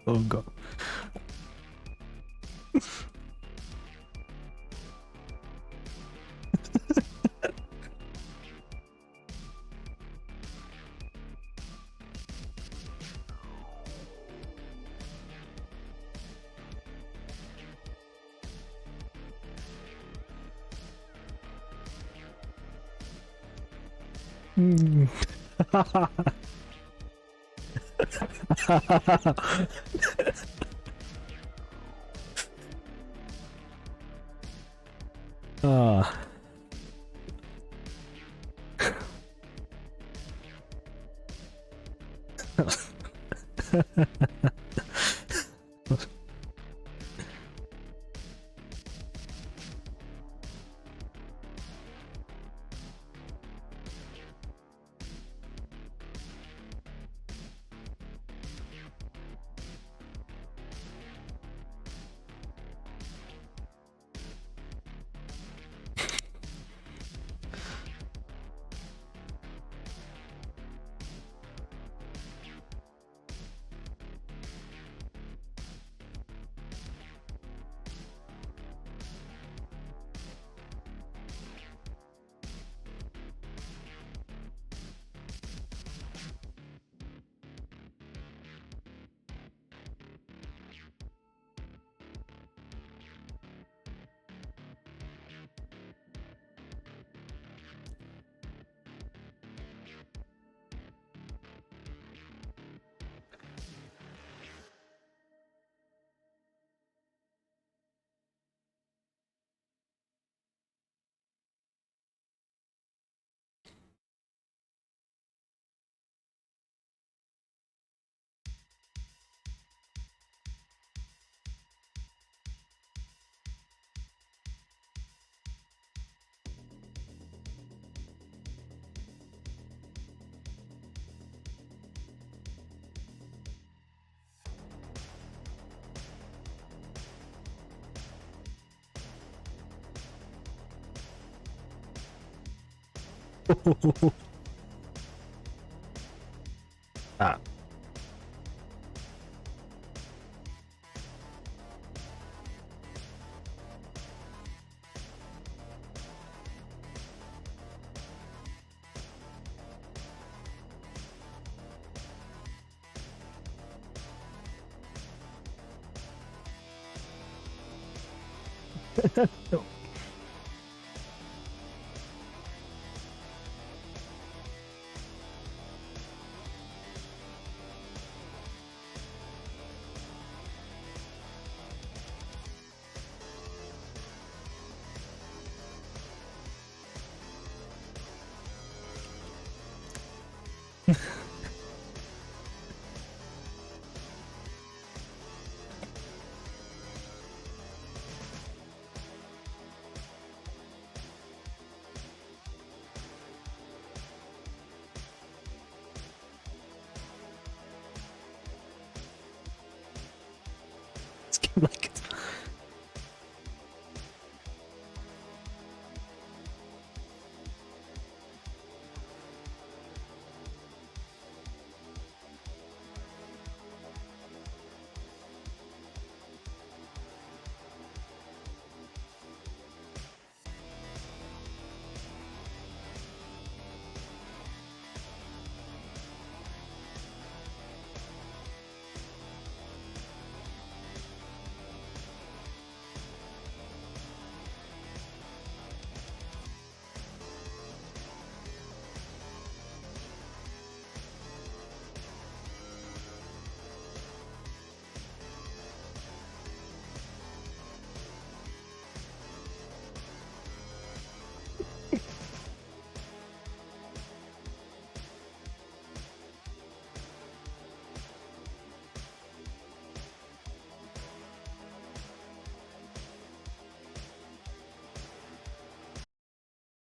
Oh god. Ah. Ah.